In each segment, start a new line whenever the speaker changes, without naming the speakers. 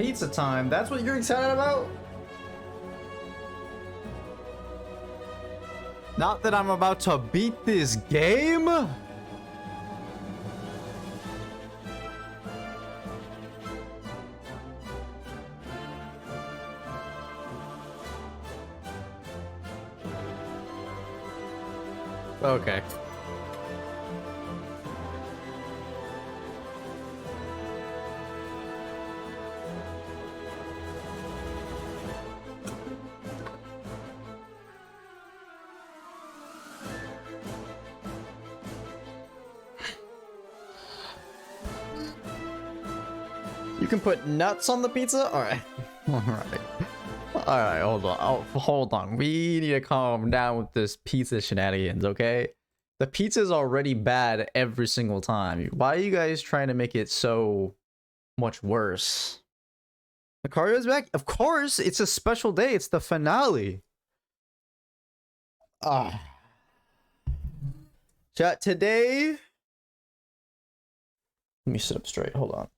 pizza time. That's what you're excited about? Not that I'm about to beat this game? Okay. You can put nuts on the pizza? Alright. Alright. Alright, hold on. Oh, hold on. We need to calm down with this pizza shenanigans, okay? The pizza's already bad every single time. Why are you guys trying to make it so much worse? Lucario's back? Of course! It's a special day. It's the finale. Ah. Chat, today... Let me sit up straight. Hold on.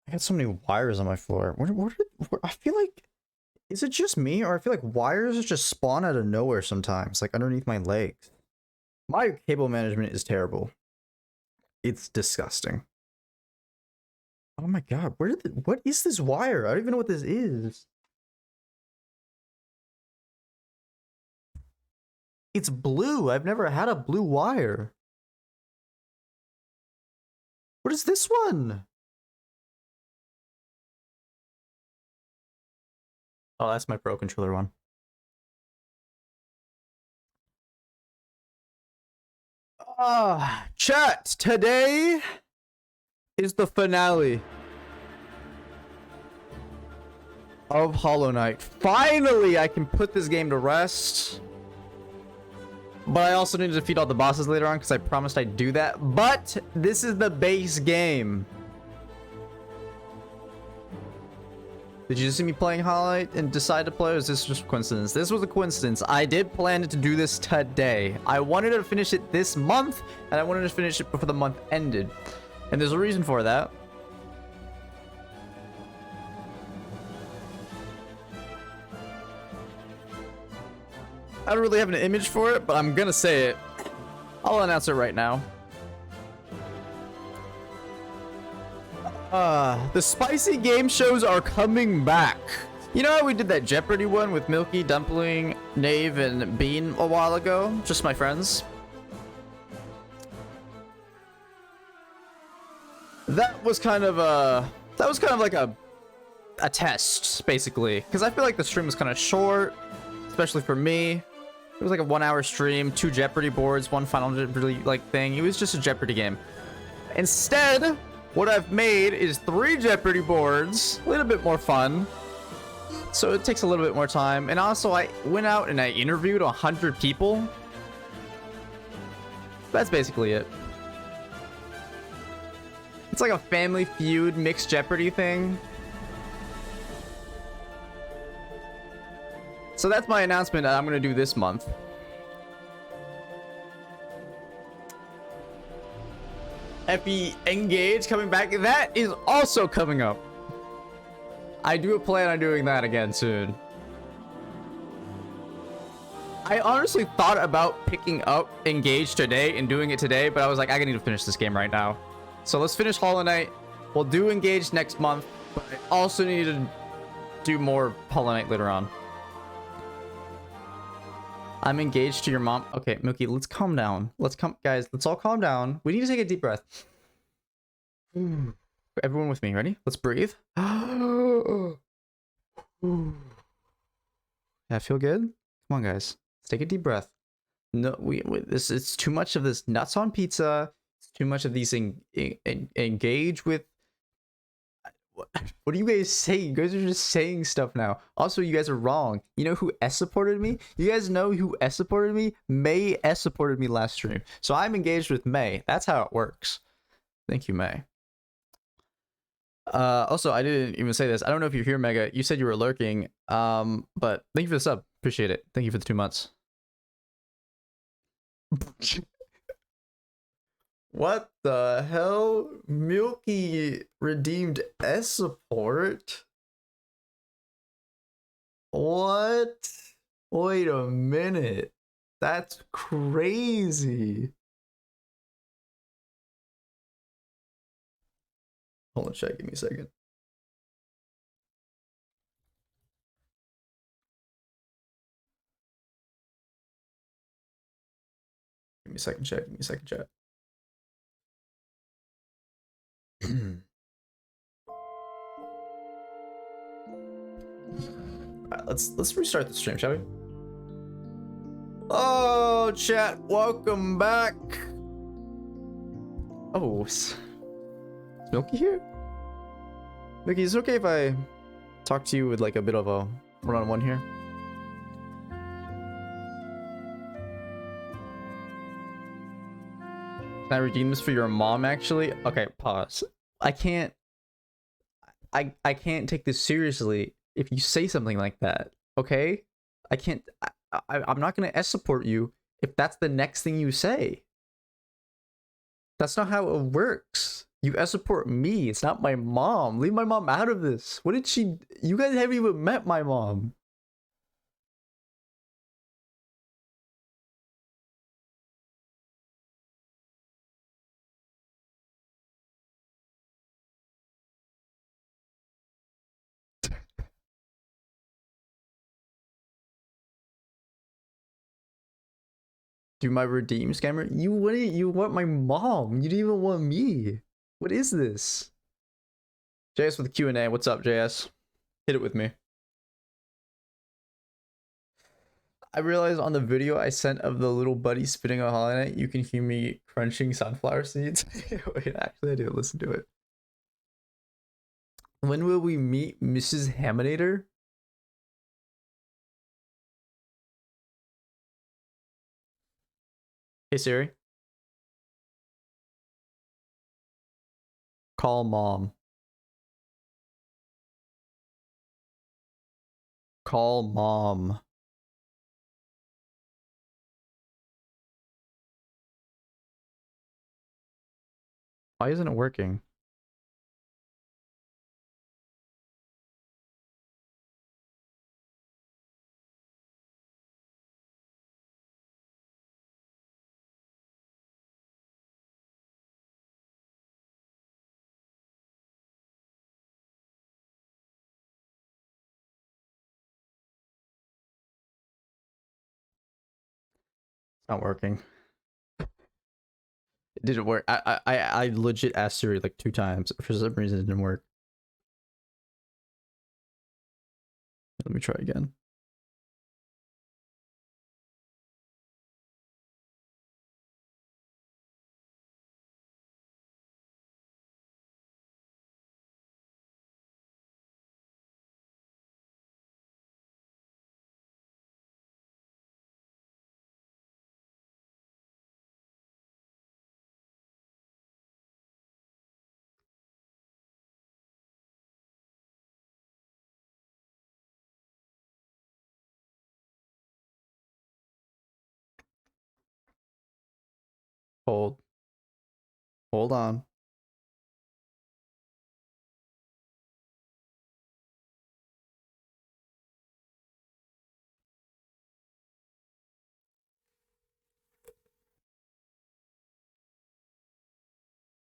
I got so many wires on my floor. I feel like... Is it just me? Or I feel like wires just spawn out of nowhere sometimes. Like underneath my legs. My cable management is terrible. It's disgusting. Oh my god. What is this wire? I don't even know what this is. It's blue. I've never had a blue wire. What is this one? Oh, that's my Pro Controller one. Chat, today is the finale of Hollow Knight. Finally, I can put this game to rest. But I also need to defeat all the bosses later on because I promised I'd do that. But this is the base game. Did you just see me playing Hollow Knight and decide to play, or is this just a coincidence? This was a coincidence. I did plan to do this today. I wanted to finish it this month, and I wanted to finish it before the month ended. And there's a reason for that. I don't really have an image for it, but I'm gonna say it. I'll announce it right now. The spicy game shows are coming back. You know how we did that Jeopardy one with Milky, Dumpling, Knave, and Bean a while ago? Just my friends. That was kind of like a test, basically. Because I feel like the stream was kind of short, especially for me. It was like a 1-hour stream, 2 Jeopardy boards, 1 Final Jeopardy like thing. It was just a Jeopardy game. Instead, what I've made is 3 Jeopardy boards, a little bit more fun. So it takes a little bit more time. And also I went out and I interviewed 100 people. That's basically it. It's like a Family Feud mixed Jeopardy thing. So that's my announcement that I'm going to do this month. Epi Engage coming back. That is also coming up. I do plan on doing that again soon. I honestly thought about picking up Engage today and doing it today, but I was like, I need to finish this game right now. So let's finish Hollow Knight. We'll do Engage next month, but I also need to do more Hollow Knight later on. I'm engaged to your mom. Okay, Milky, let's calm down. Guys, let's all calm down. We need to take a deep breath. Everyone with me, ready? Let's breathe. Yeah, feel good? Come on, guys. Let's take a deep breath. No, it's too much of this nuts on pizza. It's too much of these engage with. What are you guys saying? You guys are just saying stuff now. Also, you guys are wrong. You know who S supported me? You guys know who S supported me? May S supported me last stream. So I'm engaged with May. That's how it works. Thank you, May. Also, I didn't even say this. I don't know if you're here, Mega. You said you were lurking. But thank you for the sub. Appreciate it. Thank you for the 2 months. What the hell? Milky redeemed S support? What? Wait a minute. That's crazy. Hold on, chat. Give me a second. Give me a second, chat. Give me a second, chat. Alright, let's restart the stream, shall we? Oh, chat, welcome back. Oh, is Milky here? Milky, is it okay if I talk to you with like a bit of a one-on-one here? Can I redeem this for your mom, actually? Okay, pause. I can't take this seriously if you say something like that, okay? I can't, I'm not gonna S-support you if that's the next thing you say. That's not how it works. You S-support me, it's not my mom. Leave my mom out of this. What did she, you guys haven't even met my mom. Do my redeem scammer? You want my mom. You didn't even want me. What is this? JS with the Q&A. What's up, JS? Hit it with me. I realized on the video I sent of the little buddy spitting a Hollow Knight, you can hear me crunching sunflower seeds. Wait, actually I didn't listen to it. When will we meet Mrs. Haminator? Hey Siri. Call mom. Call mom. Why isn't it working? It's not working. It didn't work. I legit asked Siri like 2 times. For some reason it didn't work. Let me try again. Hold. Hold on.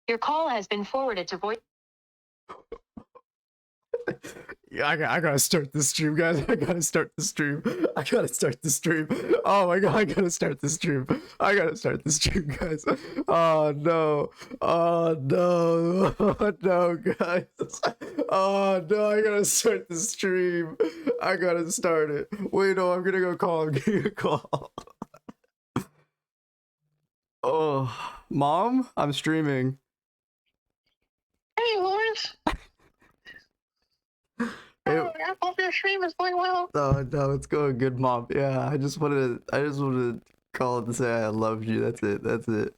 Your call has been forwarded to voice.
Yeah, I gotta start the stream, guys. I gotta start the stream. I gotta start the stream. Oh my god, I gotta start the stream. I gotta start the stream, guys. Oh no. Oh no. Oh no, guys. Oh no, I gotta start the stream. I gotta start it. Wait, no, I'm gonna go call. I'm gonna go call. Oh, mom, I'm streaming.
Hey, Lawrence.
Hey.
Oh, I hope your stream is going well.
No, no, it's going good, mom. Yeah, I just wanted to call and say I love you. That's it. That's it.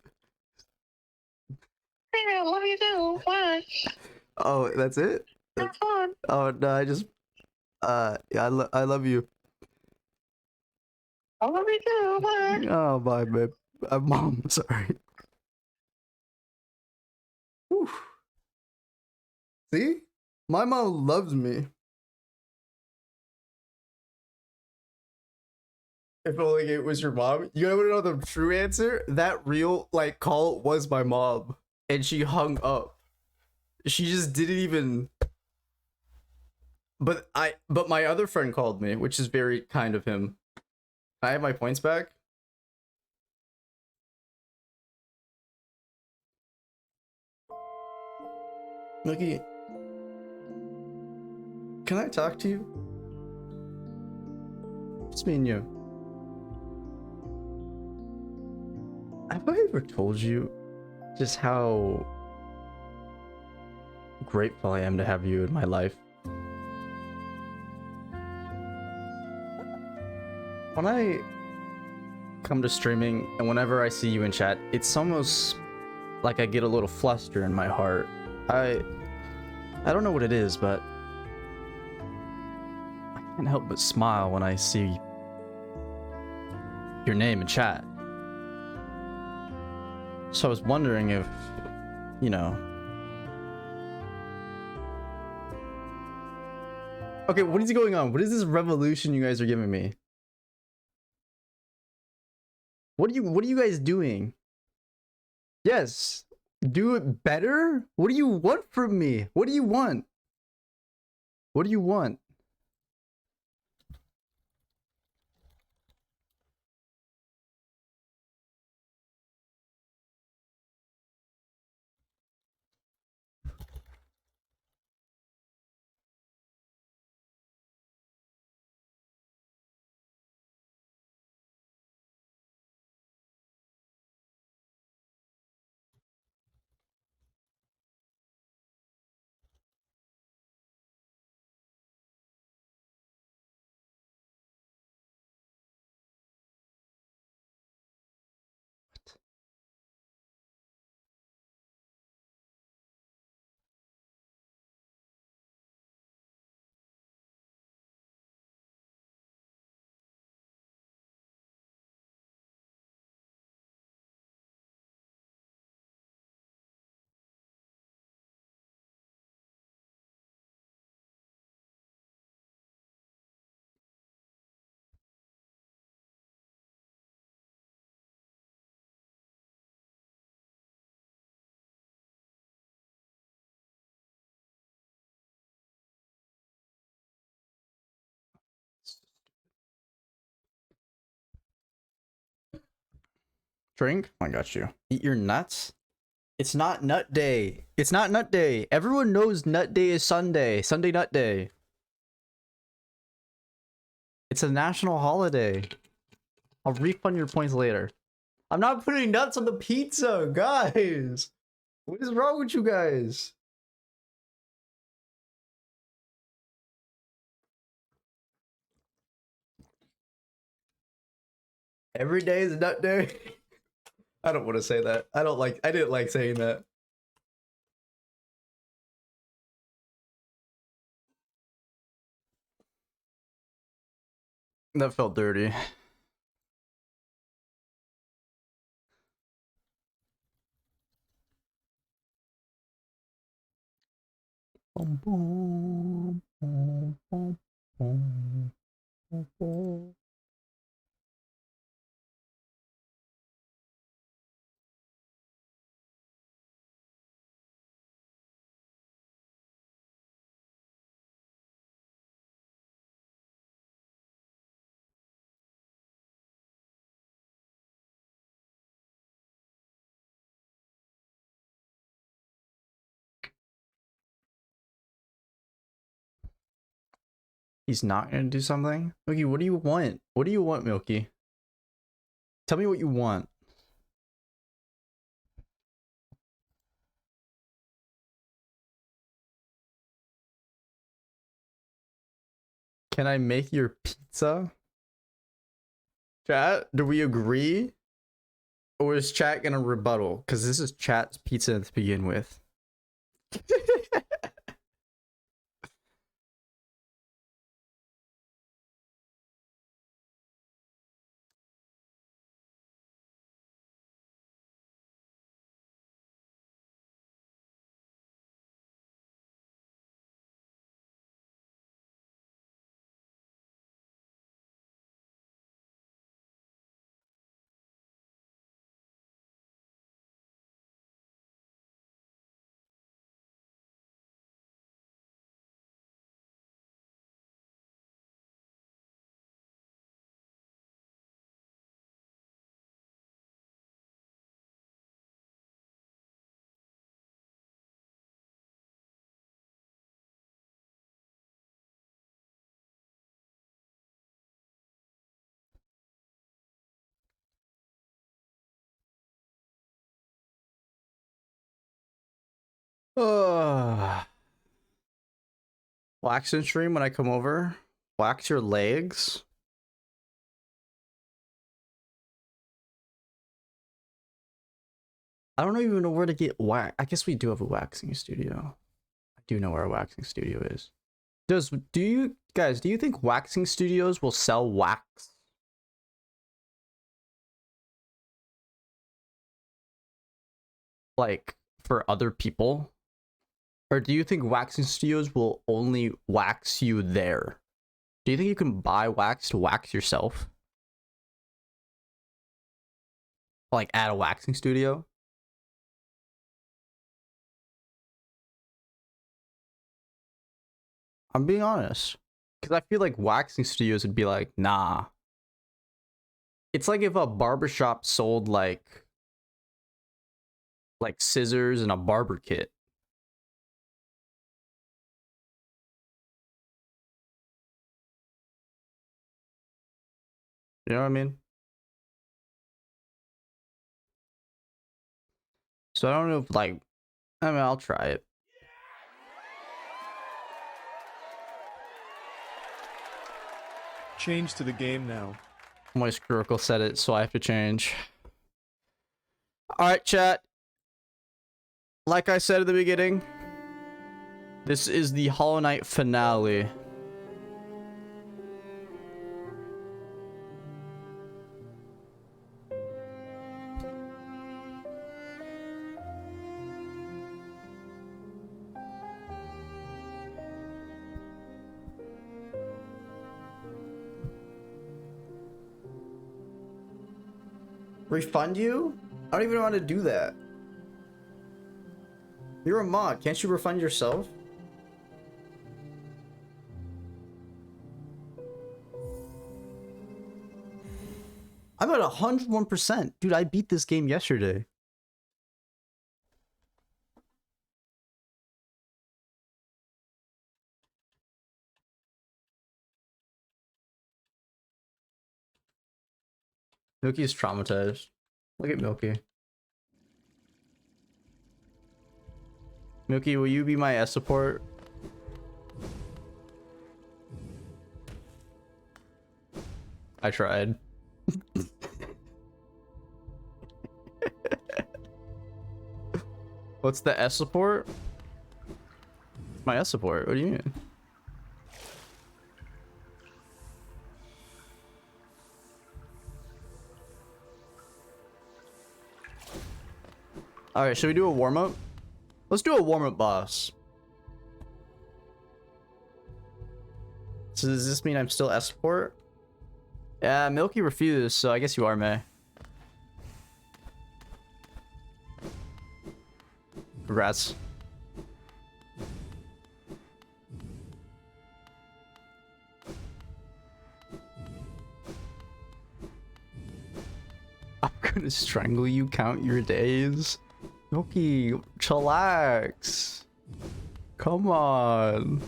Hey, I love you too. Bye.
Oh, that's it?
Have fun.
Oh no, I just yeah, I love you.
I love you too. Bye.
Oh, bye, babe. Mom, sorry. Whew. See? My mom loves me. If only it was your mom. You want to know the true answer? That real like call was my mom, and she hung up. She just didn't even. But my other friend called me, which is very kind of him. I have my points back. Mookie, can I talk to you? It's me and you. Have I ever told you just how grateful I am to have you in my life? When I come to streaming and whenever I see you in chat, it's almost like I get a little fluster in my heart. I don't know what it is, but I can't help but smile when I see your name in chat. So I was wondering if, you know... Okay, what is going on? What is this revolution you guys are giving me? What are you guys doing? Yes. Do it better? What do you want from me? What do you want? What do you want? Drink? I got you. Eat your nuts? It's not nut day. It's not nut day. Everyone knows nut day is Sunday. Sunday nut day. It's a national holiday. I'll refund your points later. I'm not putting nuts on the pizza, guys. What is wrong with you guys? Every day is nut day. I don't want to say that. I didn't like saying that. That felt dirty. Boom, boom, boom, boom, boom, boom, boom. He's not gonna do something? Milky, what do you want? What do you want, Milky? Tell me what you want. Can I make your pizza? Chat, do we agree? Or is chat gonna rebuttal? Because this is chat's pizza to begin with. Wax and stream when I come over. Wax your legs. I don't even know where to get wax. I guess we do have a waxing studio. I do know where a waxing studio is. Do you guys, do you think waxing studios will sell wax? Like for other people? Or do you think waxing studios will only wax you there? Do you think you can buy wax to wax yourself? Like at a waxing studio? I'm being honest. Because I feel like waxing studios would be like, nah. It's like if a barbershop sold like scissors and a barber kit. You know what I mean? So I don't know if like, I mean, I'll try it.
Change to the game now.
My Skirkle said it, so I have to change. Alright, chat. Like I said at the beginning, this is the Hollow Knight finale. Refund you? I don't even know how to do that. You're a mod. Can't you refund yourself? I'm at 101%. Dude, I beat this game yesterday. Milky is traumatized. Look at Milky. Milky, will you be my S support? I tried. What's the S support? My S support? What do you mean? Alright, should we do a warm-up? Let's do a warm-up, boss. So does this mean I'm still S support? Yeah, Milky refused, so I guess you are May. Congrats. I'm gonna strangle you, count your days. Milky, chillax. Come on.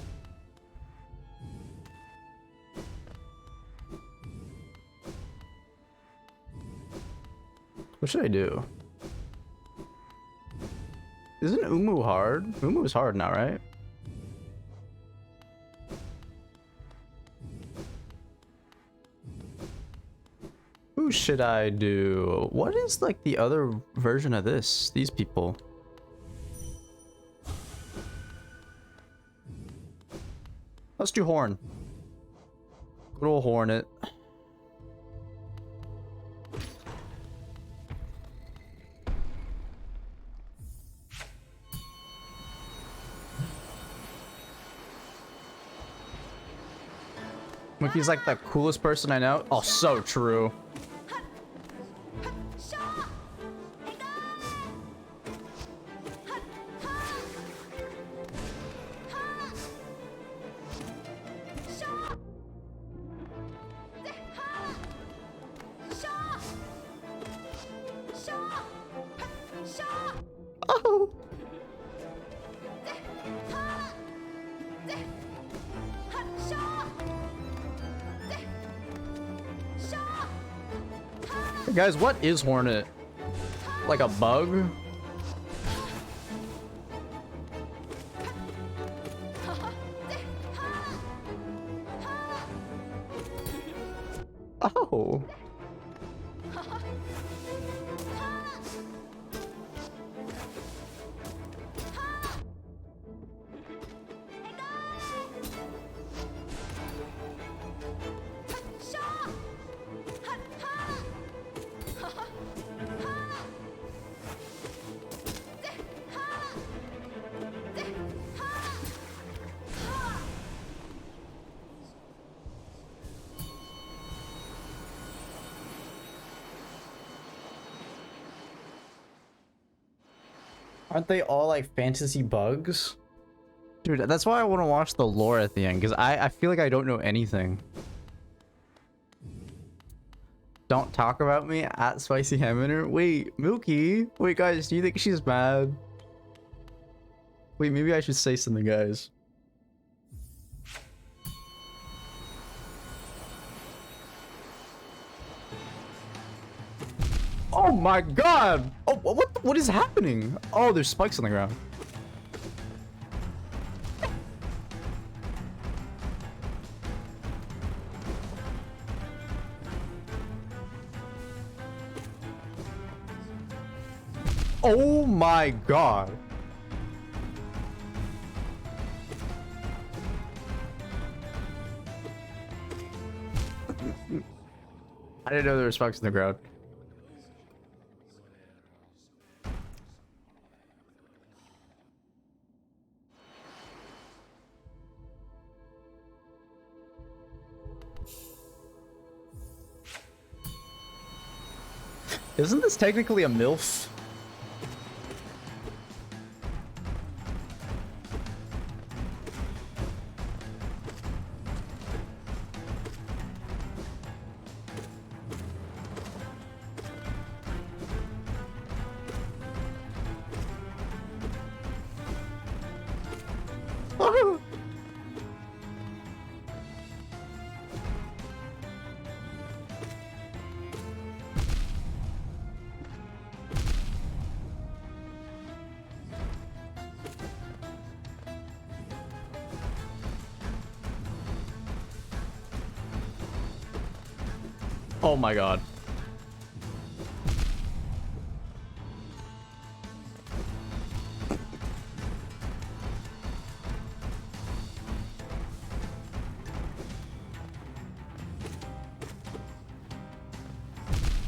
What should I do? Isn't Umu hard? Umu is hard now, right? Who should I do? What is like the other version of this? These people. Let's do Horn. Good old Hornet. Monkey's like the coolest person I know. Oh, so true. Oh. Hey guys, what is Hornet? Like a bug? Oh. Aren't they all like fantasy bugs? Dude, that's why I want to watch the lore at the end, because I feel like I don't know anything. Don't talk about me at Spicy Hammer. Wait, Milky. Wait, guys, do you think she's mad? Wait, maybe I should say something, guys. Oh my god! Oh, what is happening? Oh, there's spikes on the ground. Oh my god. I didn't know there were spikes in the ground. Isn't this technically a MILF? Oh my god.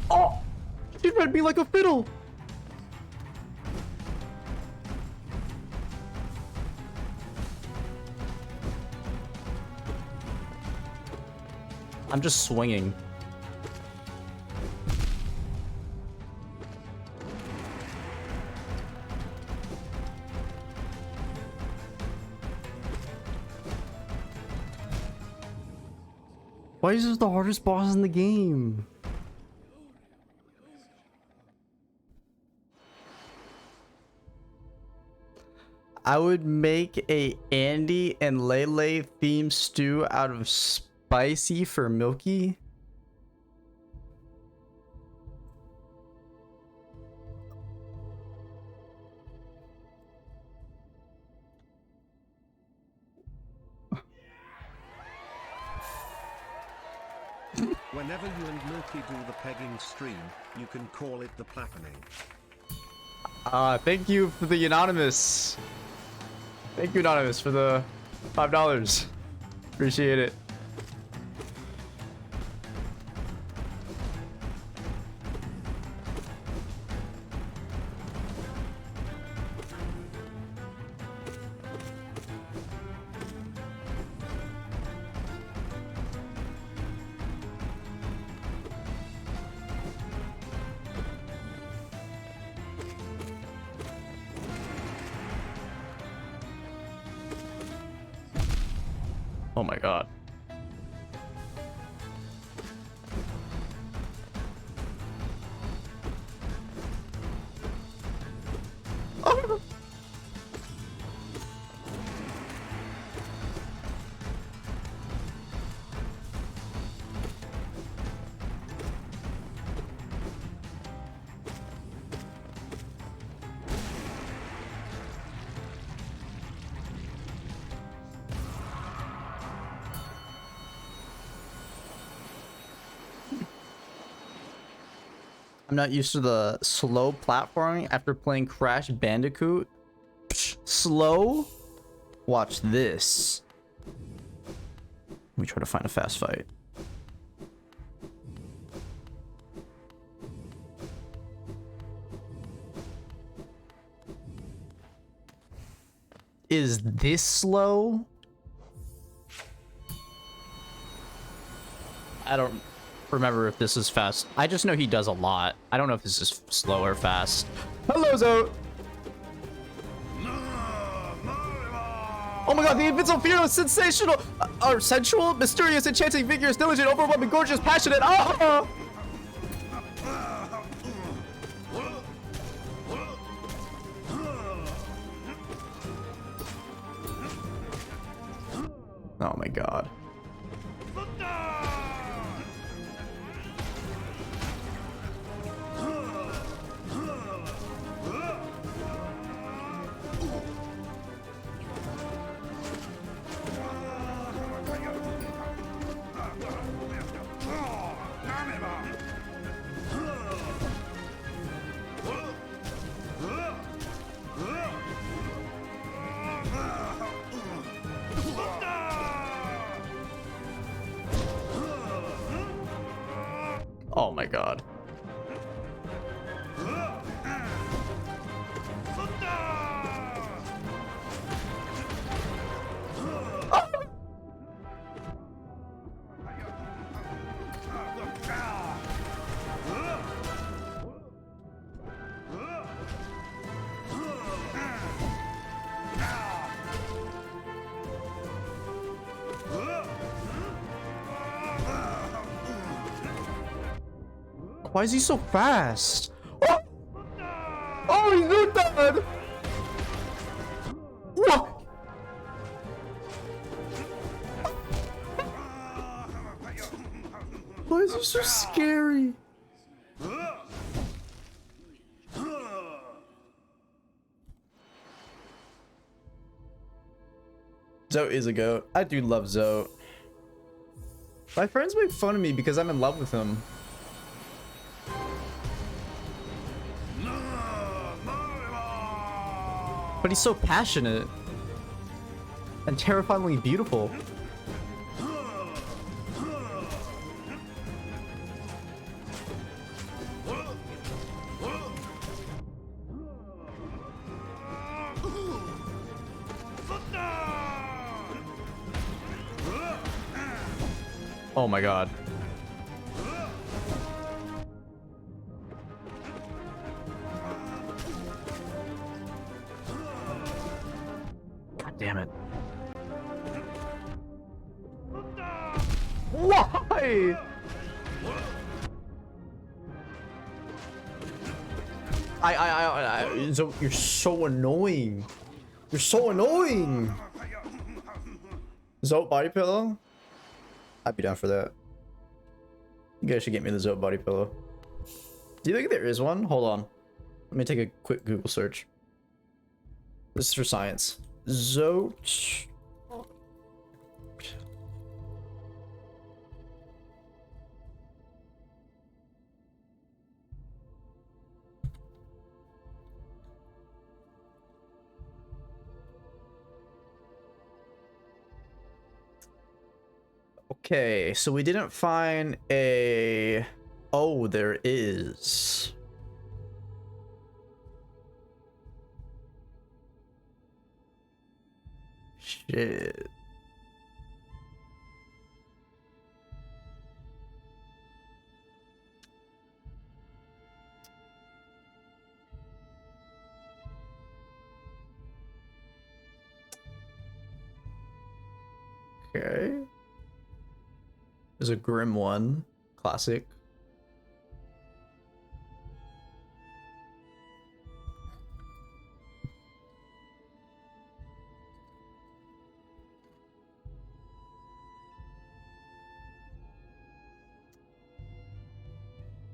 Oh! She read me like a fiddle! I'm just swinging. Why is this the hardest boss in the game? I would make a Andy and Lele themed stew out of spicy for Milky.
Whenever you and Milky do the pegging stream, you can call it the plappening.
Thank you for the anonymous. Thank you, anonymous, for the $5. Appreciate it. Oh my god. Oh. I'm not used to the slow platforming after playing Crash Bandicoot. Psh, slow? Watch this. Let me try to find a fast fight. Is this slow? I don't remember if this is fast. I just know he does a lot. I don't know if this is slow or fast. Hello, Zoe. Oh my god, the Invincible Fearless, sensational, or sensual, mysterious, enchanting, vigorous, diligent, overwhelming, gorgeous, passionate. Oh! Oh my god. Oh my god. Why is he so fast? Oh, oh he's so dead. What? Why is he so scary? Zoe is a goat. I do love Zoe. My friends make fun of me because I'm in love with him. But he's so passionate and terrifyingly beautiful. Oh my god. Damn it. Why? You're so annoying. You're so annoying. Zoe body pillow? I'd be down for that. You guys should get me the Zoe body pillow. Do you think there is one? Hold on. Let me take a quick Google search. This is for science. Zoe. Okay, so we didn't find a... Oh, there is. Shit. Okay. There's a Grim one. Classic.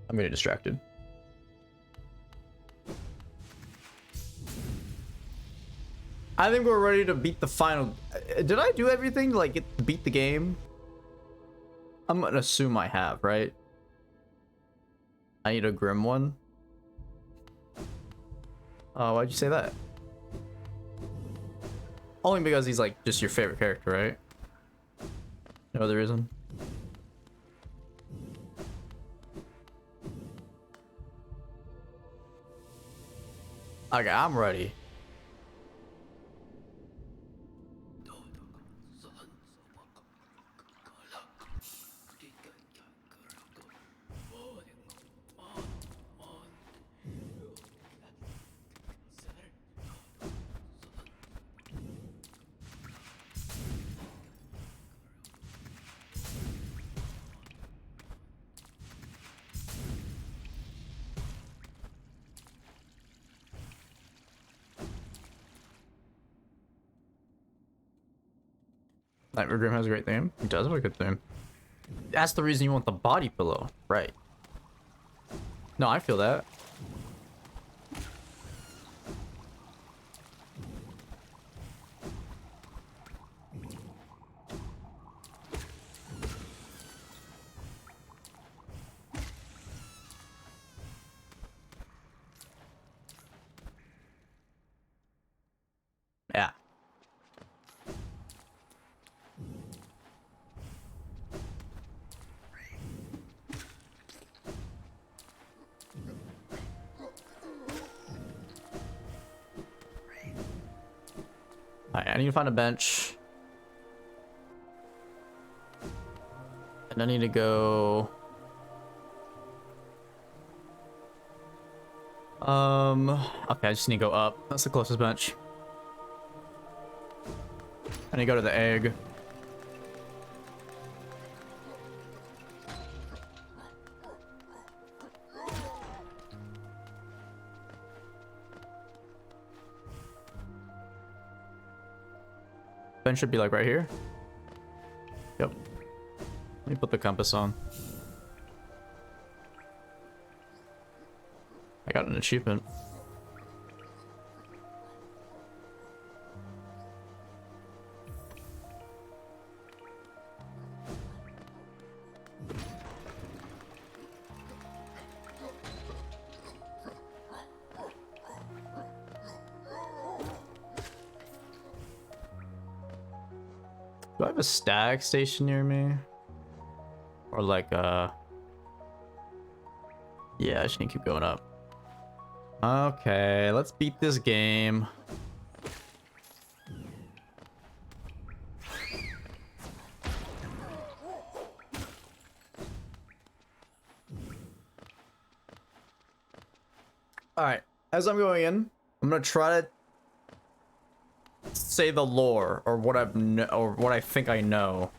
I'm getting distracted. I think we're ready to beat the final. Did I do everything to like beat the game? I'm gonna assume I have, right? I need a grim one. Oh, why'd you say that? Only because he's like just your favorite character, right? No other reason. Okay, I'm ready. Nightmare Dream has a great theme. It does have a good theme. That's the reason you want the body pillow, right? No, I feel that. Yeah. Alright, I need to find a bench. And I need to go... Okay, I just need to go up. That's the closest bench. I need to go to the egg. Bench should be like right here. Yep. Let me put the compass on. I got an achievement. Do I have a stag station near me? Or like yeah, I just need to keep going up. Okay, let's beat this game. Alright, as I'm going in, I'm gonna try to say the lore or what or what I think I know.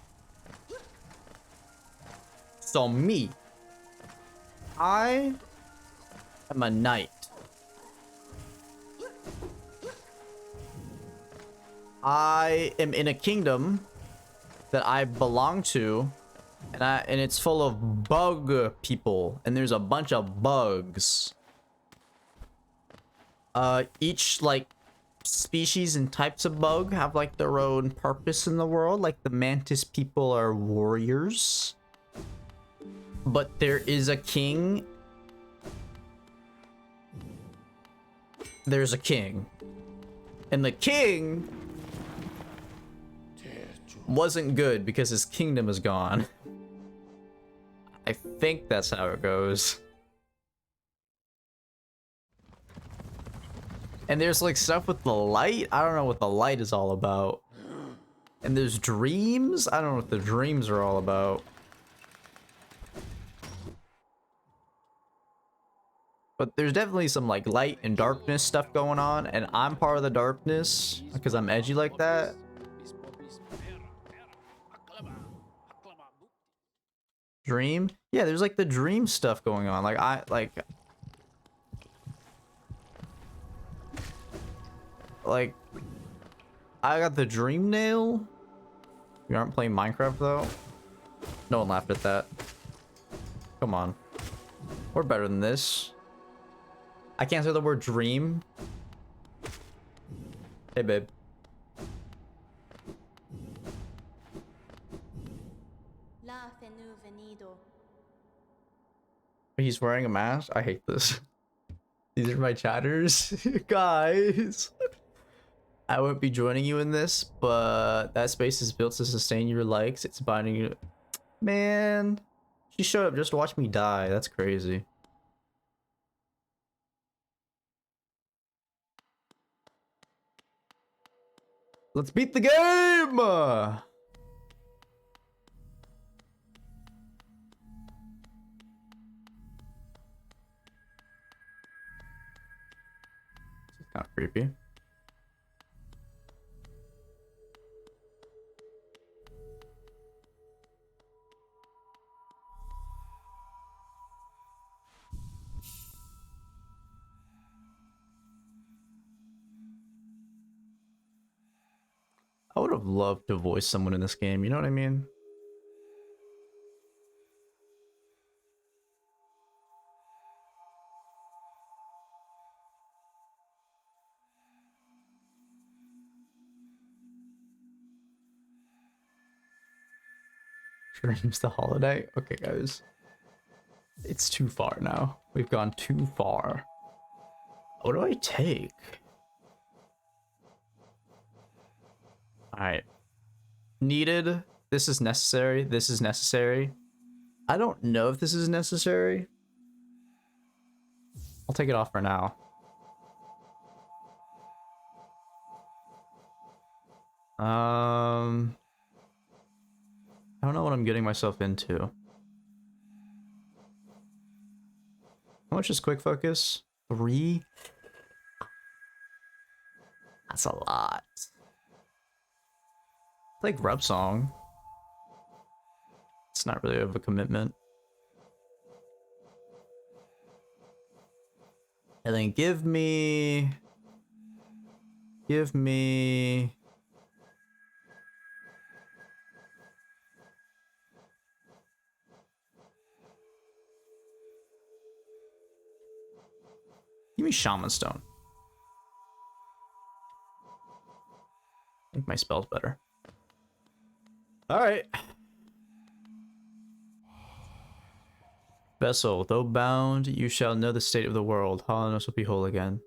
So me, I am a knight. I am in a kingdom that I belong to, and it's full of bug people, and there's a bunch of bugs. Each like species and types of bug have like their own purpose in the world. Like the mantis people are warriors, but there is a king. There's a king, and the king wasn't good because his kingdom is gone. I think that's how it goes. And there's like stuff with the light. I don't know what the light is all about. And there's dreams. I don't know what the dreams are all about. But there's definitely some like light and darkness stuff going on. And I'm part of the darkness because I'm edgy like that. Dream? Yeah, there's like the dream stuff going on. Like I got the dream nail. You aren't playing Minecraft though? No one laughed at that. Come on. We're better than this. I can't say the word dream. Hey babe.
La venu venido.
He's wearing a mask. I hate this. These are my chatters. Guys. I won't be joining you in this, but that space is built to sustain your likes. It's binding you. Man. She showed up just to watch me die. That's crazy. Let's beat the game! This is kind of creepy. I would have loved to voice someone in this game, you know what I mean? Dreams the holiday? Okay, guys. It's too far now. We've gone too far. What do I take? Alright. Needed. This is necessary. This is necessary. I don't know if this is necessary. I'll take it off for now. I don't know what I'm getting myself into. How much is quick focus? 3? That's a lot. Like Rub Song. It's not really of a commitment. And then give me Shaman Stone. I think my spell's better. Alright. Vessel, though bound, you shall know the state of the world. Hollowness will be whole again.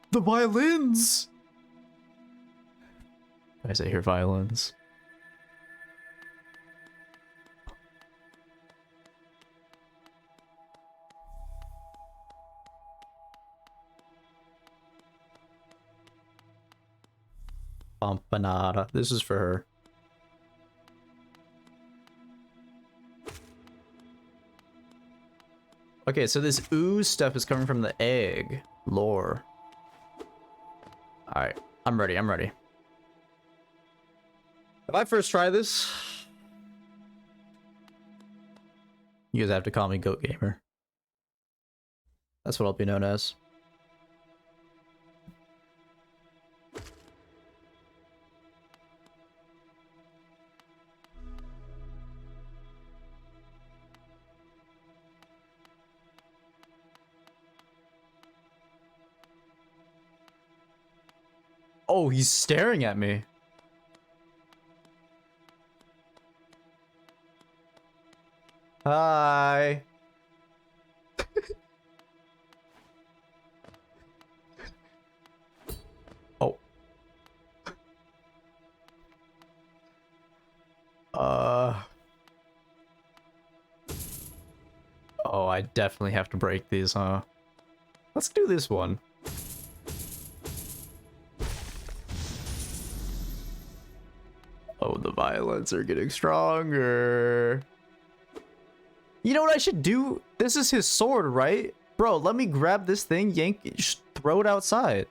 The violins! Guys, I hear violins. Pompanada. This is for her. Okay, so this ooze stuff is coming from the egg. Lore. Alright, I'm ready, I'm ready. If I first try this, you guys have to call me Goat Gamer. That's what I'll be known as. Oh, he's staring at me. Hi. Oh. Oh, I definitely have to break these, huh? Let's do this one. Oh, the violins are getting stronger. You know what I should do? This is his sword, right? Bro, let me grab this thing, yank it, just throw it outside.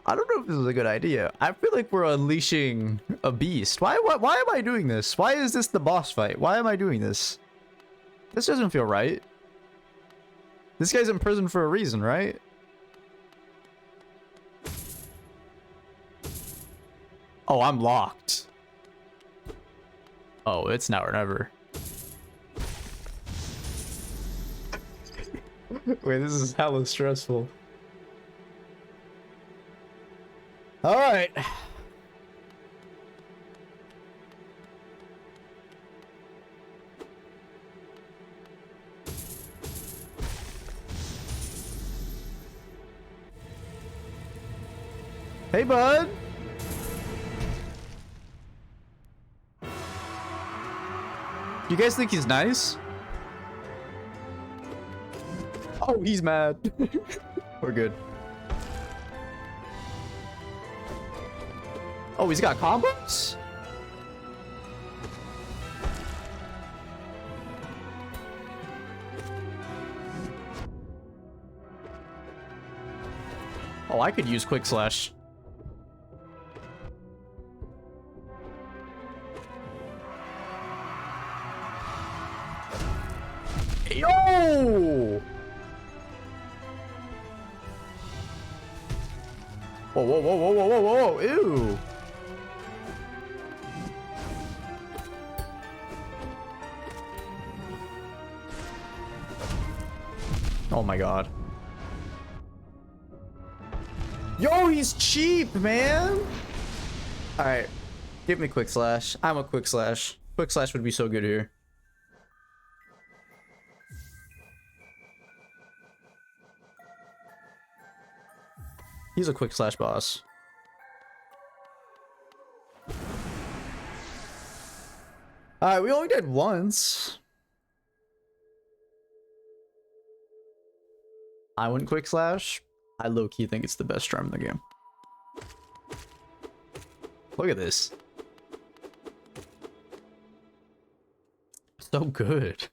I don't know if this is a good idea. I feel like we're unleashing a beast. Why am I doing this? Why is this the boss fight? Why am I doing this? This doesn't feel right. This guy's in prison for a reason, right? Oh, I'm locked. Oh, it's now or never. Wait, this is hella stressful. All right. Hey, bud. You guys think he's nice? Oh, he's mad. We're good. Oh, he's got combos? Oh, I could use Quick Slash. Yo! Whoa, whoa, whoa, whoa, whoa, whoa, whoa, ew. Oh my god. Yo, he's cheap, man! Alright. Give me Quick Slash. I'm a Quick Slash. Quick Slash would be so good here. He's a Quick Slash boss. Alright, we only did once. I wouldn't Quick Slash. I low-key think it's the best charm in the game. Look at this. So good.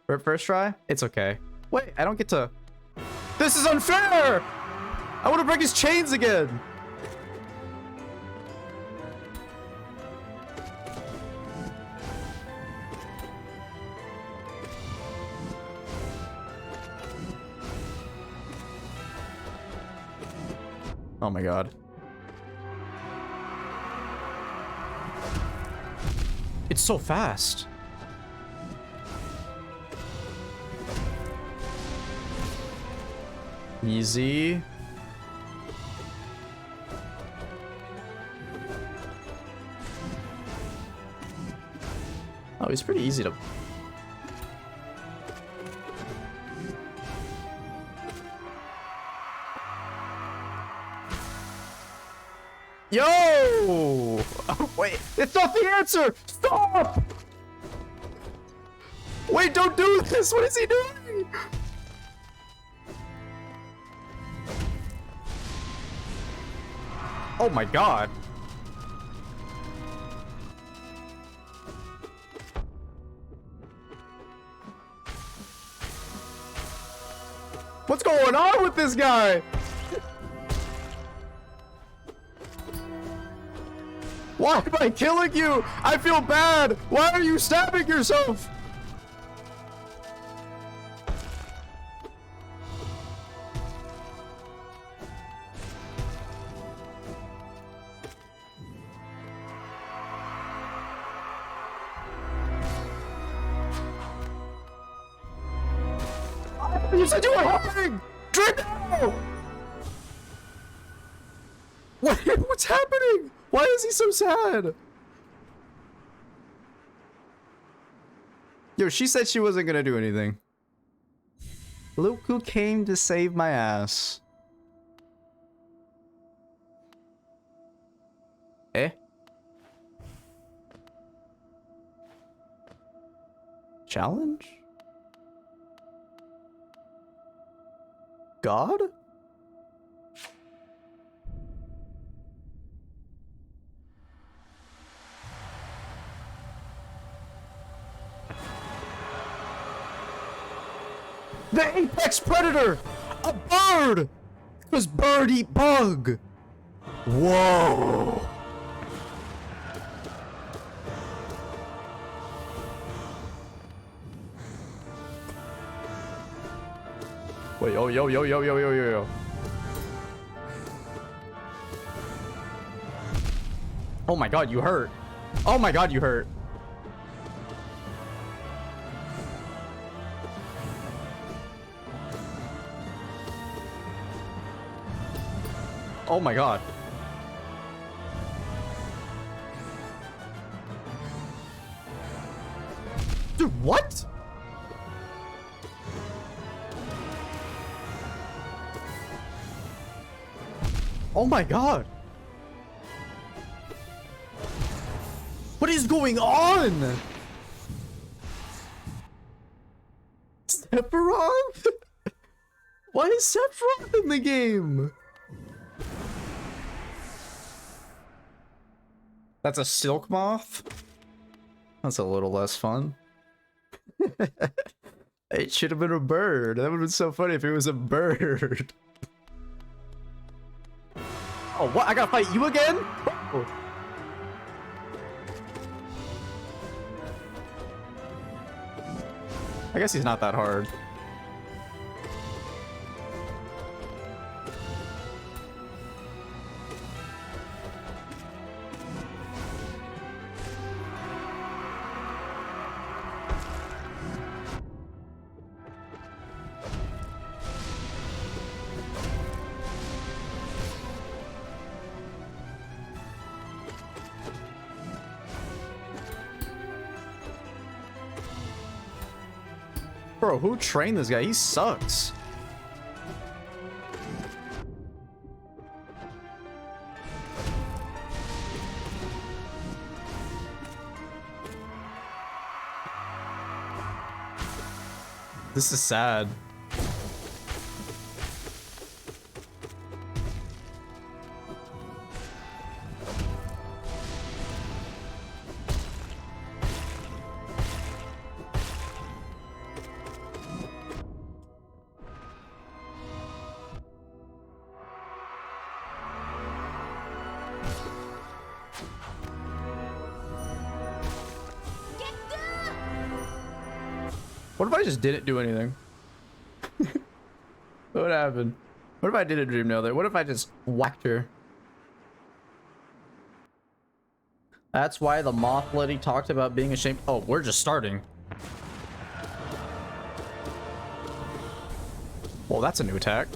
First try? It's okay. Wait, I don't get to... This is unfair! I want to break his chains again! Oh my god. It's so fast. Easy. Oh, he's pretty easy to... Yo! Oh, wait, it's not the answer! Stop! Wait, don't do this! What is he doing? Oh my god. What's going on with this guy? Why am I killing you? I feel bad. Why are you stabbing yourself? You said you were hurting! Drink now! What's happening? Why is he so sad? Yo, she said she wasn't gonna do anything. Look who came to save my ass. Eh? Challenge? God? The apex predator! A bird! Because bird eat bug! Whoa! Wait, yo, yo, yo, yo, yo, yo, yo, yo. Oh my god, you hurt. Oh my god, you hurt. Oh my god. Dude, what? Oh my god. What is going on? Sephiroth? Why is Sephiroth in the game? That's a silk moth? That's a little less fun. It should have been a bird. That would have been so funny if it was a bird. Oh, what? I gotta fight you again? Oh. I guess he's not that hard. Bro, who trained this guy? He sucks. This is sad. What if I just didn't do anything? What would happen? What if I did a dream nail there? What if I just whacked her? That's why the moth lady talked about being ashamed. Oh, we're just starting. Well, that's a new attack.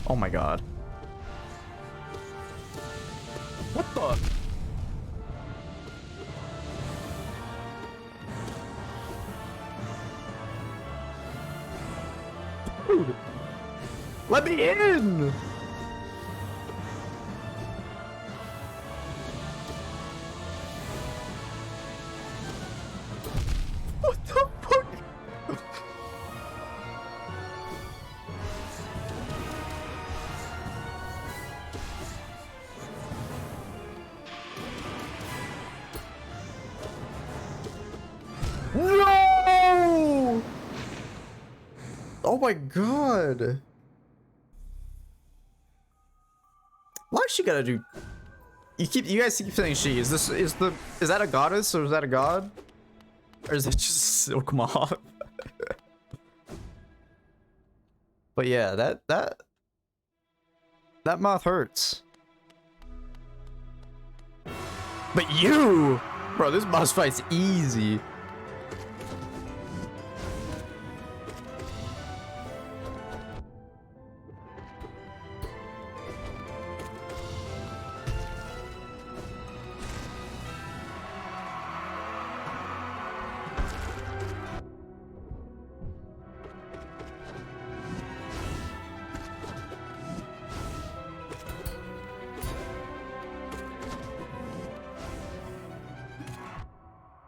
Oh my god. What the? Dude, let me in! What the fuck? No! Oh my god. Why she gotta do? You guys keep saying she. Is that a goddess or is that a god? Or is it just a silk moth? But yeah, that moth hurts. But you, bro, this boss fight's easy.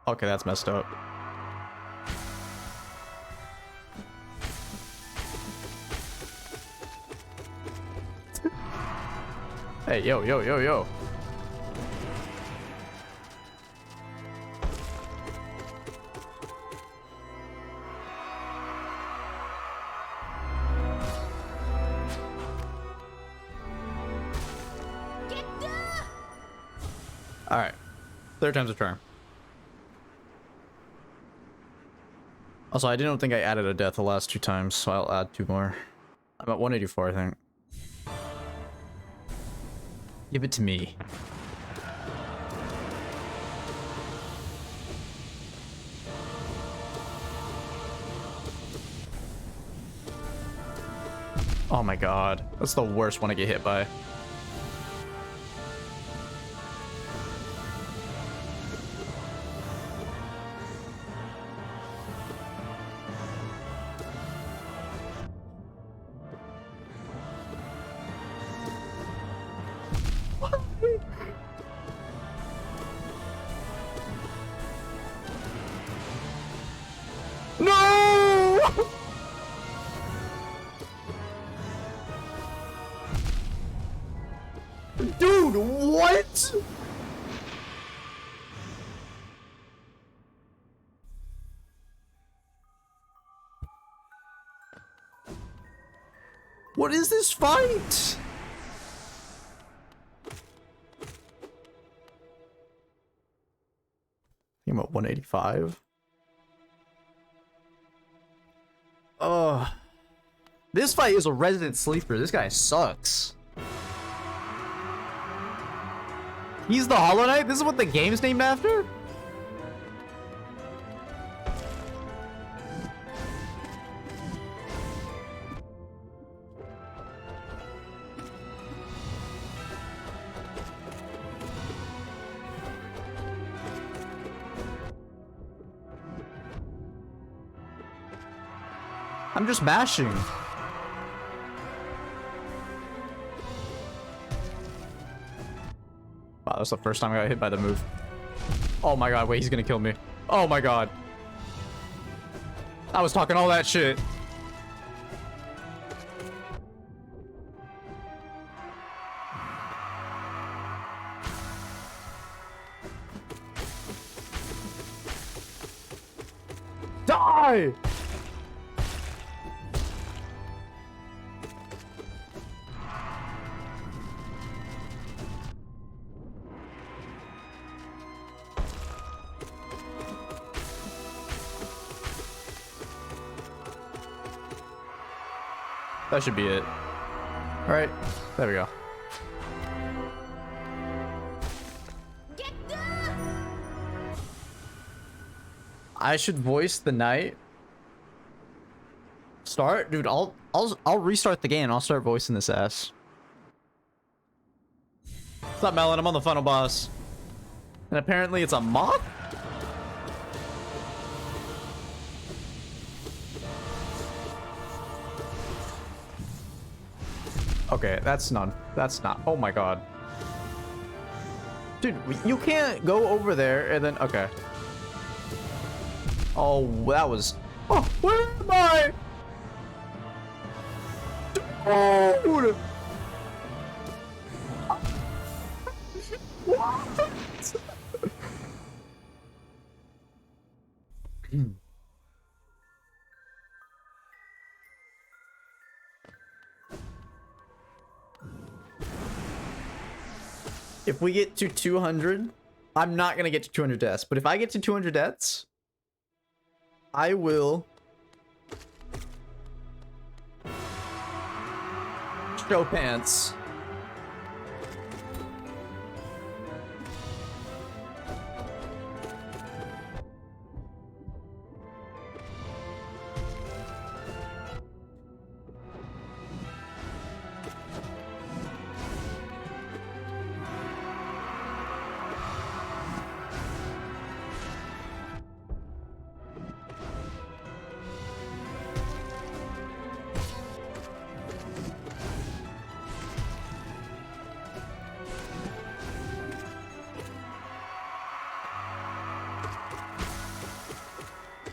Okay, that's messed up. Hey, yo, yo, yo, yo. All right, third time's a charm. Also, I didn't think I added a death the last 2 times, so I'll add 2 more. I'm at 184, I think. Give it to me. Oh my god. That's the worst one to get hit by. No! Dude, what? What is this fight? I'm at 185. Oh, this fight is a resident sleeper. This guy sucks. He's the Hollow Knight? This is what the game's named after? I'm just mashing. Wow, that's the first time I got hit by the move. Oh my god, wait, he's gonna kill me. Oh my god. I was talking all that shit. Die! That should be it. All right, there we go. I should voice the knight. Start, dude. I'll restart the game. I'll start voicing this ass. What's up, Melon? I'm on the final boss, and apparently it's a moth. Okay, that's none. That's not. Oh my god. Dude, you can't go over there and then... Okay. Oh, that was... Oh, where am I? Dude! What? If we get to 200, I'm not gonna get to 200 deaths, but if I get to 200 deaths, I will show pants.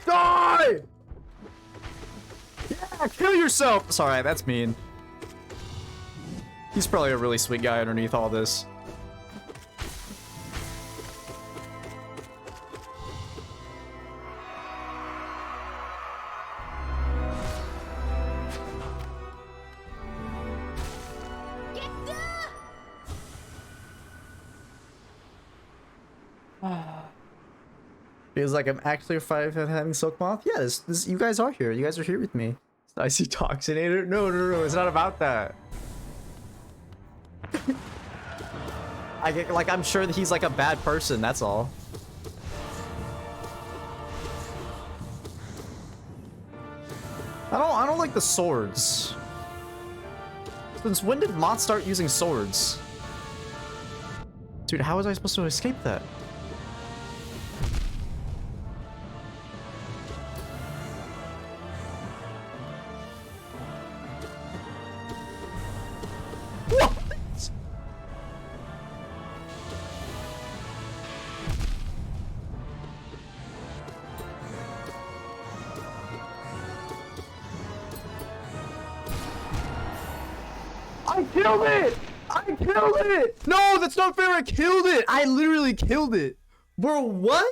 Die! Yeah, kill yourself! Sorry, that's mean. He's probably a really sweet guy underneath all this. Feels like I'm actually a five at having Silk Moth. Yeah, this you guys are here. You guys are here with me. I see Toxinator. No, it's not about that. I get like I'm sure that he's like a bad person. That's all. I don't like the swords. Since when did mods start using swords? Dude, how was I supposed to escape that? What? I killed it! I killed it! No, that's not fair. I killed it. I literally killed it. Bro, what?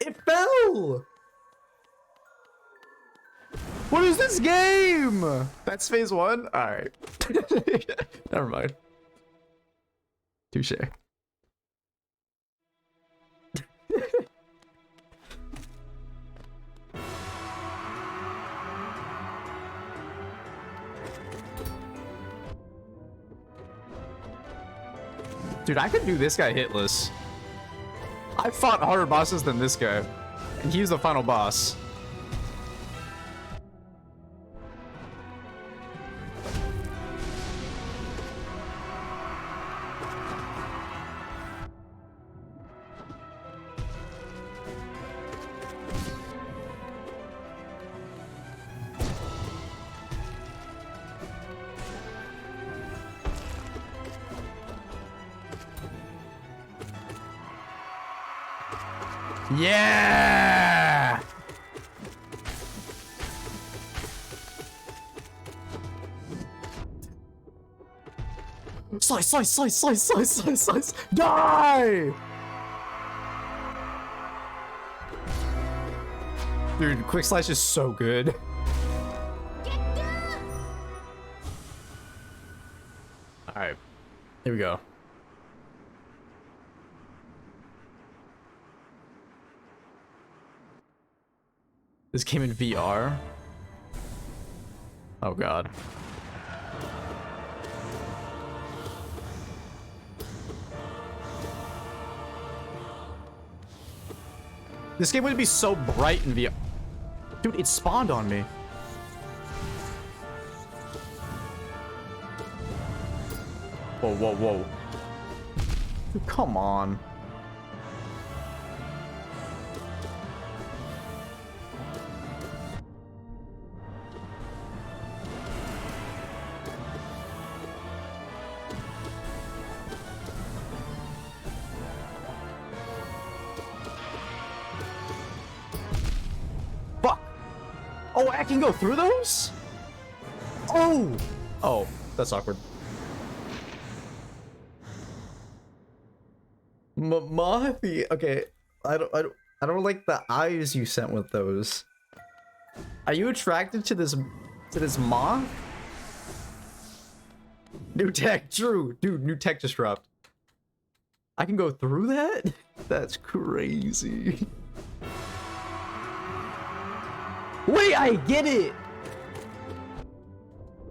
It fell. What is this game? That's phase one? All right. Never mind. Touche. Dude, I could do this guy hitless. I fought harder bosses than this guy. And he's the final boss. Yeah! Slice, slice, slice, slice, slice, slice, slice. Die! Dude, quick slice is so good. Alright. Here we go. This came in VR. Oh god. This game would be so bright in VR. Dude, it spawned on me. Whoa, whoa, whoa. Dude, come on. Fuck! Oh, I can go through those? Oh! Oh, that's awkward. Mahathi, okay. I don't like the eyes you sent with those. Are you attracted to this moth? New tech, true. Dude, new tech just dropped. I can go through that? That's crazy. Wait, I get it!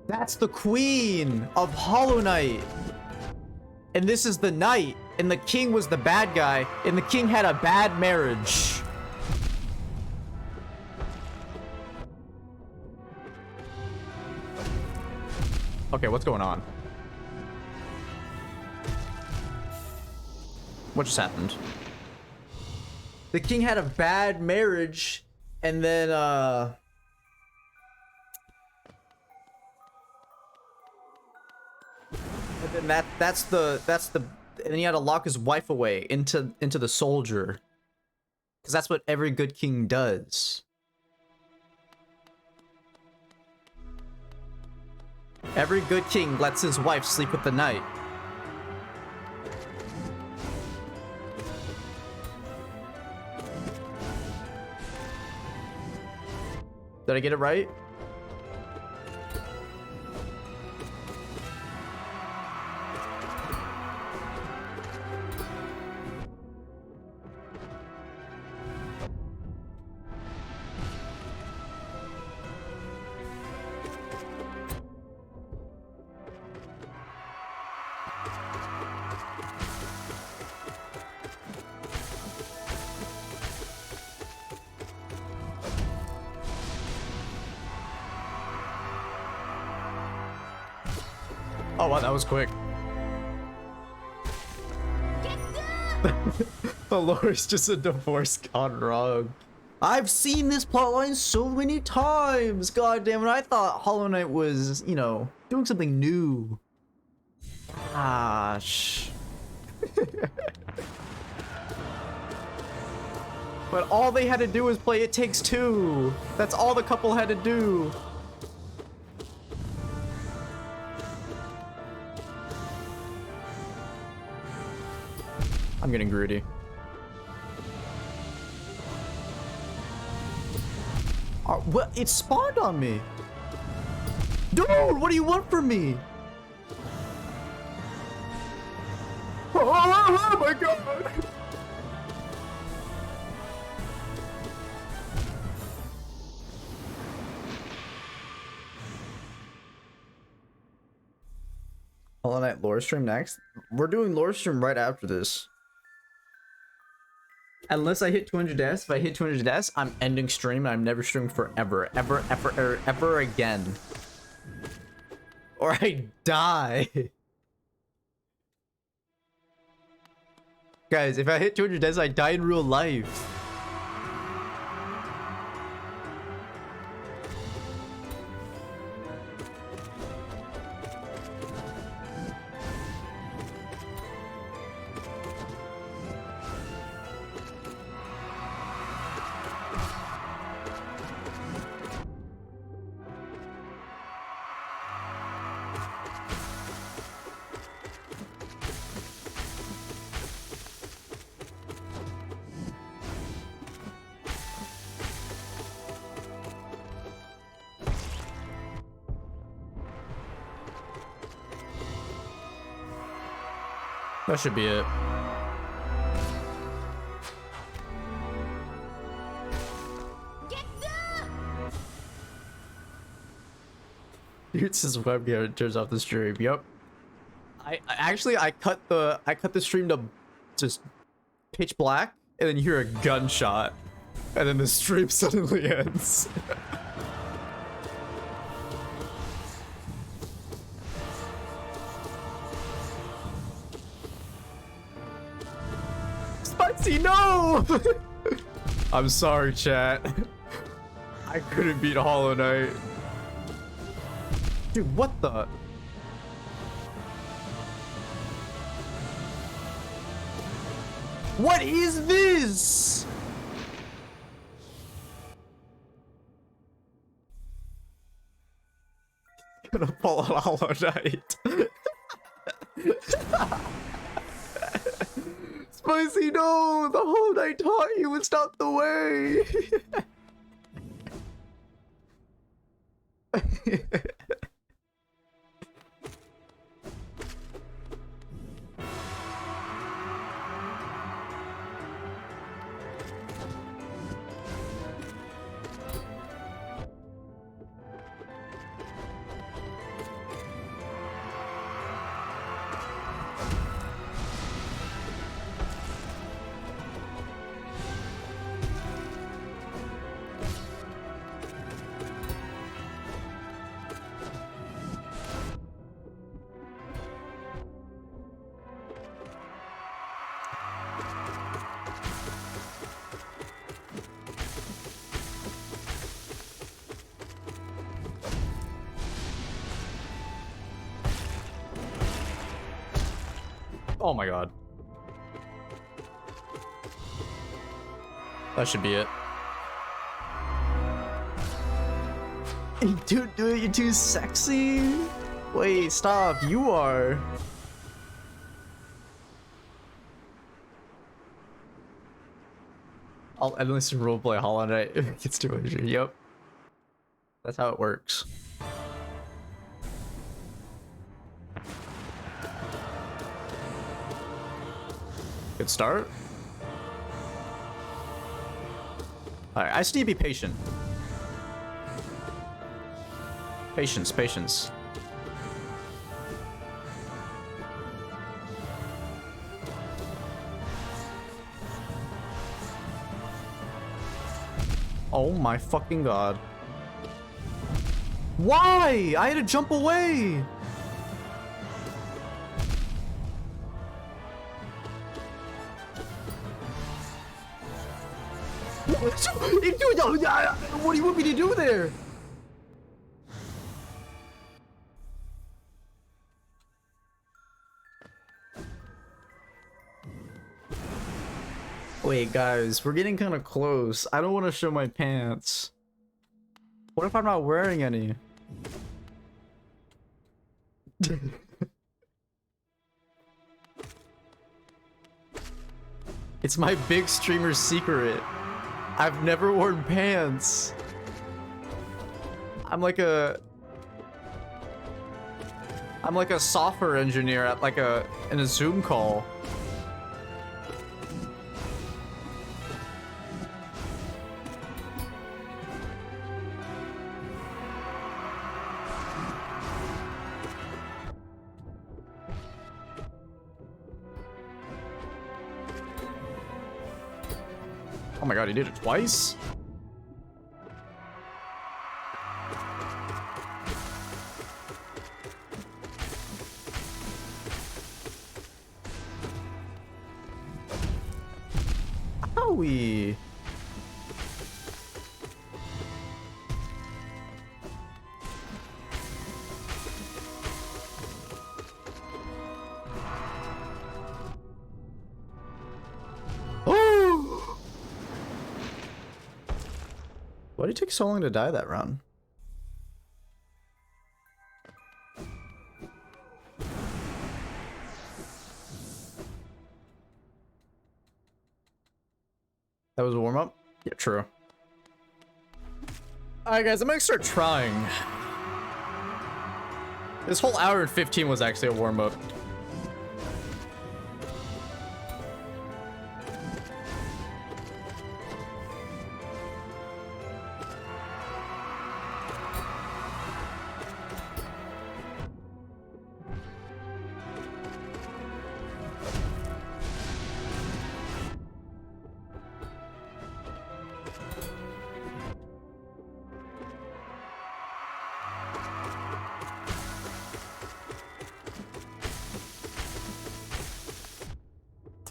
That's the queen of Hollow Knight. And this is the knight. And the king was the bad guy. And the king had a bad marriage. Okay, what's going on? What just happened? The king had a bad marriage. And then, and then that's the, and he had to lock his wife away into the soldier. Because that's what every good king does. Every good king lets his wife sleep with the knight. Did I get it right? Oh wow, that was quick. The Lori's just a divorce gone wrong. I've seen this plotline so many times. God damn it! I thought Hollow Knight was, you know, doing something new. Gosh. But all they had to do was play It Takes Two. That's all the couple had to do. I'm getting greedy. What? It spawned on me. Dude, what do you want from me? Oh my god. Hollow Knight lore stream next. We're doing lore stream right after this. Unless I hit 200 deaths. If I hit 200 deaths, I'm ending stream and I'm never streaming forever. Ever again. Or I die. Guys, if I hit 200 deaths, I die in real life. That should be it. Dude says webcam turns off the stream. Yep. I actually cut the stream to just pitch black, and then you hear a gunshot, and then the stream suddenly ends. Spicy, no! I'm sorry, chat. I couldn't beat Hollow Knight. Dude, what the? What is this? Gonna fall on Hollow Knight. Spicy, no! The Hollow Knight taught you it's not the way! Oh my god. That should be it. Dude, you're too sexy. Wait, stop. You are. I'll endless roleplay Hollow Knight if it gets 200. Yep. That's how it works. Good start. Alright, I just need to be patient. Patience, patience. Oh my fucking god. Why? I had to jump away. What do you want me to do there? Wait, guys, we're getting kind of close. I don't want to show my pants. What if I'm not wearing any? It's my big streamer secret. I've never worn pants. I'm like a software engineer at in a Zoom call. Oh my god, he did it twice? Owie. Why did it take so long to die that round? That was a warm-up? Yeah, true. Alright guys, I'm gonna start trying. This whole hour and 15 was actually a warm-up.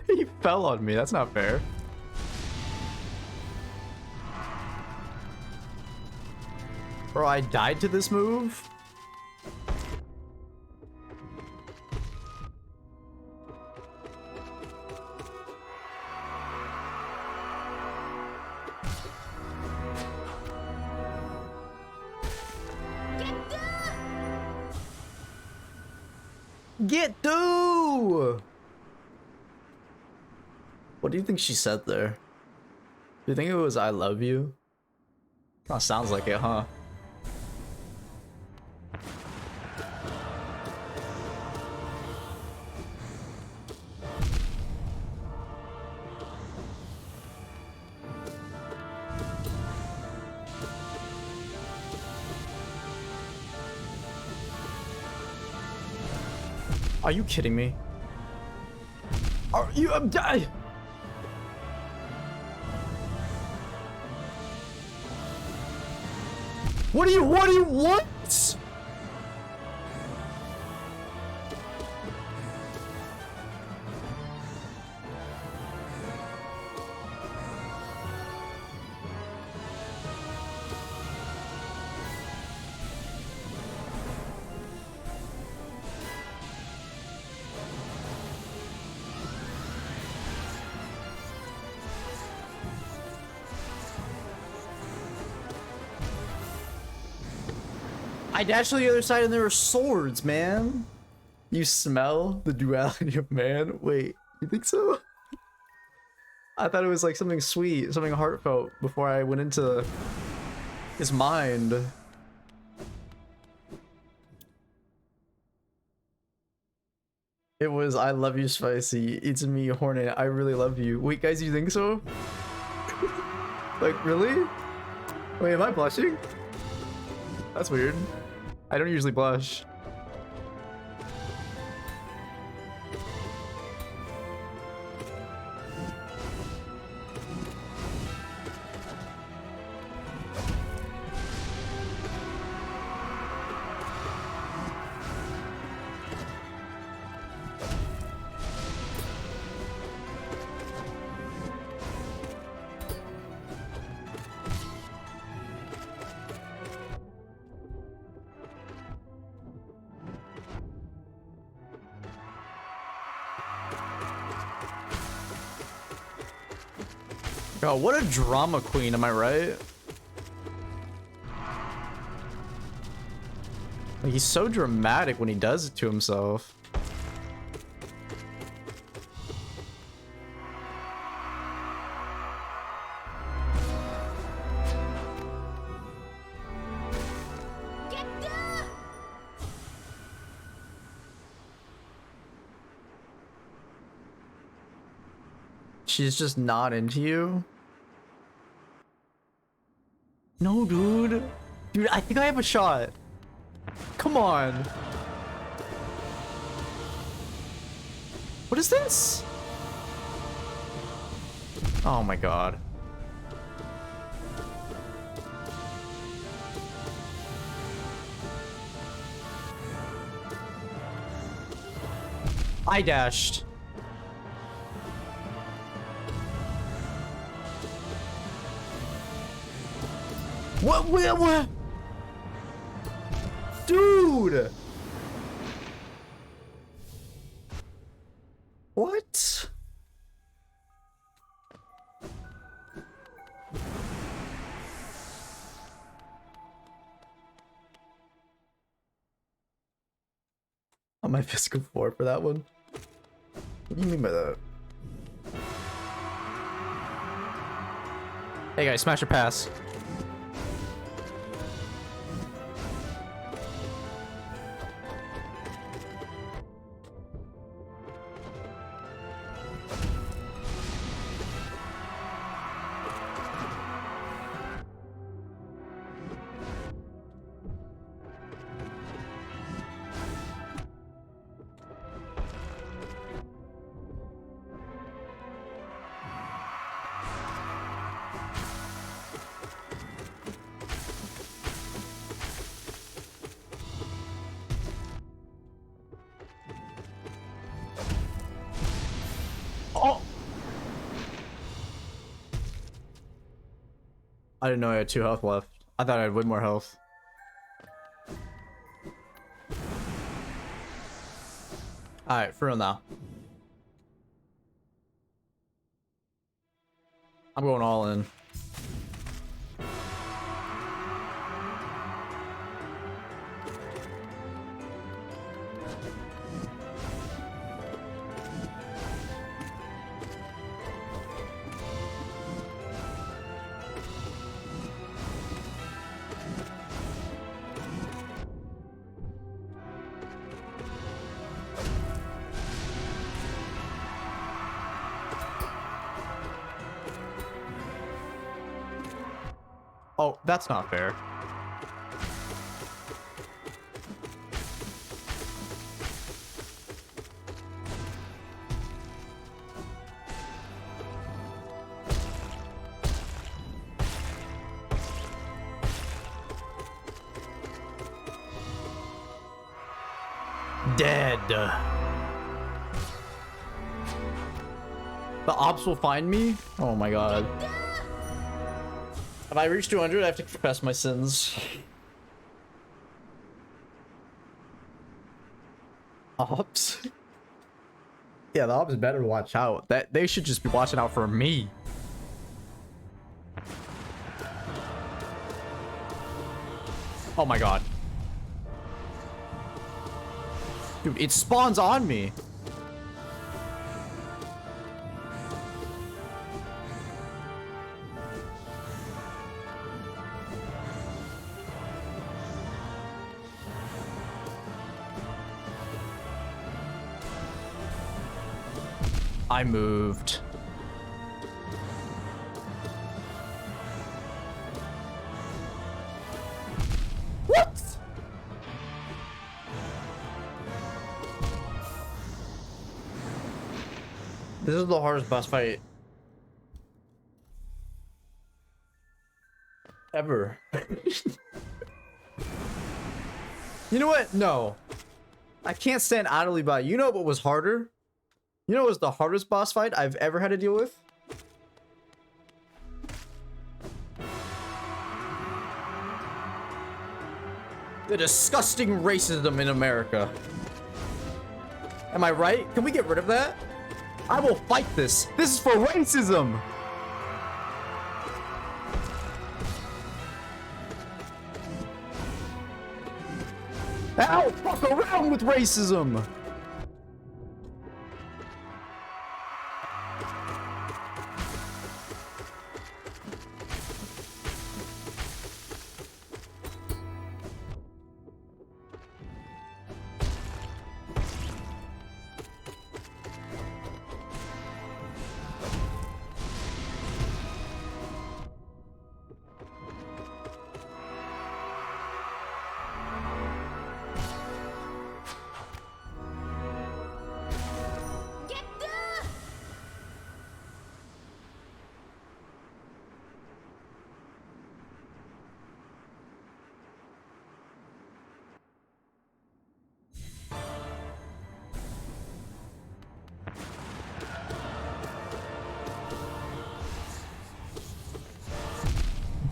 He fell on me. That's not fair. Bro, I died to this move? Get through! What do you think she said there? Do you think it was "I love you"? Kinda sounds like it, huh? Are you kidding me? Are you? I'm dying. What do you want? I dashed to the other side and there were swords, man. You smell the duality of man? Wait, you think so? I thought it was like something sweet, something heartfelt before I went into his mind. It was "I love you, spicy. It's me, Hornet. I really love you." Wait, guys, you think so? Like, really? Wait, am I blushing? That's weird. I don't usually blush. God, what a drama queen, am I right? Like, he's so dramatic when he does it to himself. She's just not into you? No, dude. Dude, I think I have a shot. Come on. What is this? Oh my god. I dashed. What? Dude! What? On my physical 4 for that one? What do you mean by that? Hey guys, smash or pass. Oh! I didn't know I had 2 health left. I thought I had way more health. Alright, for real now. I'm going all in. Oh, that's not fair. Dead. The ops will find me? Oh my god. If I reach 200, I have to confess my sins. Ops? Yeah, the ops better watch out. That they should just be watching out for me. Oh my god. Dude, it spawns on me. I moved. What? This is the hardest boss fight ever. You know what? No. I can't stand idly by. You know what was harder? You know what was the hardest boss fight I've ever had to deal with? The disgusting racism in America. Am I right? Can we get rid of that? I will fight this. This is for racism. Ow! Fuck around with racism!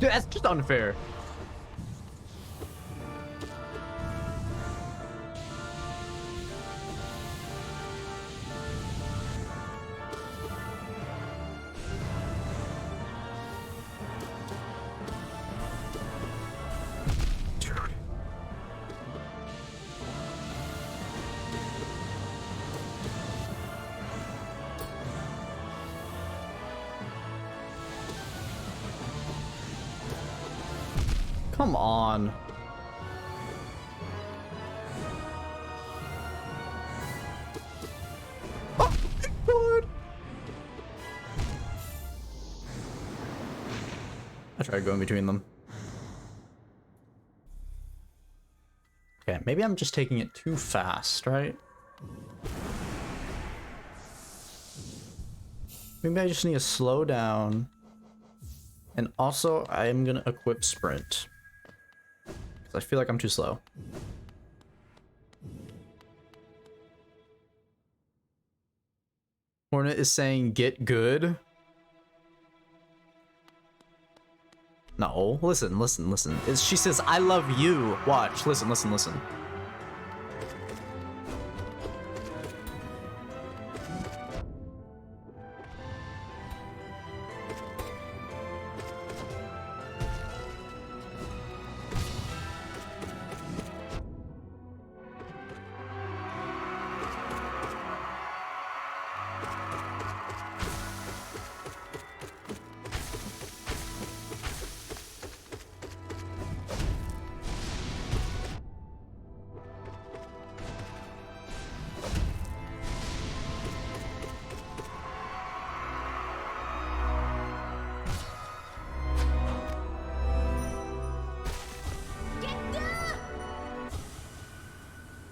Dude, that's just unfair. Dude. Come on. Oh my God. I tried going between them. Okay, maybe I'm just taking it too fast, right? Maybe I just need to slow down. And also, I am gonna equip sprint. I feel like I'm too slow. Hornet is saying get good. No, listen. She says I love you. Watch, listen.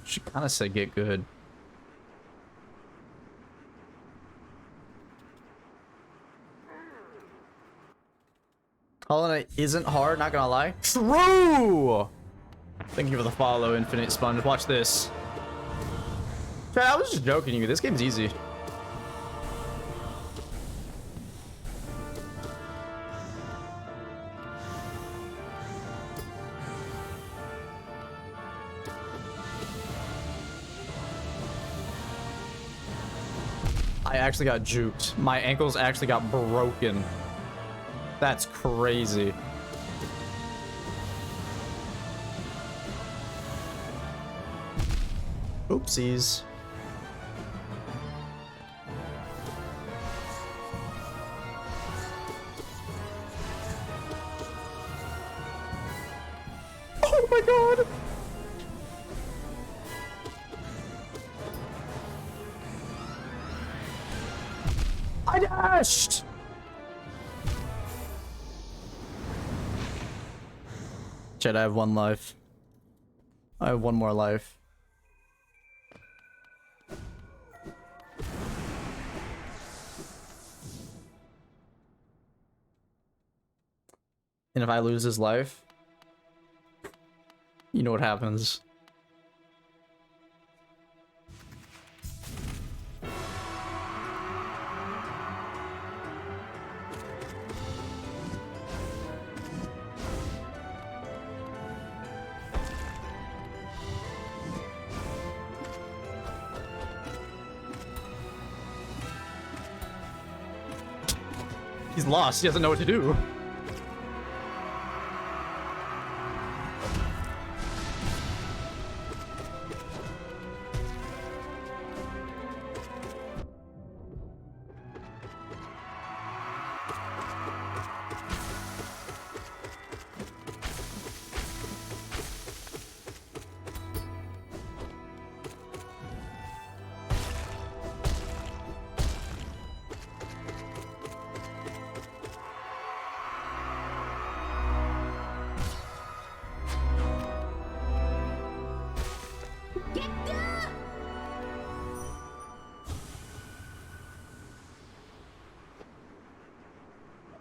She kind of said get good. Calling it isn't hard, not gonna lie. True! Thank you for the follow, Infinite Sponge. Watch this. Chat, I was just joking you. This game's easy. I actually got juked. My ankles actually got broken. That's crazy. Oopsies. Oh my God. I dashed! Chat, I have one life. I have one more life. And if I lose his life, you know what happens. He's lost. He doesn't know what to do.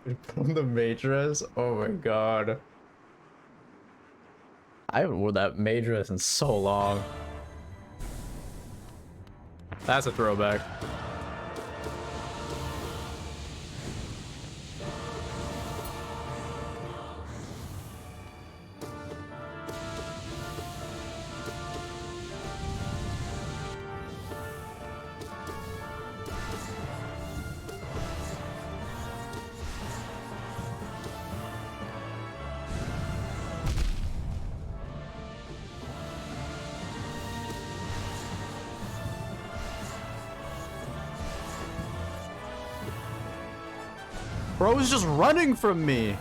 The maid dress? Oh my god. I haven't worn that maid dress in so long. That's a throwback. Bro is just running from me.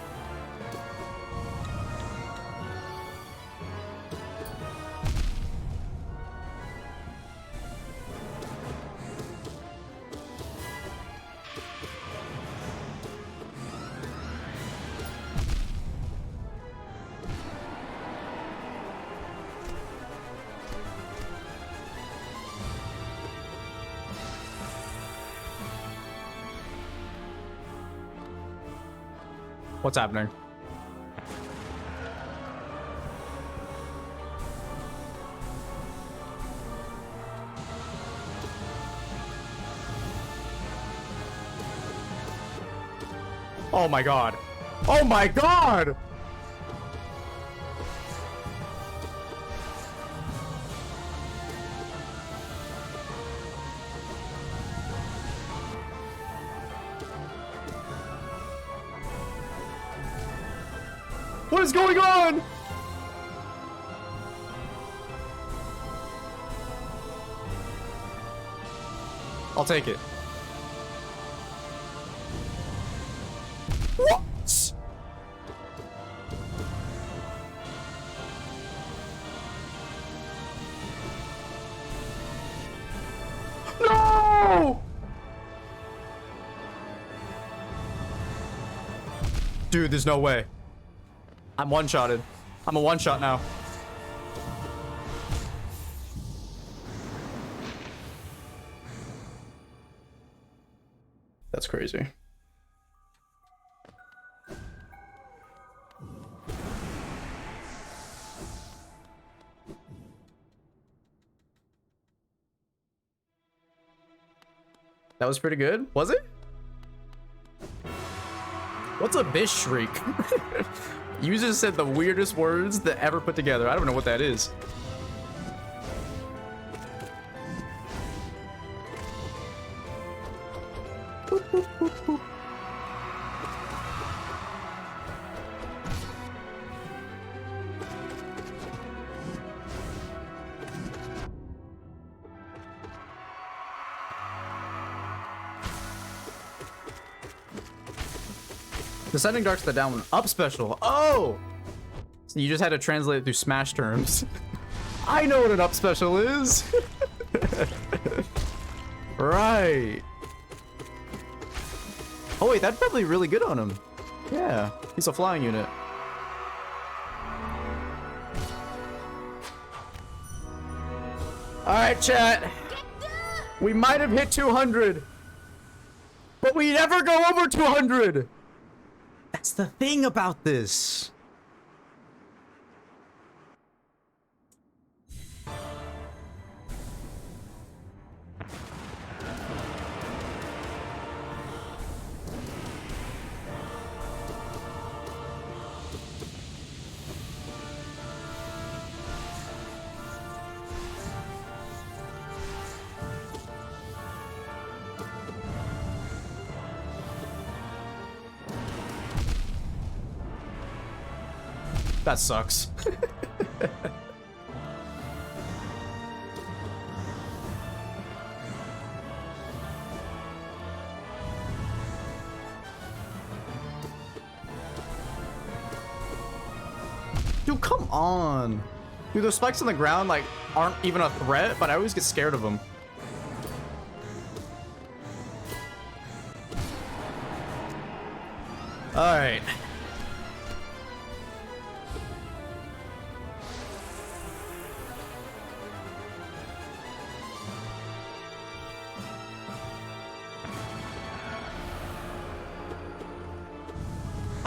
What's happening? Oh my god. Oh my god! What is going on? I'll take it. What? No! Dude, there's no way. I'm one-shotted. I'm a one-shot now. That's crazy. That was pretty good, was it? What's a bish shriek? You just said the weirdest words that ever put together. I don't know what that is. Boop, boop, boop, boop. Descending Dark's the down one up special. Oh! So you just had to translate it through Smash terms. I know what an up special is! Right. Oh wait, that'd probably be really good on him. Yeah, he's a flying unit. Alright, chat. We might have hit 200. But we never go over 200! That's the thing about this. That sucks. Dude, come on. Dude, those spikes on the ground, like, aren't even a threat, but I always get scared of them. Alright.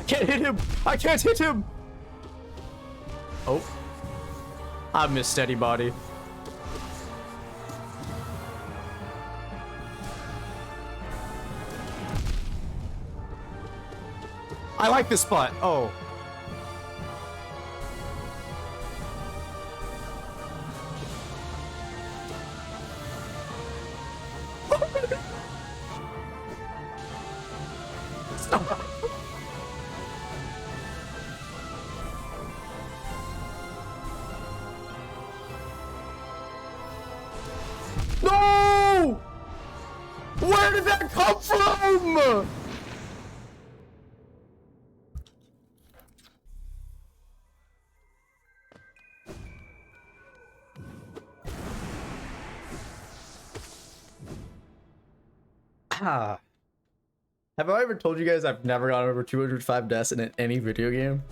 I can't hit him. I can't hit him. Oh. I missed steady body. I like this spot. Oh. Stop. No! Where did that come from? Ah. Have I ever told you guys I've never gotten over 205 deaths in any video game?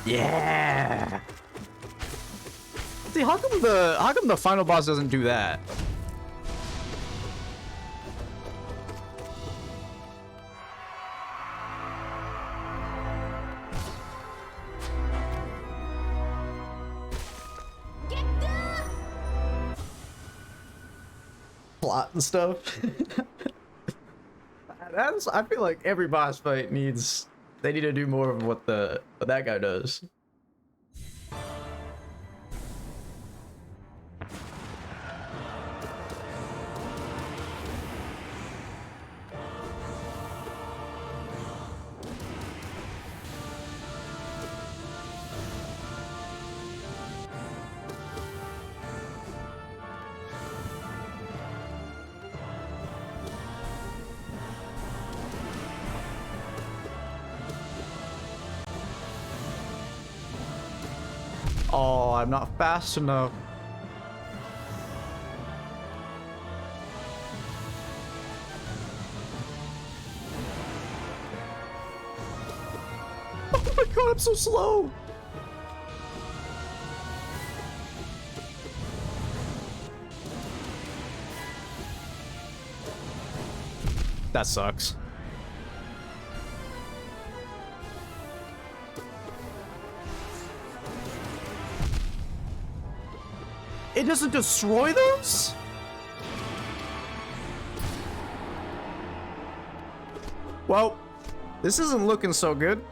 Yeah. See, how come the final boss doesn't do that? Plot and stuff. I feel like every boss fight needs. They need to do more of what that guy does. Oh, I'm not fast enough. Oh my god, I'm so slow. That sucks. It doesn't destroy those? Well, this isn't looking so good.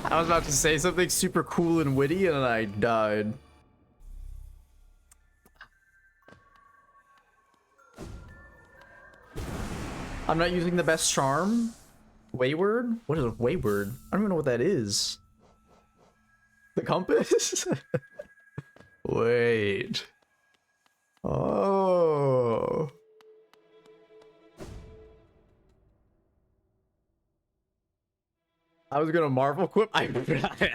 I was about to say something super cool and witty and I died. I'm not using the best charm. Wayward? What is a wayward? I don't even know what that is. The compass? Wait. Oh. I was gonna Marvel quip. I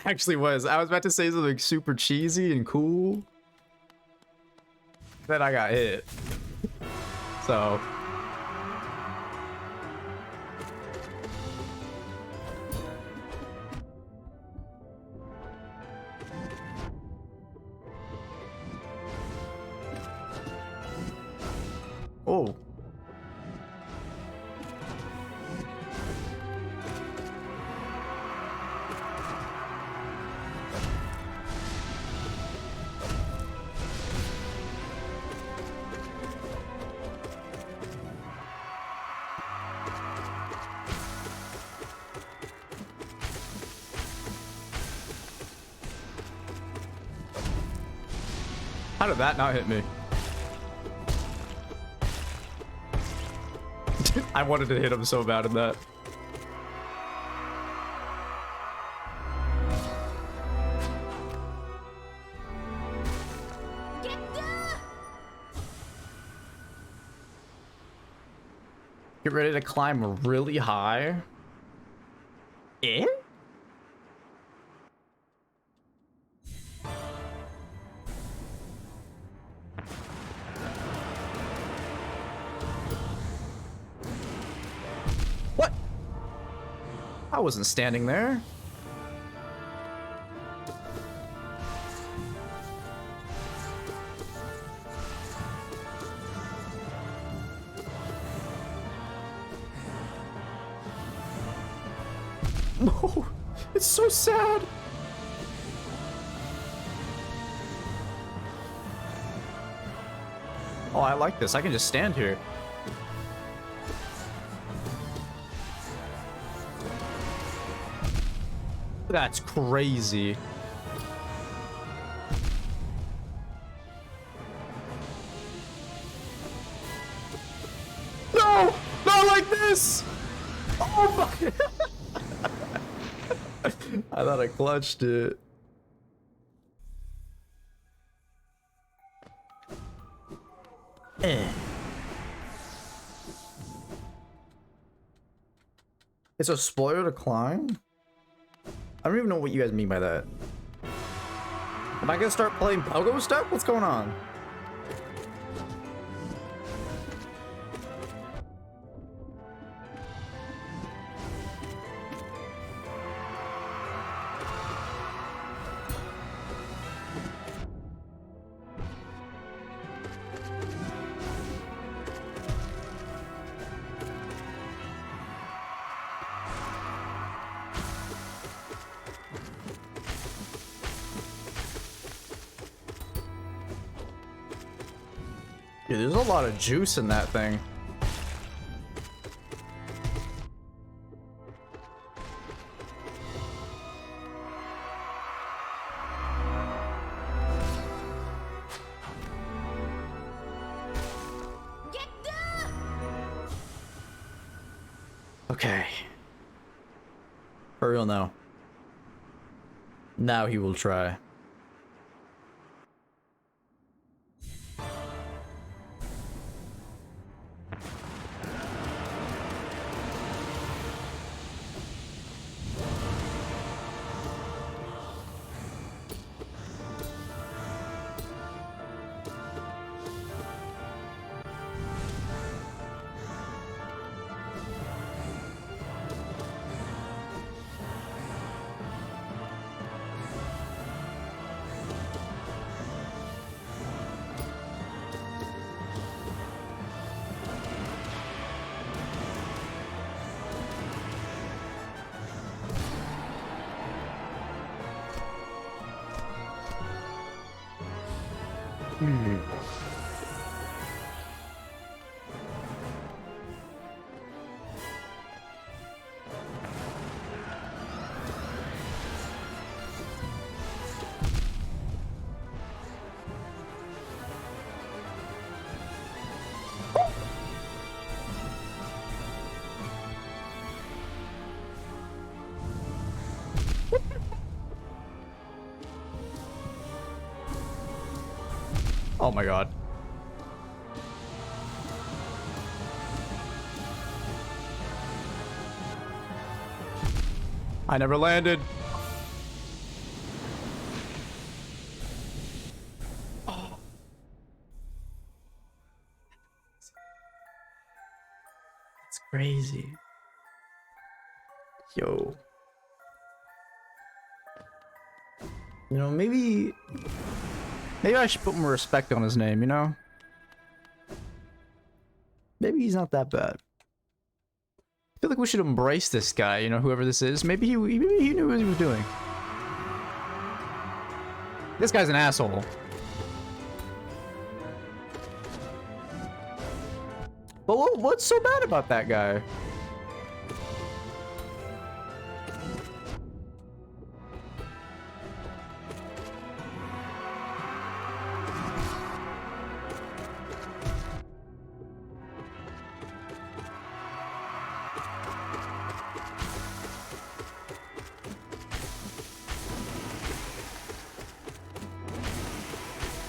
actually was. I was about to say something super cheesy and cool. Then I got hit. So. Oh. How did that not hit me? I wanted to hit him so bad in that. Get ready to climb really high. Eh? What? I wasn't standing there. No, it's so sad. Oh, I like this. I can just stand here. That's crazy. No! Not like this! Oh my... I thought I clutched it. It's a spoiler to climb? I don't even know what you guys mean by that. Am I gonna start playing pogo stuff? What's going on? Dude, there's a lot of juice in that thing. Okay. For real now. Now he will try. Oh my god. I never landed. Oh. That's crazy. Yo. You know, maybe I should put more respect on his name, you know? Maybe he's not that bad. I feel like we should embrace this guy, you know, whoever this is. Maybe he knew what he was doing. This guy's an asshole. But what's so bad about that guy?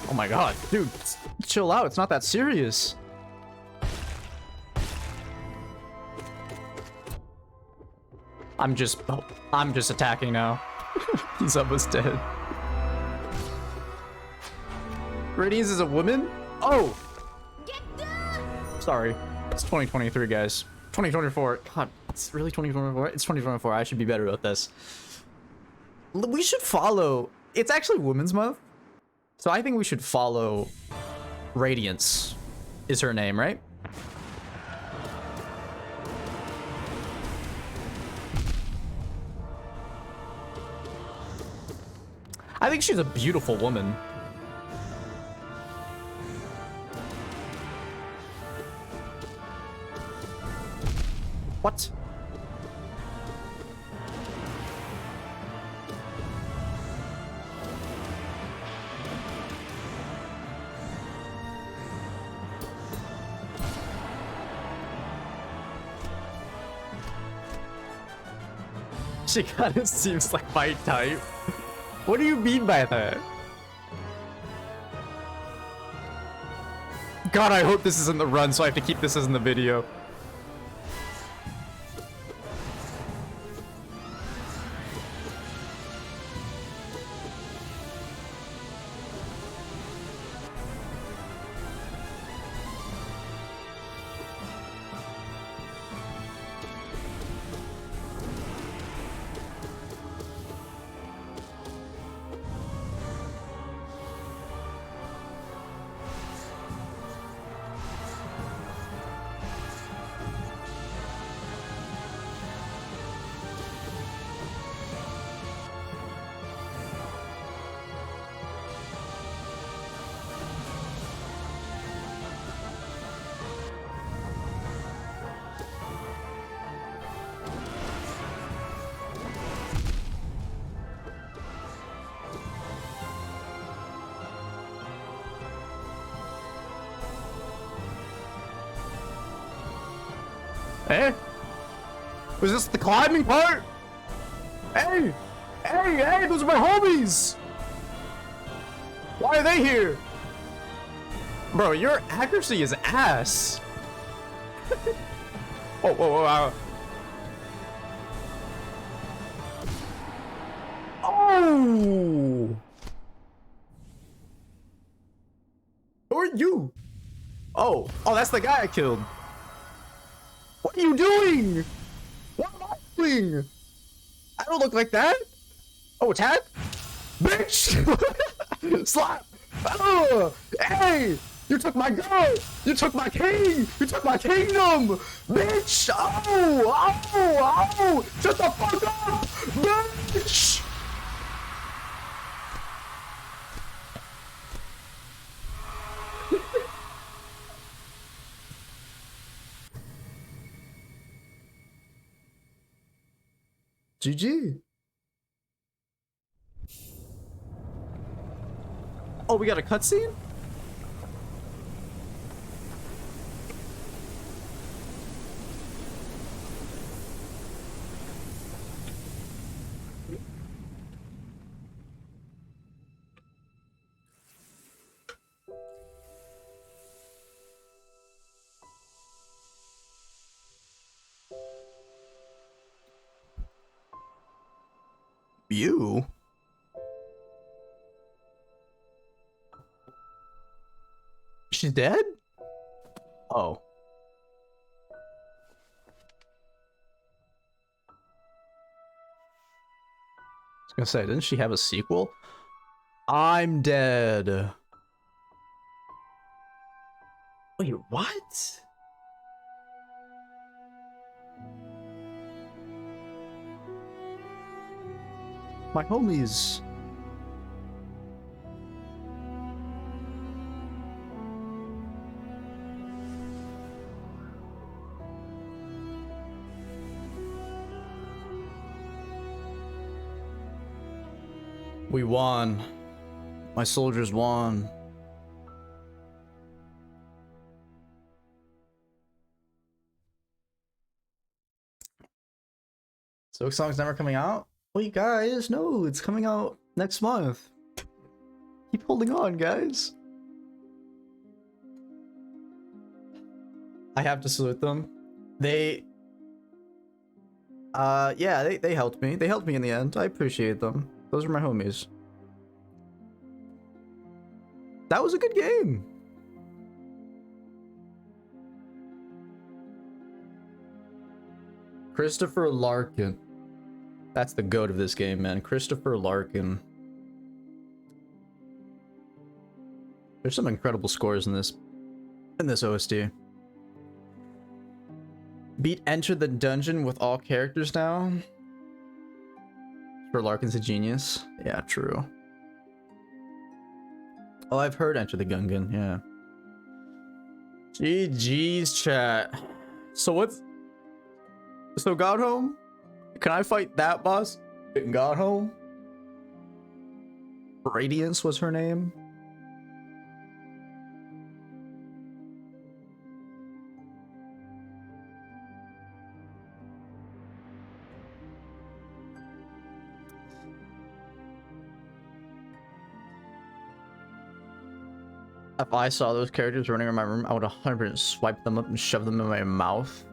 Oh my god, dude, chill out. It's not that serious. I'm just attacking now. He's almost dead. Radiance is a woman? Oh! Sorry. It's 2023, guys. 2024. God, it's really 2024? It's 2024. I should be better at this. We should follow... It's actually Women's Month. So I think we should follow Radiance is her name, right? I think she's a beautiful woman. What? She kind of seems like my type. What do you mean by that? God, I hope this isn't the run, so I have to keep this as in the video. Eh? Was this the climbing part? Hey! Hey, those are my homies! Why are they here? Bro, your accuracy is ass. Whoa. Oh! Who are you? Oh, that's the guy I killed. What are you doing? What am I doing? I don't look like that. Oh, attack? Bitch! Slap! Oh, hey! You took my girl! You took my king! You took my kingdom! Bitch! Oh! Shut the fuck up! Bitch! GG. Oh, we got a cutscene? You? She's dead? Oh. I was gonna say, didn't she have a sequel? I'm dead. Wait, what? My homies. We won. My soldiers won. Silk Song's never coming out? Wait, guys, no, it's coming out next month. Keep holding on, guys. I have to salute them. They yeah, they helped me. They helped me in the end. I appreciate them. Those are my homies. That was a good game. Christopher Larkin. That's the goat of this game, man. Christopher Larkin. There's some incredible scores in this OST. Beat Enter the Dungeon with all characters now. For Larkin's a genius. Yeah, true. Oh, I've heard Enter the Gungan, yeah. GG's chat. So what's... So Godhome? Can I fight that boss in Godhome? Radiance was her name. If I saw those characters running around my room, I would 100% swipe them up and shove them in my mouth.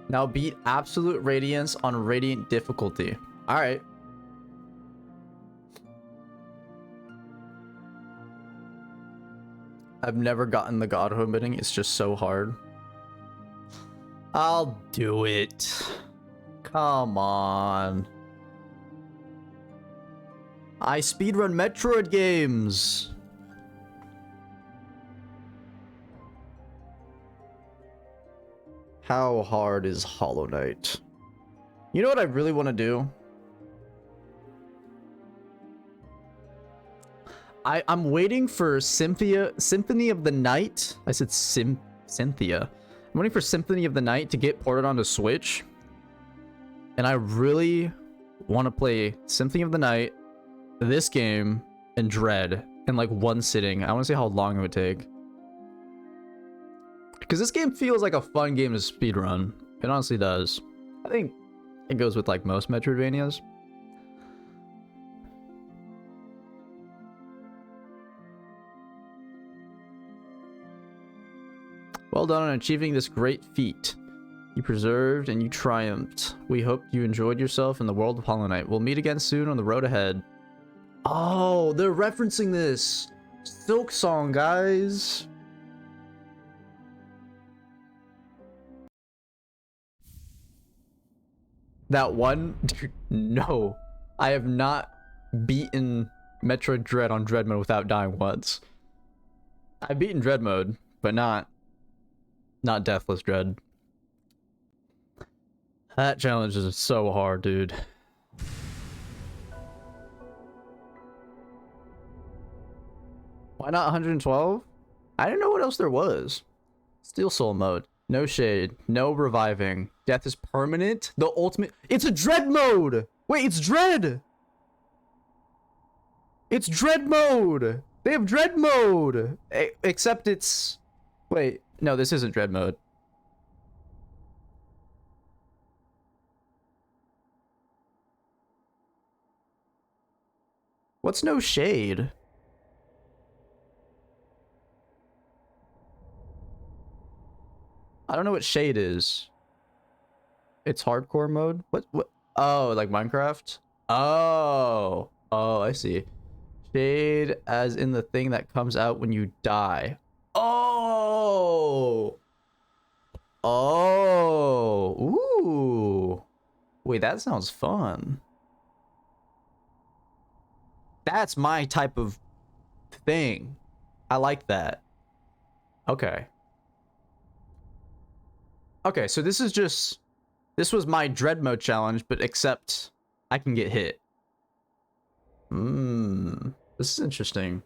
Now beat Absolute Radiance on Radiant difficulty. Alright. I've never gotten the Godhome bidding. It's just so hard. I'll do it. Come on. I speedrun Metroid games. How hard is Hollow Knight? You know what I really want to do? I'm waiting for Symphony of the Night. I said Cynthia. I'm waiting for Symphony of the Night to get ported onto Switch. And I really want to play Symphony of the Night, this game, and Dread in like one sitting. I want to see how long it would take. Because this game feels like a fun game to speedrun. It honestly does. I think it goes with like most Metroidvanias. Well done on achieving this great feat. You preserved and you triumphed. We hope you enjoyed yourself in the world of Hollow Knight. We'll meet again soon on the road ahead. Oh, they're referencing this. Silk Song, guys. That one? Dude, no. I have not beaten Metroid Dread on Dread mode without dying once. I've beaten Dread mode, but not Deathless Dread. That challenge is so hard, dude. Why not 112? I didn't know what else there was. Steel Soul mode. No shade. No reviving. Death is permanent. The ultimate... It's a Dread mode! Wait, it's Dread! It's Dread mode! They have Dread mode! Except it's... Wait, no, this isn't Dread mode. What's No Shade? I don't know what Shade is. It's hardcore mode? What? Oh, like Minecraft? Oh, I see. Shade as in the thing that comes out when you die. Oh! Ooh. Wait, that sounds fun. That's my type of thing. I like that. Okay. Okay, so this was my Dread mode challenge, but except I can get hit. This is interesting.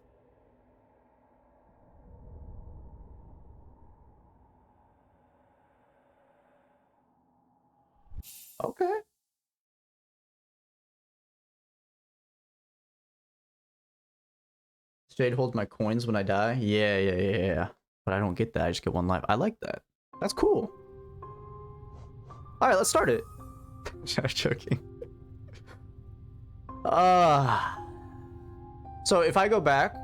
Okay. Shade holds my coins when I die. Yeah. But I don't get that. I just get one life. I like that. That's cool. All right, let's start it. Just joking. So if I go back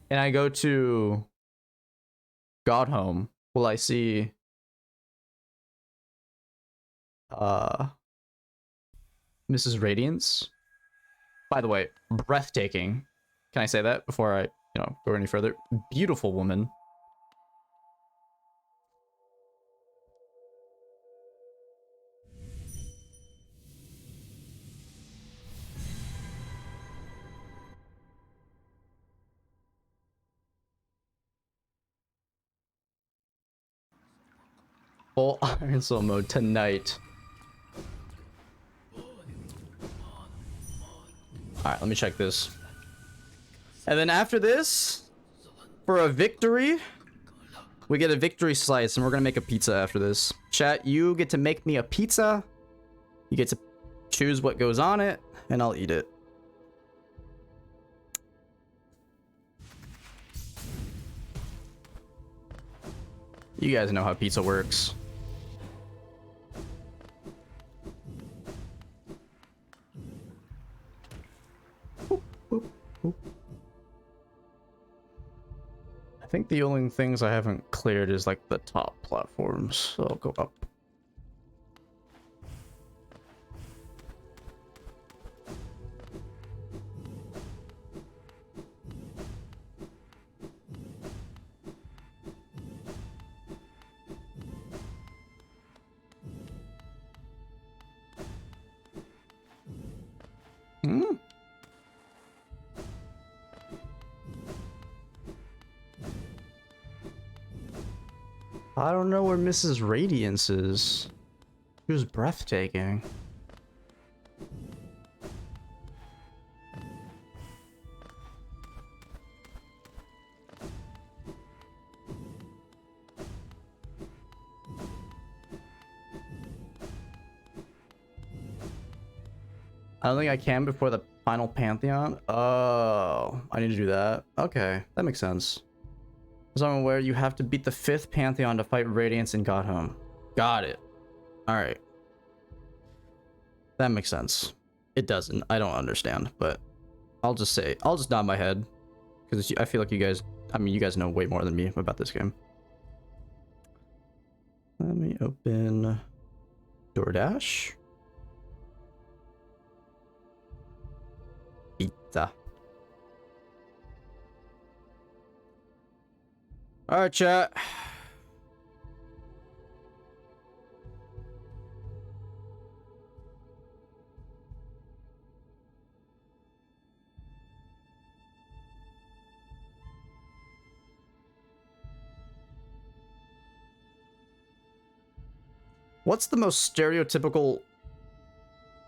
and I go to God Home, will I see Mrs. Radiance? By the way, breathtaking. Can I say that before I, go any further? Beautiful woman. Full Iron Soul mode tonight. Alright, let me check this. And then after this, for a victory, we get a victory slice, and we're gonna make a pizza after this. Chat, you get to make me a pizza. You get to choose what goes on it, and I'll eat it. You guys know how pizza works. I think the only things I haven't cleared is like the top platforms, so I'll go up. Hmm. I don't know where Mrs. Radiance is. She was breathtaking. I don't think I can before the final Pantheon. Oh, I need to do that. Okay, that makes sense. As I'm aware, you have to beat the 5th Pantheon to fight Radiance in God Home. Got it. Alright. That makes sense. It doesn't. I don't understand, but I'll just nod my head. Because I feel like you guys, you guys know way more than me about this game. Let me open DoorDash. Pizza. Alright, chat. What's the most stereotypical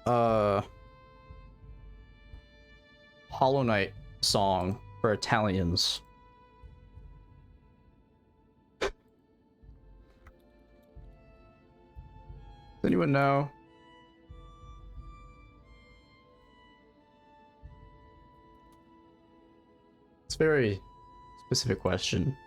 Hollow Knight song for Italians? Does anyone know? It's a very specific question.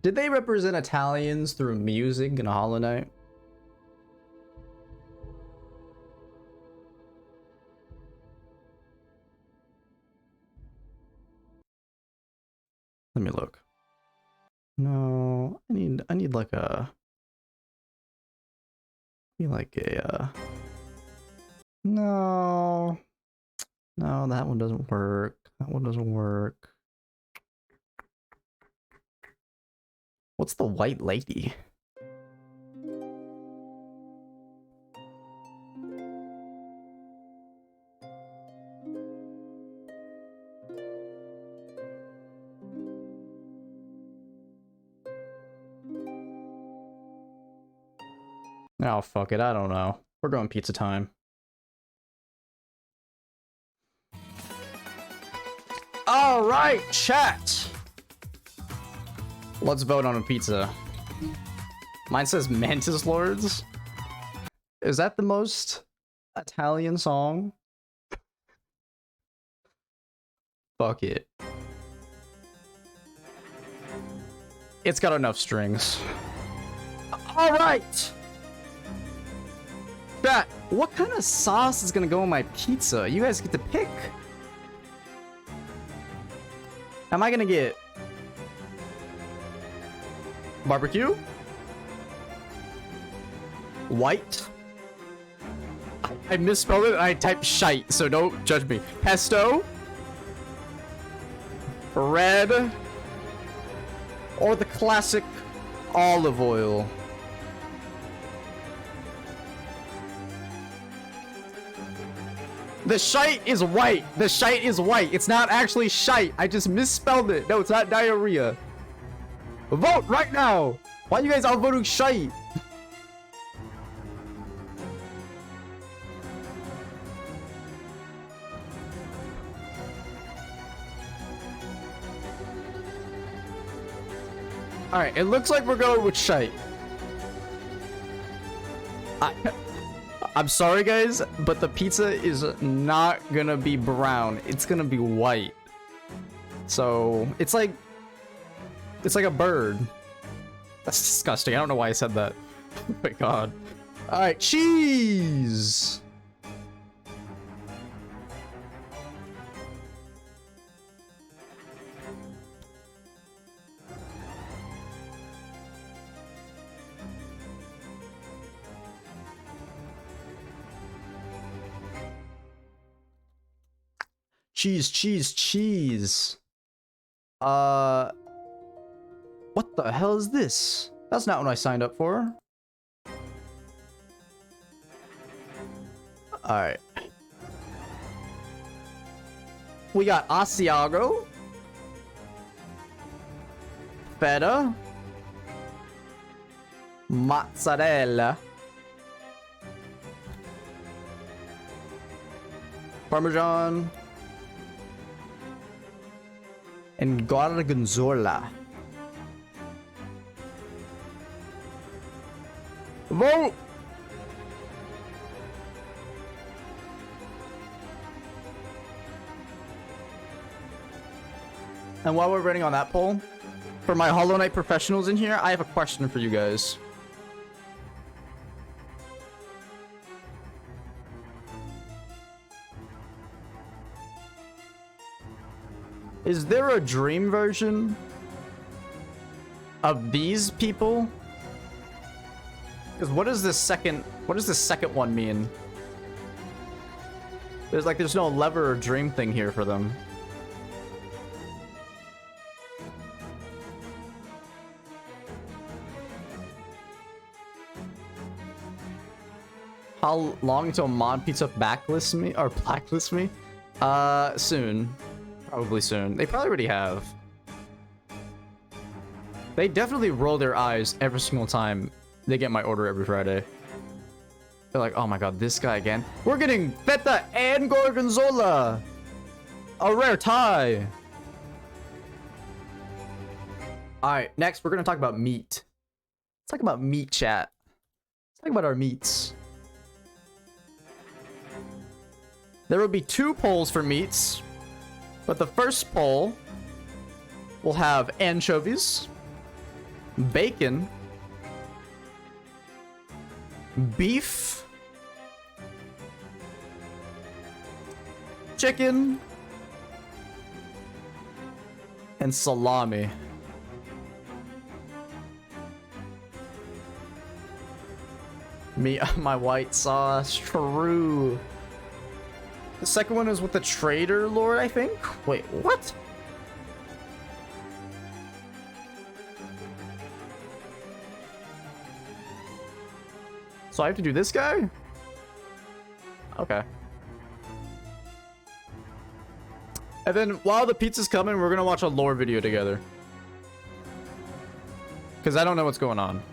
Did they represent Italians through music in Hollow Knight? Let me look. No, I need like a no, that one doesn't work. That one doesn't work. What's the white lady? Oh, fuck it. I don't know. We're going pizza time. All right, chat. Let's vote on a pizza. Mine says Mantis Lords. Is that the most Italian song? Fuck it. It's got enough strings. All right. Chat, what kind of sauce is gonna go on my pizza? You guys get to pick. Am I gonna get barbecue? White? I misspelled it and I typed shite, so don't judge me. Pesto? Red? Or the classic olive oil? The shite is white. The shite is white. It's not actually shite. I just misspelled it. No, it's not diarrhea. Vote right now. Why are you guys all voting shite? Alright, it looks like we're going with shite. I'm sorry guys, but the pizza is not gonna be brown. It's gonna be white. So, it's like a bird. That's disgusting. I don't know why I said that. Oh my god. Alright, cheese! Cheese, cheese, cheese. What the hell is this? That's not what I signed up for. Alright. We got Asiago. Feta. Mozzarella. Parmesan. And gorgonzola. Vote! And while we're waiting on that poll, for my Hollow Knight professionals in here, I have a question for you guys. Is there a dream version of these people? Because what does this second one mean? There's no lever or dream thing here for them. How long until Mod Pizza backlist me or blacklist me? Soon. Probably soon. They probably already have. They definitely roll their eyes every single time they get my order every Friday. They're like, oh my god, this guy again. We're getting feta and gorgonzola. A rare tie. Alright, next we're gonna talk about meat. Let's talk about meat, chat. Let's talk about our meats. There will be 2 polls for meats. But the first poll will have anchovies, bacon, beef, chicken, and salami. My white sauce, true. The second one is with the Trader Lord, I think? Wait, what? So I have to do this guy? Okay. And then while the pizza's coming, we're gonna watch a lore video together. Because I don't know what's going on.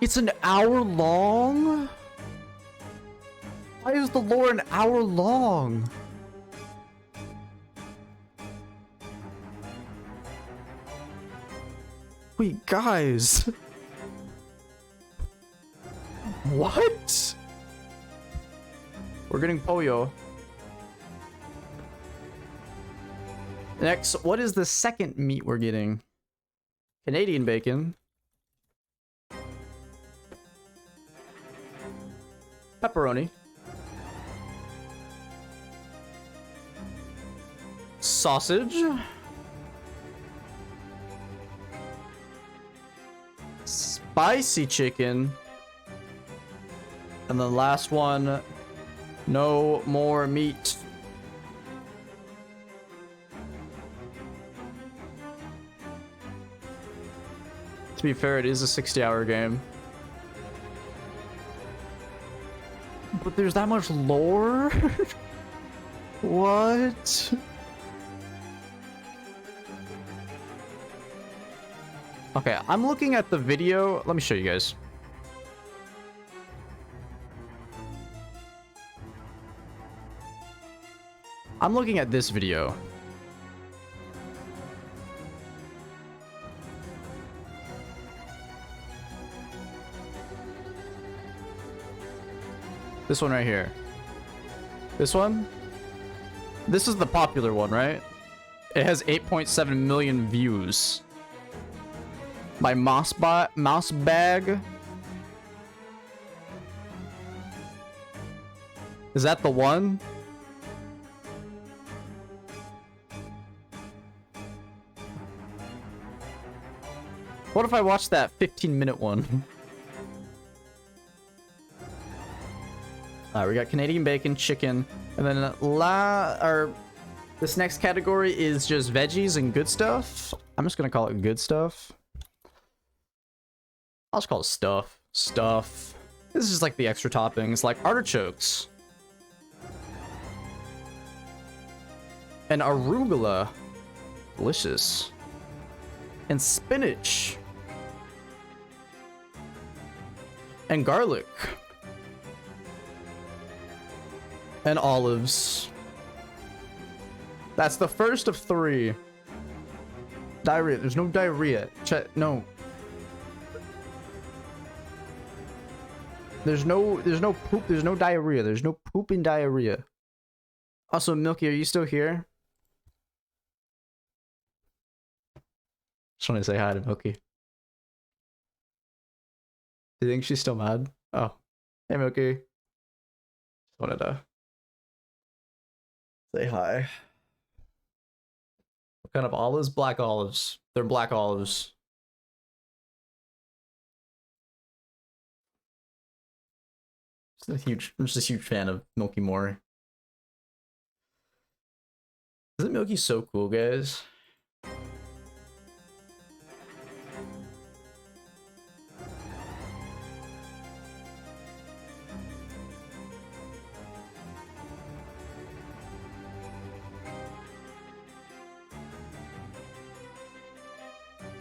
It's an hour long? Why is the lore an hour long? Wait, guys. What? We're getting pollo. Next, what is the second meat we're getting? Canadian bacon. Pepperoni. Sausage. Spicy chicken. And the last one, no more meat. To be fair, it is a 60-hour game. But there's that much lore? What? Okay, I'm looking at the video. Let me show you guys. I'm looking at this video. This one right here. This one? This is the popular one, right? It has 8.7 million views. By Mousebag. Is that the one? What if I watch that 15-minute one? We got Canadian bacon, chicken, and then this next category is just veggies and good stuff. I'm just gonna call it good stuff. I'll just call it stuff. Stuff. This is just like the extra toppings, like artichokes. And arugula. Delicious. And spinach. And garlic. And olives. That's the first of 3. Diarrhea. There's no diarrhea. No. There's no poop. There's no diarrhea. There's no poop and diarrhea. Also, Milky, are you still here? Just want to say hi to Milky. Do you think she's still mad? Oh. Hey, Milky. Just wanted to say hi. What kind of olives? Black olives. They're black olives. I'm just a huge fan of Milky Mori. Isn't Milky so cool, guys?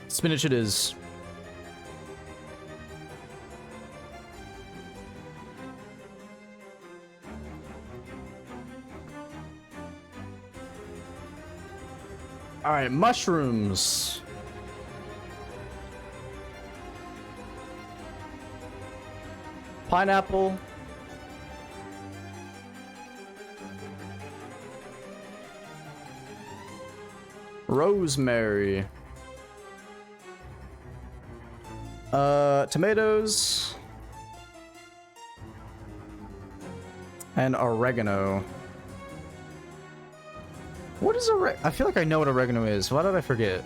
Spinach it is. All right, mushrooms. Pineapple. Rosemary. Tomatoes. And oregano. What is oregano? I feel like I know what oregano is. Why did I forget?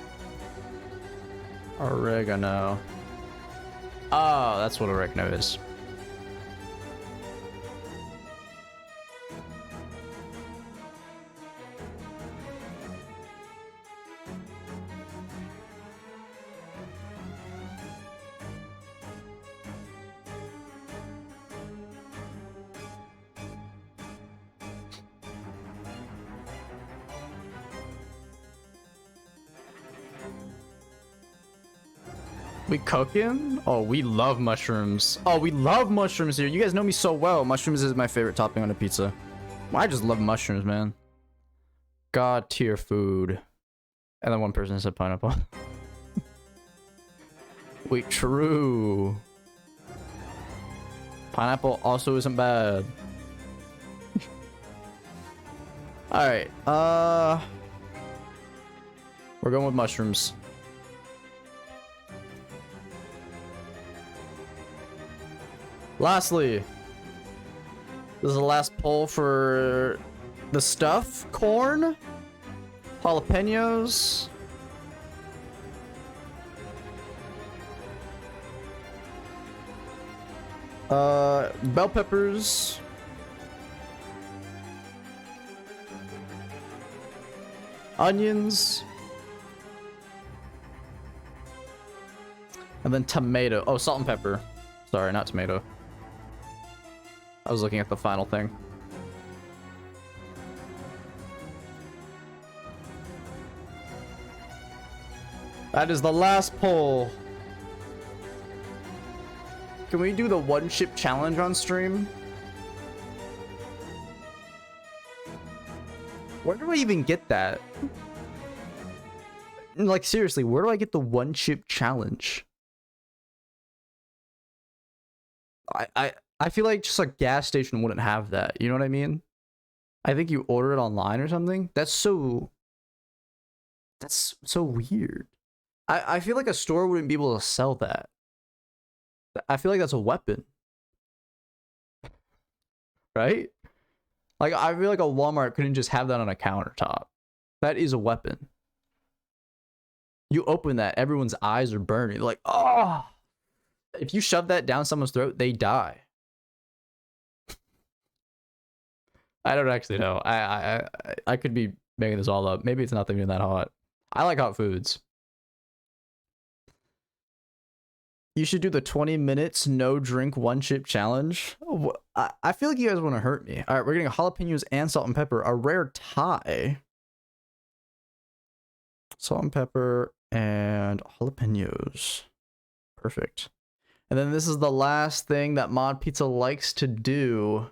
Oregano. Oh, that's what oregano is. We cooking? Oh, we love mushrooms. Oh, we love mushrooms here. You guys know me so well. Mushrooms is my favorite topping on a pizza. Well, I just love mushrooms, man. God tier food. And then one person said pineapple. Wait, true. Pineapple also isn't bad. Alright, we're going with mushrooms. Lastly, this is the last poll for the stuff. Corn, jalapenos, bell peppers, onions, and then tomato. Oh, salt and pepper. Sorry, not tomato. I was looking at the final thing. That is the last poll. Can we do the one chip challenge on stream? Where do I even get that? Like, seriously, where do I get the one chip challenge? I feel like just a gas station wouldn't have that. You know what I mean? I think you order it online or something. That's so weird. I feel like a store wouldn't be able to sell that. I feel like that's a weapon. Right? Like, I feel like a Walmart couldn't just have that on a countertop. That is a weapon. You open that, everyone's eyes are burning. They're like, oh! If you shove that down someone's throat, they die. I don't actually know. I could be making this all up. Maybe it's not even that hot. I like hot foods. You should do the 20 minutes no drink one chip challenge. Oh, I feel like you guys want to hurt me. All right, we're getting jalapenos and salt and pepper. A rare tie. Salt and pepper and jalapenos. Perfect. And then this is the last thing that Mod Pizza likes to do.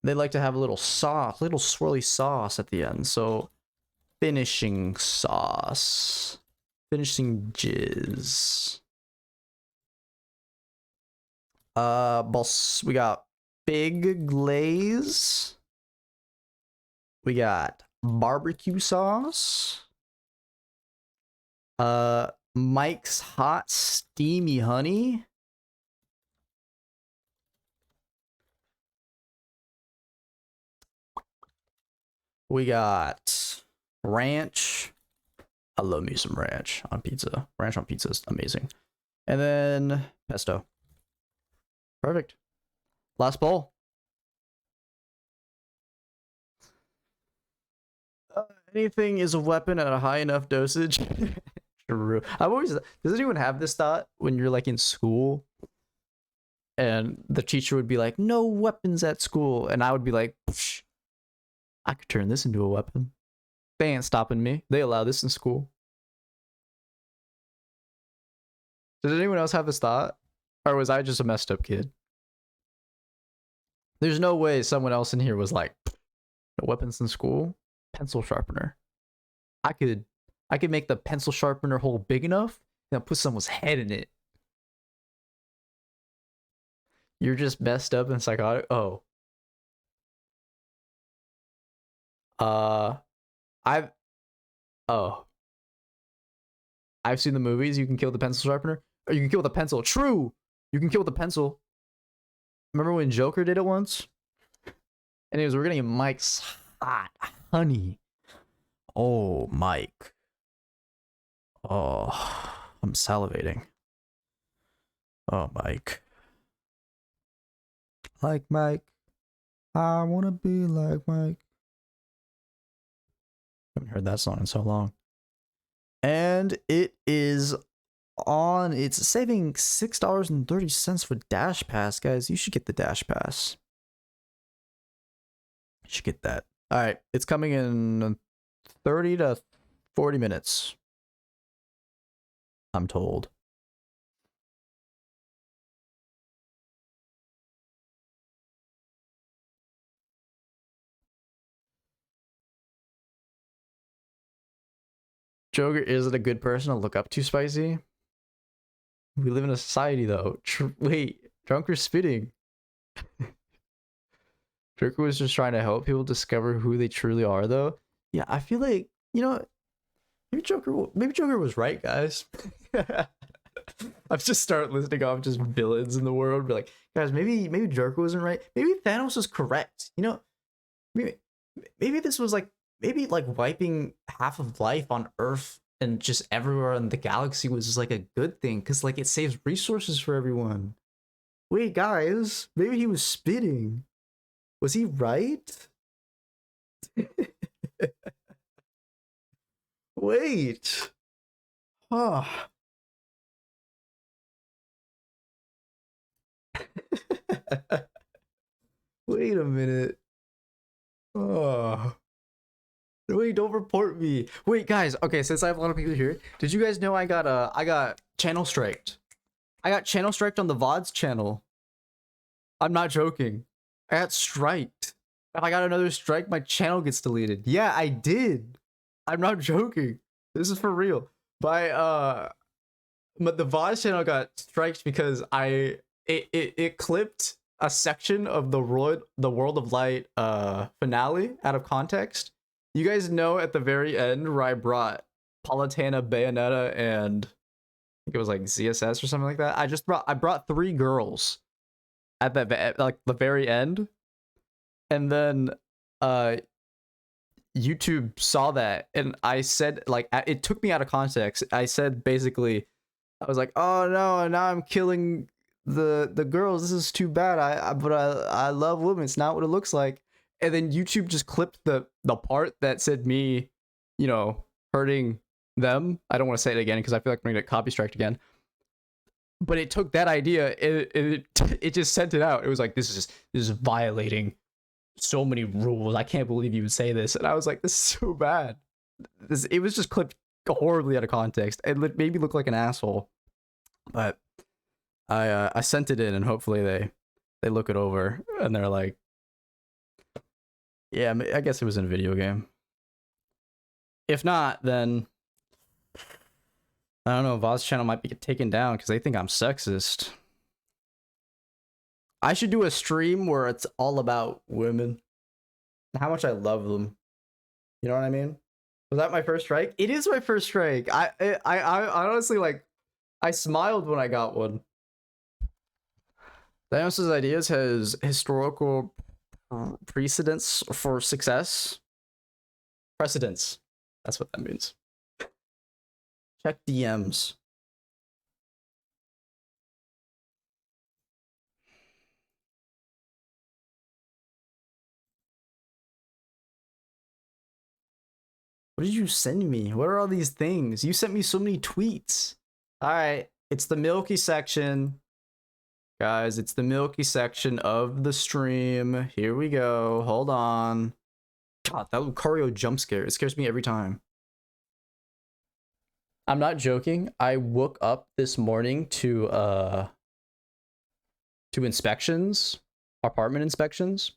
They like to have a little sauce, little swirly sauce at the end. So, finishing sauce. Finishing jizz. We got Big Glaze. We got barbecue sauce. Mike's Hot Steamy Honey. We got ranch. I love me some ranch on pizza. Ranch on pizza is amazing. And then pesto. Perfect. Last bowl. Anything is a weapon at a high enough dosage. True. I've always. Does anyone have this thought when you're like in school, and the teacher would be like, "No weapons at school," and I would be like, Psh, "I could turn this into a weapon. They ain't stopping me. They allow this in school." Did anyone else have this thought, or was I just a messed up kid? There's no way someone else in here was like, "No weapons in school." Pencil sharpener. I could make the pencil sharpener hole big enough and put someone's head in it. You're just messed up and psychotic. Oh. I've seen the movies. You can kill the pencil sharpener, or you can kill with a pencil. True. You can kill with a pencil. Remember when Joker did it once? Anyways, we're getting Mike's Hot Honey. Oh, Mike. Oh, I'm salivating. Oh, Mike. Like Mike. I wanna be like Mike. I haven't heard that song in so long. And it is on. It's saving $6.30 for Dash Pass, guys. You should get the Dash Pass. You should get that. All right, it's coming in 30 to 40 minutes. I'm told. Joker isn't a good person to look up to, Spicy. We live in a society, though. Wait, Drunker's spitting. Joker was just trying to help people discover who they truly are, though. Yeah, I feel like, you know, maybe Joker was right, guys. I've just started listing off just villains in the world. Be like, guys, maybe Joker wasn't right. Maybe Thanos was correct. You know, maybe this was like wiping half of life on Earth and just everywhere in the galaxy was just like a good thing because like it saves resources for everyone. Wait, guys, maybe he was spitting. Was he right? Wait. Huh. Wait a minute. Oh. Wait, don't report me. Wait, guys. Okay, since I have a lot of people here, did you guys know I got channel striked? I got channel striked on the VODs channel. I'm not joking. I got striked. If I got another strike, my channel gets deleted. Yeah, I did. I'm not joking. This is for real. But the VODs channel got striked because it clipped a section of the World of Light finale out of context. You guys know at the very end where I brought Palutena, Bayonetta, and I think it was like ZSS or something like that. I brought 3 girls at that like the very end, and then YouTube saw that, and I said like it took me out of context. I said basically, I was like, oh no, now I'm killing the girls. This is too bad. I love women. It's not what it looks like. And then YouTube just clipped the part that said me, you know, hurting them. I don't want to say it again because I feel like I'm gonna get copy striked again. But it took that idea, it just sent it out. It was like, this is violating so many rules. I can't believe you would say this. And I was like, this is so bad. It was just clipped horribly out of context. It made me look like an asshole. But I sent it in, and hopefully they look it over and they're like, yeah, I guess it was in a video game. If not, then I don't know. VOD's channel might be taken down because they think I'm sexist. I should do a stream where it's all about women, how much I love them. You know what I mean? Was that my first strike? It is my first strike. I honestly, like, I smiled when I got one. Thanos' ideas has historical precedence for success. Precedence. That's what that means. Check DMs. What did you send me? What are all these things? You sent me so many tweets. All right, it's the milky section. Guys, it's the milky section of the stream. Here we go. Hold on. God, that Lucario jump scare. It scares me every time. I'm not joking. I woke up this morning to inspections, apartment inspections.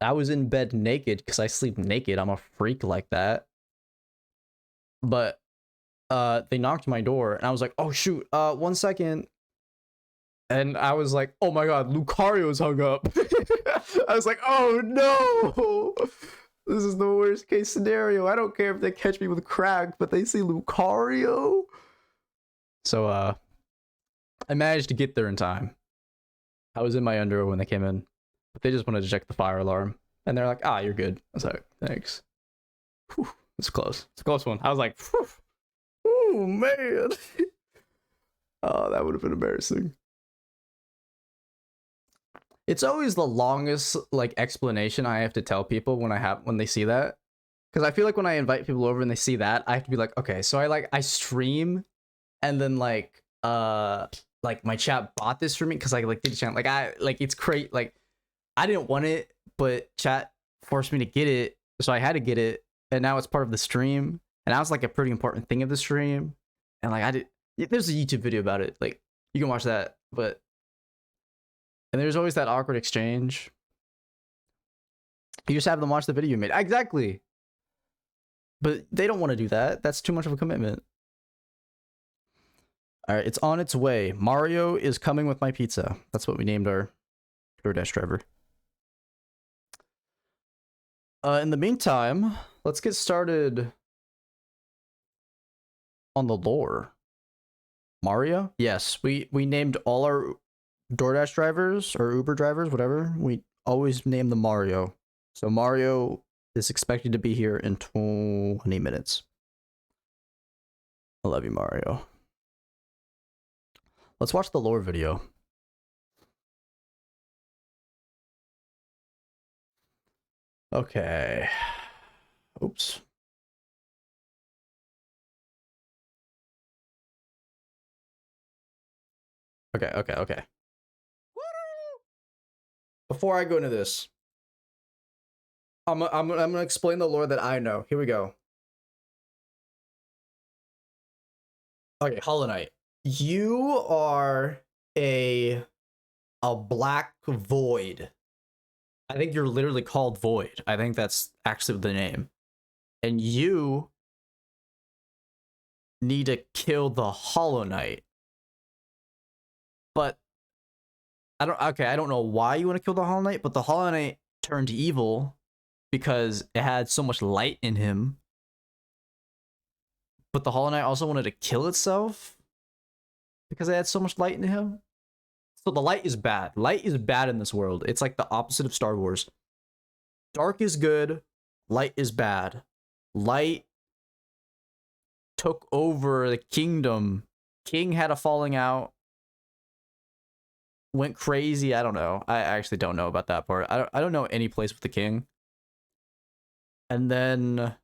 I was in bed naked because I sleep naked. I'm a freak like that. But they knocked my door and I was like, oh shoot, 1 second. And I was like, oh my god, Lucario's hung up. I was like, oh no, this is the worst case scenario. I don't care if they catch me with crack, but they see Lucario. So I managed to get there in time. I was in my underwear when they came in, but they just wanted to check the fire alarm. And they're like, ah, you're good. I was like, thanks. Whew, it's close. It's a close one. I was like, whew. Oh man. Oh, that would have been embarrassing. It's always the longest like explanation I have to tell people when they see that. Because I feel like when I invite people over and they see that, I have to be like, okay, so I stream and then like my chat bought this for me because I like did the channel. Like it's great. Like I didn't want it, but chat forced me to get it, so I had to get it, and now it's part of the stream. And that was like a pretty important thing of the stream. And like there's a YouTube video about it. Like you can watch that, but and there's always that awkward exchange. You just have them watch the video you made. Exactly. But they don't want to do that. That's too much of a commitment. All right, it's on its way. Mario is coming with my pizza. That's what we named our DoorDash driver. In the meantime, let's get started on the lore. Mario? Yes, we named all our DoorDash drivers or Uber drivers, whatever. We always name them Mario. So Mario is expected to be here in 20 minutes. I love you, Mario. Let's watch the lore video. Okay. Oops. Okay. Before I go into this, I'm gonna explain the lore that I know. Here we go. Okay, Hollow Knight. You are a black void. I think you're literally called Void. I think that's actually the name. And you need to kill the Hollow Knight. But I don't know why you want to kill the Hollow Knight, but the Hollow Knight turned evil because it had so much light in him. But the Hollow Knight also wanted to kill itself because it had so much light in him. So the light is bad. Light is bad in this world. It's like the opposite of Star Wars. Dark is good. Light is bad. Light took over the kingdom. King had a falling out. Went crazy. I don't know. I actually don't know about that part. I don't know any place with the king. And then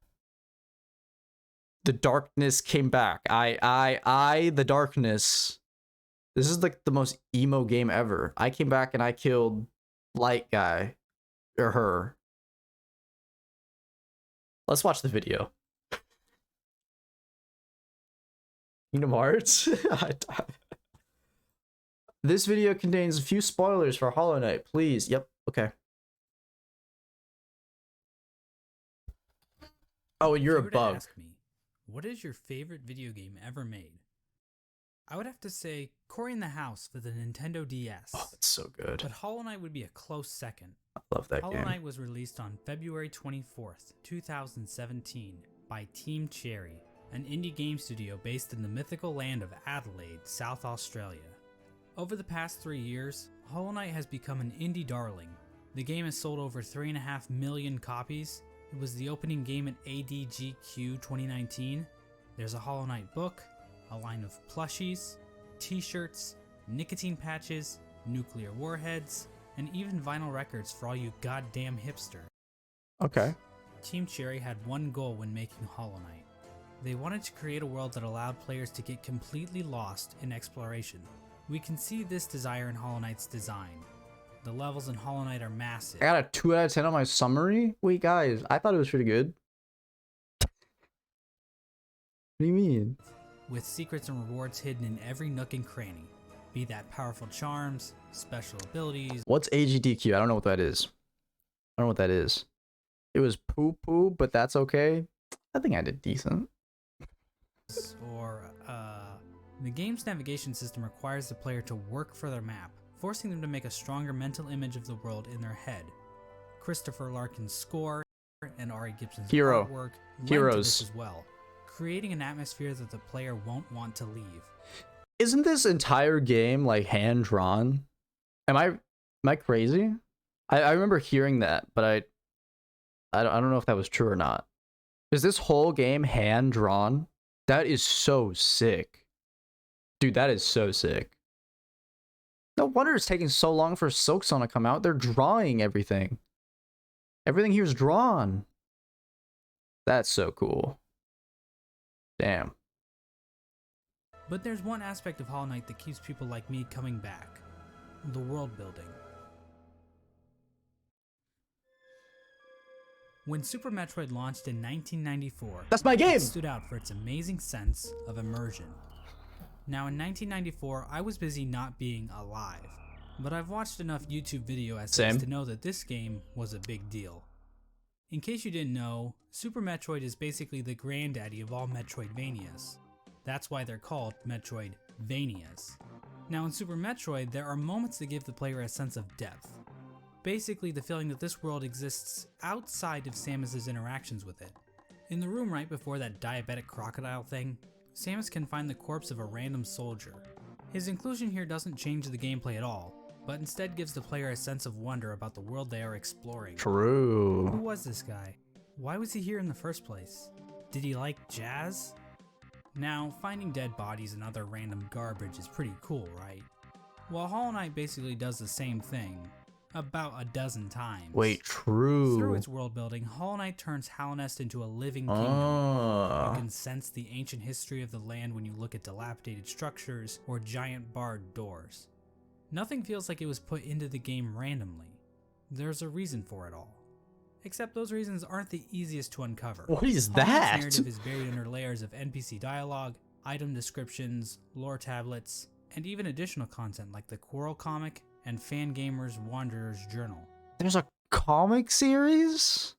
the darkness came back. The darkness. This is like the most emo game ever. I came back and I killed Light Guy. Or her. Let's watch the video. Kingdom Hearts? This video contains a few spoilers for Hollow Knight. Please. Yep. Okay. Oh, you're a
If you were to
bug.
ask me, what is your favorite video game ever made? I would have to say Cory in the House for the Nintendo DS.
Oh, it's so good.
But Hollow Knight would be a close second.
I love that
Hollow
game.
Knight was released on February 24th, 2017 by Team Cherry, an indie game studio based in the mythical land of Adelaide, South Australia. Over the past 3 years, Hollow Knight has become an indie darling. The game has sold over 3.5 million copies. It was the opening game at ADGQ 2019. There's a Hollow Knight book, a line of plushies, t-shirts, nicotine patches, nuclear warheads, and even vinyl records for all you goddamn hipsters.
Okay.
Team Cherry had one goal when making Hollow Knight. They wanted to create a world that allowed players to get completely lost in exploration. We can see this desire in Hollow Knight's design. The levels in Hollow Knight are massive.
I got a 2 out of 10 on my summary? Wait, guys, I thought it was pretty good. What do you mean?
With secrets and rewards hidden in every nook and cranny. Be that powerful charms, special abilities,
What's AGDQ? I don't know what that is. I don't know what that is. It was poo-poo, but that's okay. I think I did decent.
or the game's navigation system requires the player to work for their map, forcing them to make a stronger mental image of the world in their head. Christopher Larkin's score and Ari Gibson's
Hero.
artwork lend
Heroes.
to this as well, creating an atmosphere that the player won't want to leave.
Isn't this entire game like hand drawn? Am I crazy? I remember hearing that, but I don't know if that was true or not. Is this whole game hand drawn? That is so sick. Dude, that is so sick. No wonder it's taking so long for Silksong to come out. They're drawing everything. Everything here is drawn. That's so cool. Damn.
But there's one aspect of Hollow Knight that keeps people like me coming back. The world building. When Super Metroid launched in 1994,
That's my game!
it stood out for its amazing sense of immersion. Now in 1994, I was busy not being alive, but I've watched enough YouTube video essays
Same.
to know that this game was a big deal. In case you didn't know, Super Metroid is basically the granddaddy of all Metroidvanias. That's why they're called Metroidvanias. Now in Super Metroid, there are moments that give the player a sense of depth. Basically the feeling that this world exists outside of Samus's interactions with it. In the room right before that diabetic crocodile thing, Samus can find the corpse of a random soldier. His inclusion here doesn't change the gameplay at all, but instead gives the player a sense of wonder about the world they are exploring. Who
True.
was this guy? Why was he here in the first place? Did he like jazz? Now, finding dead bodies and other random garbage is pretty cool, right? Well, Hollow Knight basically does the same thing, about a dozen times.
Wait, true.
Through its world building, Hollow Knight turns Hallownest into a living kingdom. You
Ah.
can sense the ancient history of the land when you look at dilapidated structures or giant barred doors. Nothing feels like it was put into the game randomly. There's a reason for it all. Except those reasons aren't the easiest to uncover.
What is
Hollow Knight's
that?
narrative is buried under layers of NPC dialogue, item descriptions, lore tablets, and even additional content like the Quarrel comic and Fangamer's Wanderer's Journal.
There's a comic series?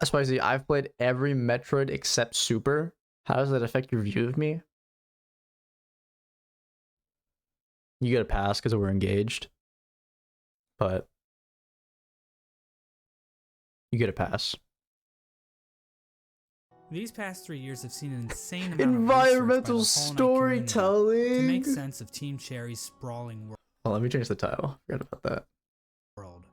That's why, see, I've played every Metroid except Super. How does that affect your view of me? You get a pass because we're engaged. But you get a pass.
These past 3 years have seen an insane amount
Environmental
of research by the Hollow Knight community
storytelling.
to make sense of Team Cherry's sprawling
Oh, let me change the title. Forgot about that.
world.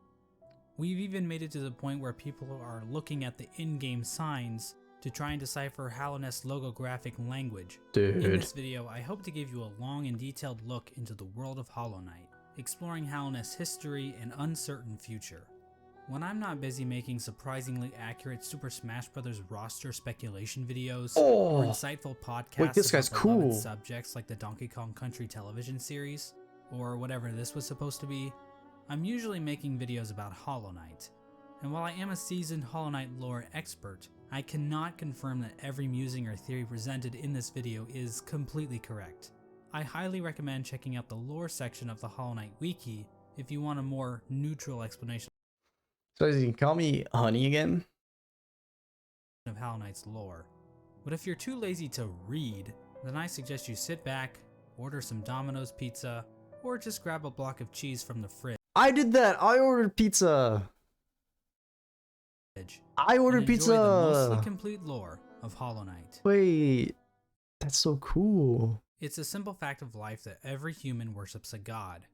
We've even made it to the point where people are looking at the in-game signs to try and decipher Hallownest's logographic language. In
Dude.
this video, I hope to give you a long and detailed look into the world of Hollow Knight, exploring Hallownest's history and uncertain future. When I'm not busy making surprisingly accurate Super Smash Bros. Roster speculation videos or
Oh,
insightful podcasts
wait, this guy's
about beloved
cool.
subjects like the Donkey Kong Country television series, or whatever this was supposed to be, I'm usually making videos about Hollow Knight. And while I am a seasoned Hollow Knight lore expert, I cannot confirm that every musing or theory presented in this video is completely correct. I highly recommend checking out the lore section of the Hollow Knight wiki if you want a more neutral explanation
So you can call me Honey again?
of Hollow Knight's lore. But if you're too lazy to read, then I suggest you sit back, order some Domino's pizza, or just grab a block of cheese from the fridge.
I did that. I ordered pizza. I ordered
and enjoy the mostly
pizza.
complete lore of Hollow Knight.
Wait, that's so cool.
It's a simple fact of life that every human worships a god,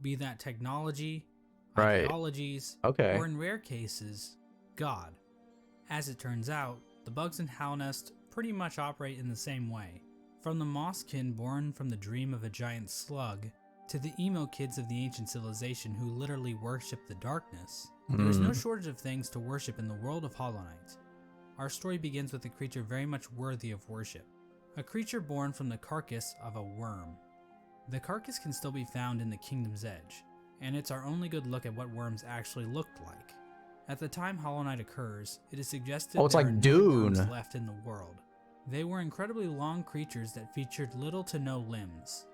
be that technology,
Right.
ideologies,
Okay.
or in rare cases, God. As it turns out, the bugs in Hallownest pretty much operate in the same way. From the Mosskin born from the dream of a giant slug, to the emo kids of the ancient civilization who literally worship the darkness, there is no shortage of things to worship in the world of Hollow Knight. Our story begins with a creature very much worthy of worship, a creature born from the carcass of a worm. The carcass can still be found in the Kingdom's Edge, and it's our only good look at what worms actually looked like. At the time Hollow Knight occurs, it is suggested
Oh, it's
there
like
are no
Dune.
worms left in the world. They were incredibly long creatures that featured little to no limbs.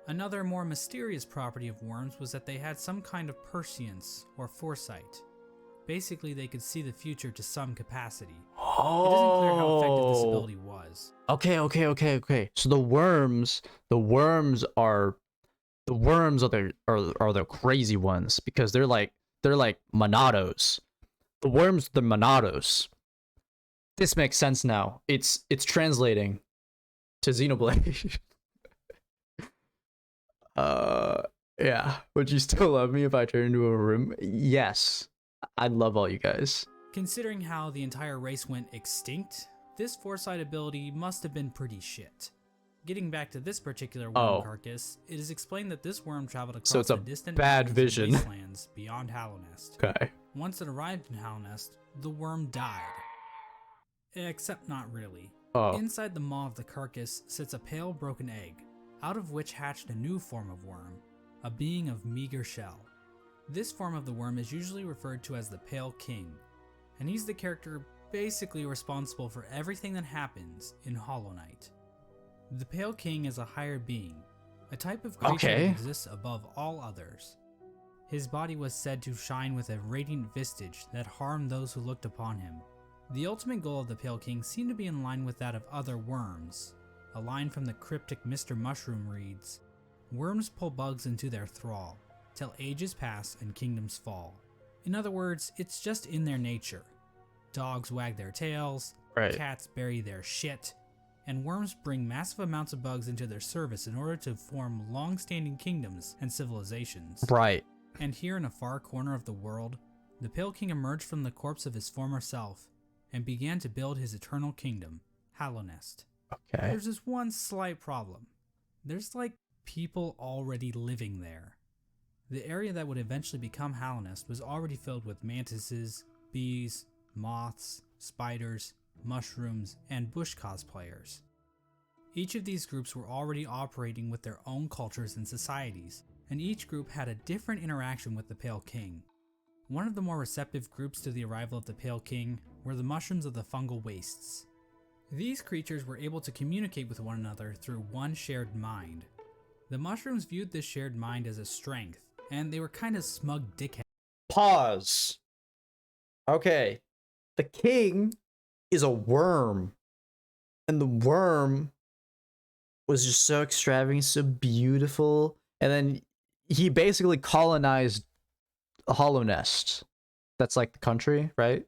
Another more mysterious property of worms was that they had some kind of prescience or foresight. Basically, they could see the future to some capacity. It isn't clear how effective this
Oh.
ability was.
Okay. So the worms are the crazy ones because they're like Monados. The worms, the Monados. This makes sense now. It's translating to Xenoblade. Yeah. Would you still love me if I turned into a room? Yes. I'd love all you guys.
Considering how the entire race went extinct, this foresight ability must have been pretty shit. Getting back to this particular worm carcass, it is explained that this worm traveled across
So it's
the
a
distant
bad
mountains and
vision.
wastelands beyond Hallownest.
Okay.
Once it arrived in Hallownest, the worm died. Except not really.
Oh.
Inside the maw of the carcass sits a pale broken egg, out of which hatched a new form of worm, a being of meager shell. This form of the worm is usually referred to as the Pale King, and he's the character basically responsible for everything that happens in Hollow Knight. The Pale King is a higher being, a type of creature
Okay.
that exists above all others. His body was said to shine with a radiant vistage that harmed those who looked upon him. The ultimate goal of the Pale King seemed to be in line with that of other worms. A line from the cryptic Mr. Mushroom reads, "Worms pull bugs into their thrall, till ages pass and kingdoms fall." In other words, it's just in their nature. Dogs wag their tails,
Right.
cats bury their shit, and worms bring massive amounts of bugs into their service in order to form long-standing kingdoms and civilizations.
Right.
And here in a far corner of the world, the Pale King emerged from the corpse of his former self and began to build his eternal kingdom, Hallownest.
Okay.
There's this one slight problem. There's like people already living there. The area that would eventually become Hallownest was already filled with mantises, bees, moths, spiders, mushrooms, and bush cosplayers. Each of these groups were already operating with their own cultures and societies, and each group had a different interaction with the Pale King. One of the more receptive groups to the arrival of the Pale King were the mushrooms of the fungal wastes. These creatures were able to communicate with one another through one shared mind. The mushrooms viewed this shared mind as a strength, and they were kind of smug dickheads.
Pause. Okay. The king is a worm. And the worm was just so extravagant, so beautiful. And then he basically colonized Hallownest. That's like the country, right?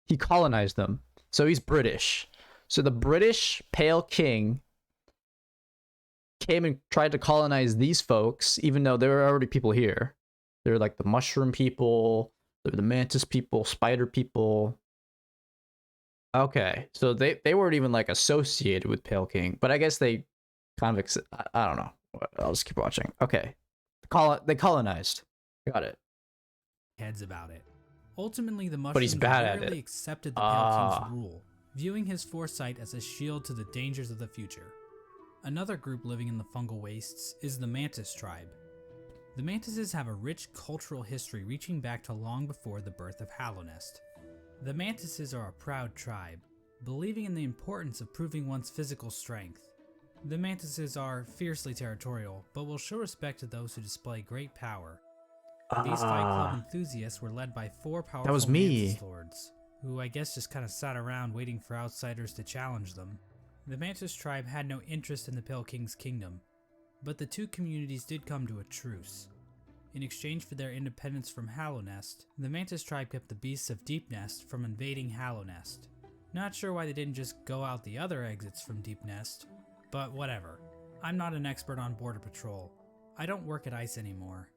He colonized them. So he's British. So the British Pale King came and tried to colonize these folks, even though there were already people here. They're like the mushroom people, they're the mantis people, spider people. Okay, so they weren't even like associated with Pale King, but I guess they kind of I don't know. I'll just keep watching. Okay, they colonized. Got it.
Heads about it. Ultimately, the mushrooms
But he's bad at
rarely
it.
accepted the Pale King's rule, viewing his foresight as a shield to the dangers of the future. Another group living in the fungal wastes is the Mantis tribe. The Mantises have a rich cultural history reaching back to long before the birth of Hallownest. The Mantises are a proud tribe, believing in the importance of proving one's physical strength. The Mantises are fiercely territorial, but will show respect to those who display great power. These Fight Club enthusiasts were led by 4 powerful
was me.
Mantis lords, who I guess just kind of sat around waiting for outsiders to challenge them. The Mantis tribe had no interest in the Pale King's kingdom, but the two communities did come to a truce. In exchange for their independence from Hallownest, the Mantis tribe kept the beasts of Deepnest from invading Hallownest. Not sure why they didn't just go out the other exits from Deepnest, but whatever. I'm not an expert on Border Patrol. I don't work at ICE anymore.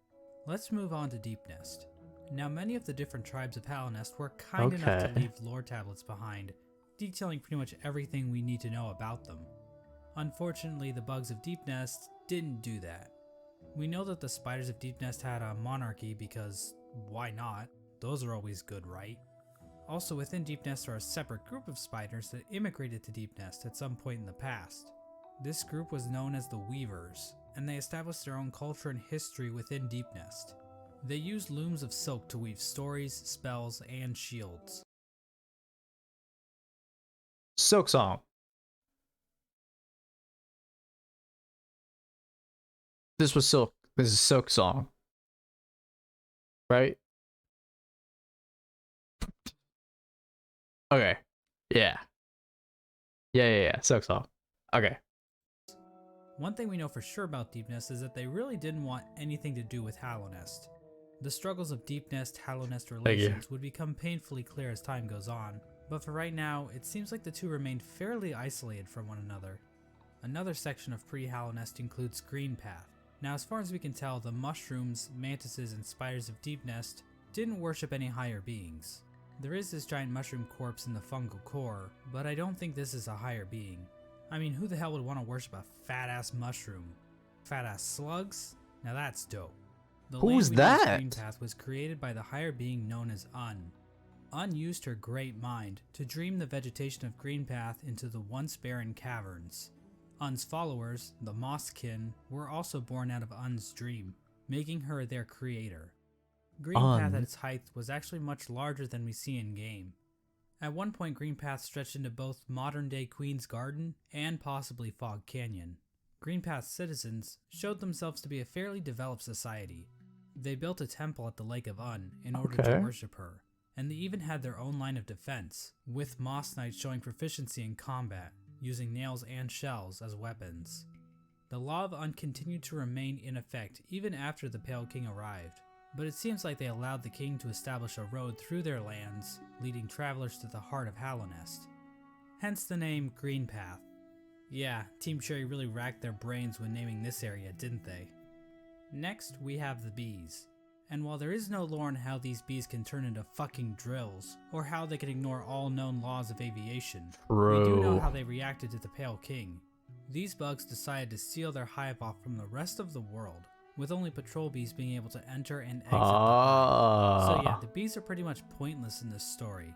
Let's move on to Deepnest. Now, many of the different tribes of Hallownest were kind enough to
Okay.
leave lore tablets behind, detailing pretty much everything we need to know about them. Unfortunately, the bugs of Deepnest didn't do that. We know that the spiders of Deepnest had a monarchy because why not? Those are always good, right? Also, within Deepnest are a separate group of spiders that immigrated to Deepnest at some point in the past. This group was known as the Weavers, and they established their own culture and history within Deepnest. They used looms of silk to weave stories, spells, and shields.
Silk Song. This was Silk. This is Silk Song. Right? Okay. Yeah. Yeah. Silk Song. Okay.
One thing we know for sure about Deepnest is that they really didn't want anything to do with Hallownest. The struggles of Deepnest-Hallownest
you.
relations would become painfully clear as time goes on, but for right now, it seems like the two remained fairly isolated from one another. Another section of pre-Hallownest includes Greenpath. Now, as far as we can tell, the mushrooms, mantises, and spiders of Deepnest didn't worship any higher beings. There is this giant mushroom corpse in the fungal core, but I don't think this is a higher being. I mean, who the hell would want to worship a fat-ass mushroom? Fat-ass slugs? Now that's dope. The
Who's
land we know as
that?
Greenpath was created by the higher being known as Un. Un used her great mind to dream the vegetation of Greenpath into the once barren caverns. Un's followers, the Mosskin, were also born out of Un's dream, making her their creator. Greenpath
Un.
at its height was actually much larger than we see in game. At one point, Greenpath stretched into both modern-day Queen's Garden and possibly Fog Canyon. Greenpath's citizens showed themselves to be a fairly developed society. They built a temple at the Lake of Un in order
Okay.
to worship her, and they even had their own line of defense, with Moss Knights showing proficiency in combat, using nails and shells as weapons. The Law of Un continued to remain in effect even after the Pale King arrived, but it seems like they allowed the king to establish a road through their lands, leading travelers to the heart of Hallownest. Hence the name Green Path. Yeah, Team Cherry really racked their brains when naming this area, didn't they? Next, we have the bees. And while there is no lore on how these bees can turn into fucking drills, or how they can ignore all known laws of aviation, we do know how they reacted to the Pale King. These bugs decided to seal their hive off from the rest of the world, with only patrol bees being able to enter and exit the hive. So yeah, the bees are pretty much pointless in this story.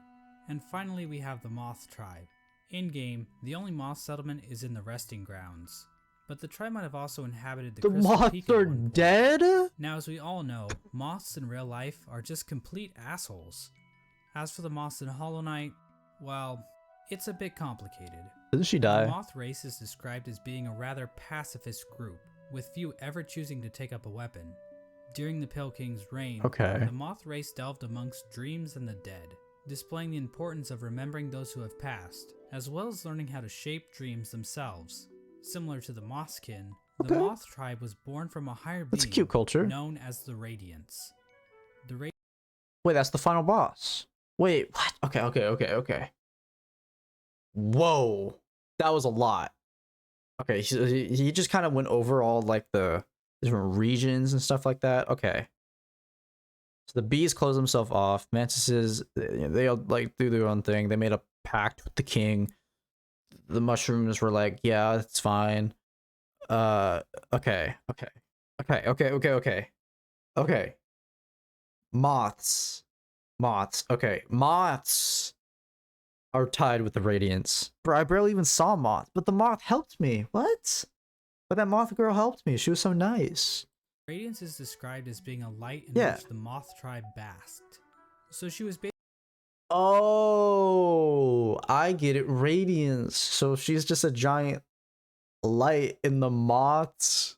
And finally we have the Moth Tribe. In-game, the only moth settlement is in the Resting Grounds. But the tribe might have also inhabited the Crystal
moths
Peak at
are
one point.
dead?
Now, as we all know, moths in real life are just complete assholes. As for the moths in Hollow Knight, well, it's a bit complicated.
Doesn't she
The
die?
moth race is described as being a rather pacifist group, with few ever choosing to take up a weapon. During the Pale King's reign,
Okay.
the moth race delved amongst dreams and the dead, displaying the importance of remembering those who have passed, as well as learning how to shape dreams themselves. Similar to the Mothkin, the
Okay.
Moth tribe was born from a higher being
That's a cute culture.
known as the Radiants. The
Wait, that's the final boss. Wait, what? Okay. Whoa. That was a lot. Okay, he just kind of went over all like the different regions and stuff like that. Okay. So the bees closed themselves off. Mantises, they all like do their own thing. They made a pact with the king. The mushrooms were like, yeah, it's fine. Okay. Moths. Okay, moths are tied with the Radiants. Bro, I barely even saw moth, but the moth helped me. What? But that moth girl helped me. She was so nice.
Radiance is described as being a light in
Yeah.
which the Moth tribe basked. So she was
Oh, I get it. Radiance. So she's just a giant light in the moths.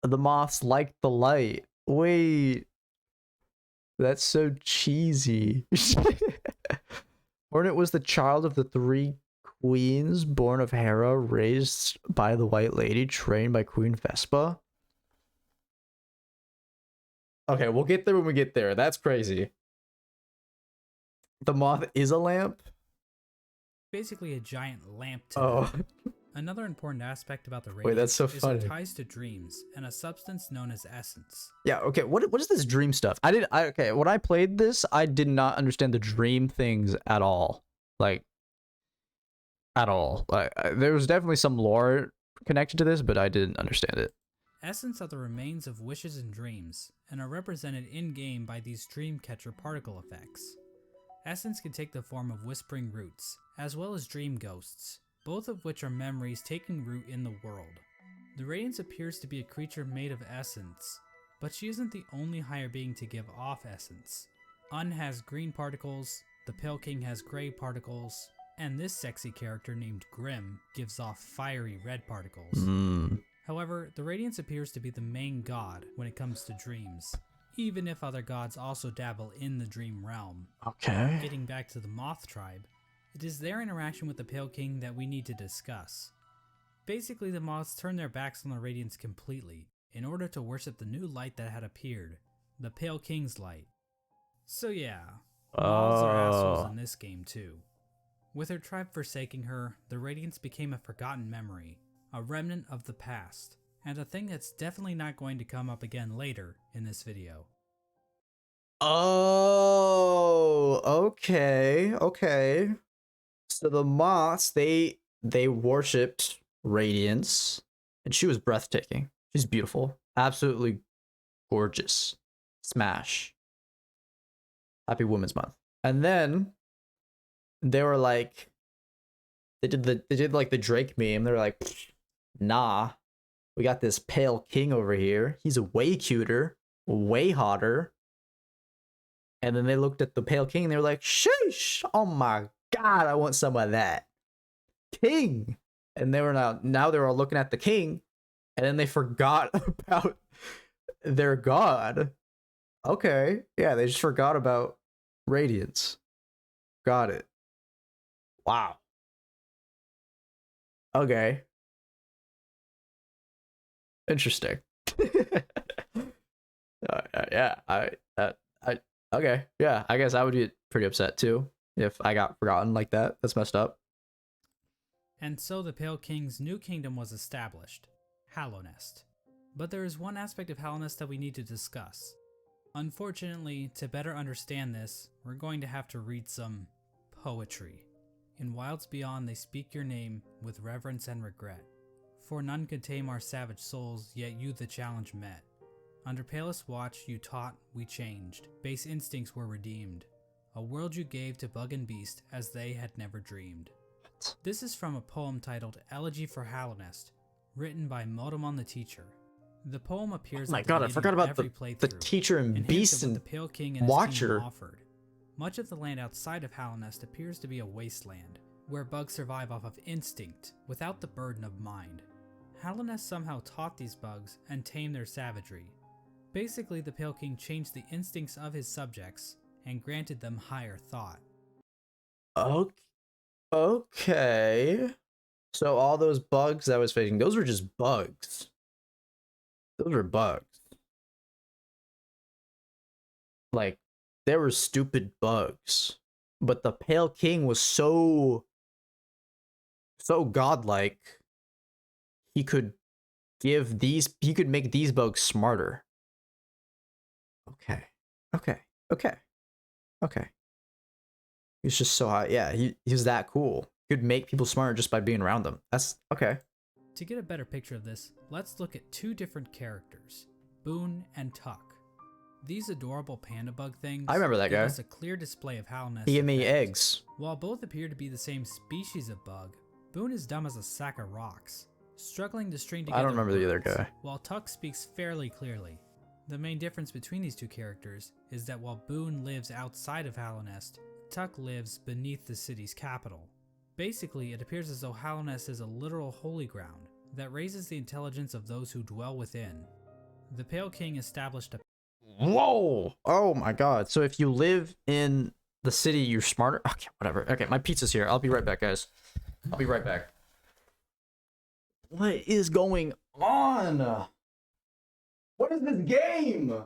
The moths like the light. Wait. That's so cheesy. Hornet was the child of the three queens, born of Hera, raised by the White Lady, trained by Queen Vespa. Okay, we'll get there when we get there. That's crazy. The moth is a lamp?
basically a giant lamp to
Oh.
them. Another important aspect about the
Wait, that's so
is
funny.
it ties to dreams and a substance known as essence.
Yeah, okay. What is this dream stuff? Okay, when I played this, I did not understand the dream things at all. Like at all. Like there was definitely some lore connected to this, but I didn't understand it.
Essence are the remains of wishes and dreams, and are represented in-game by these Dreamcatcher particle effects. Essence can take the form of whispering roots, as well as dream ghosts, both of which are memories taking root in the world. The Radiance appears to be a creature made of essence, but she isn't the only higher being to give off essence. Un has green particles, the Pale King has gray particles, and this sexy character named Grim gives off fiery red particles. However, the Radiance appears to be the main god when it comes to dreams, even if other gods also dabble in the dream realm.
Okay.
Getting back to the Moth tribe, it is their interaction with the Pale King that we need to discuss. Basically, the Moths turned their backs on the Radiance completely, in order to worship the new light that had appeared, the Pale King's light. So yeah, Moths are assholes in this game too. With her tribe forsaking her, the Radiance became a forgotten memory, a remnant of the past, and a thing that's definitely not going to come up again later in this video.
Oh, okay. So the moths, they worshipped Radiance, and she was breathtaking. She's beautiful, absolutely gorgeous. Smash. Happy Women's Month. And then they were like, they did like the Drake meme. They were like, nah, we got this Pale King over here. He's way cuter, way hotter. And then they looked at the Pale King and they were like, sheesh, oh my god, I want some of that. King. And they were now they were all looking at the king, and then they forgot about their god. Okay. Yeah, they just forgot about Radiance. Got it. Wow. Okay. Interesting. Yeah, I, okay. Yeah, I guess I would be pretty upset too if I got forgotten like that. That's messed up.
And so the Pale King's new kingdom was established, Hallownest. But there is one aspect of Hallownest that we need to discuss. Unfortunately, to better understand this, we're going to have to read some poetry. In Wilds Beyond they speak your name with reverence and regret. For none could tame our savage souls, yet you the challenge met. Under palest watch you taught, we changed, base instincts were redeemed. A world you gave to bug and beast as they had never dreamed. This is from a poem titled Elegy for Hallownest, written by Motomon the Teacher. The poem appears
Oh my
at the
god, I
beginning
forgot
of
about
every
the
playthrough,
teacher and
hints
beast
at what
and
the Pale King and his
Watcher.
kingdom offered. Much of the land outside of Hallownest appears to be a wasteland, where bugs survive off of instinct, without the burden of mind. Hallownest somehow taught these bugs and tamed their savagery. Basically, the Pale King changed the instincts of his subjects and granted them higher thought.
Okay. So all those bugs I was facing, those were just bugs. Those were bugs. Like, they were stupid bugs. But the Pale King was so godlike. He could make these bugs smarter. Okay. He's just so high. Yeah, he's that cool. He could make people smarter just by being around them. That's okay.
To get a better picture of this, let's look at two different characters, Boone and Tuck. These adorable panda bug things
I remember that
give
guy.
us a clear display of Hallownest.
He gave me
effect.
eggs.
While both appear to be the same species of bug, Boone is dumb as a sack of rocks, struggling to string together
I don't remember the other
words,
guy.
while Tuck speaks fairly clearly. The main difference between these two characters is that while Boone lives outside of Hallownest, Tuck lives beneath the city's capital. Basically, it appears as though Hallownest is a literal holy ground that raises the intelligence of those who dwell within. The Pale King established a
Whoa! Oh my god. So if you live in the city, you're smarter? Okay, whatever. Okay, my pizza's here. I'll be right back, guys. I'll be right back. What is going on? What is this game?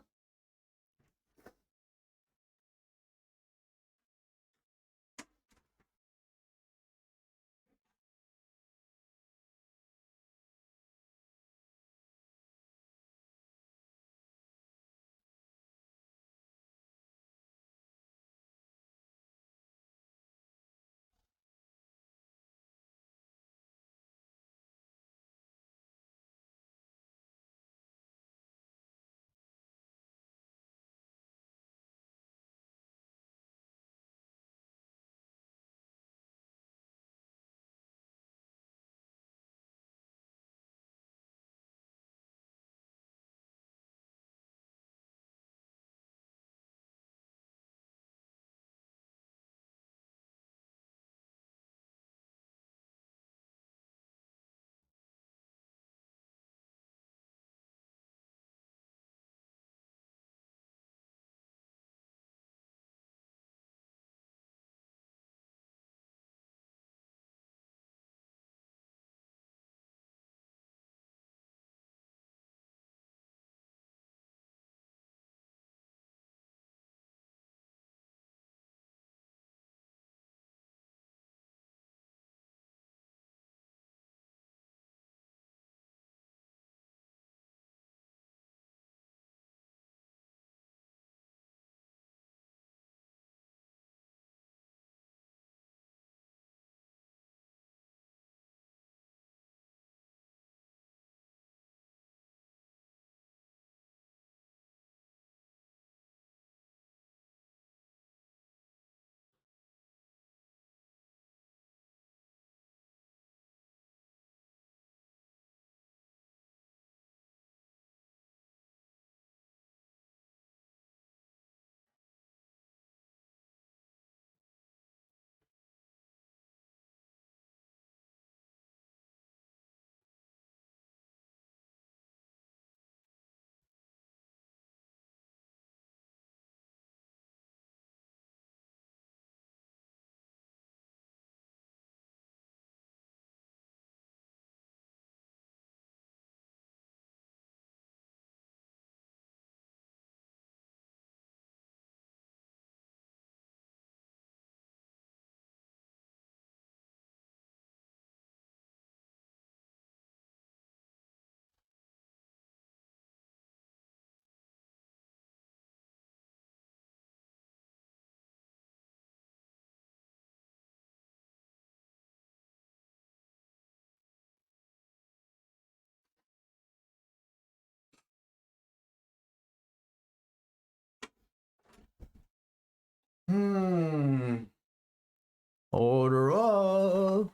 Order up.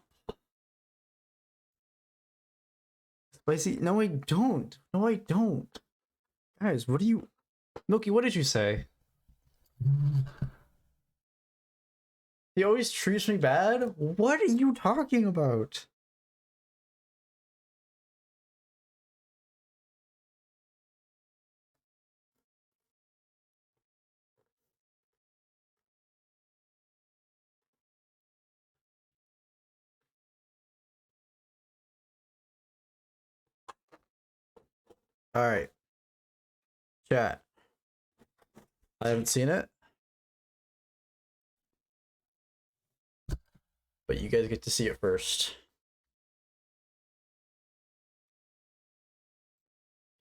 Spicy? No, I don't. No, I don't. Guys, what do you... Milky, what did you say? He always treats me bad? What are you talking about? Alright. Chat. I haven't seen it. But you guys get to see it first.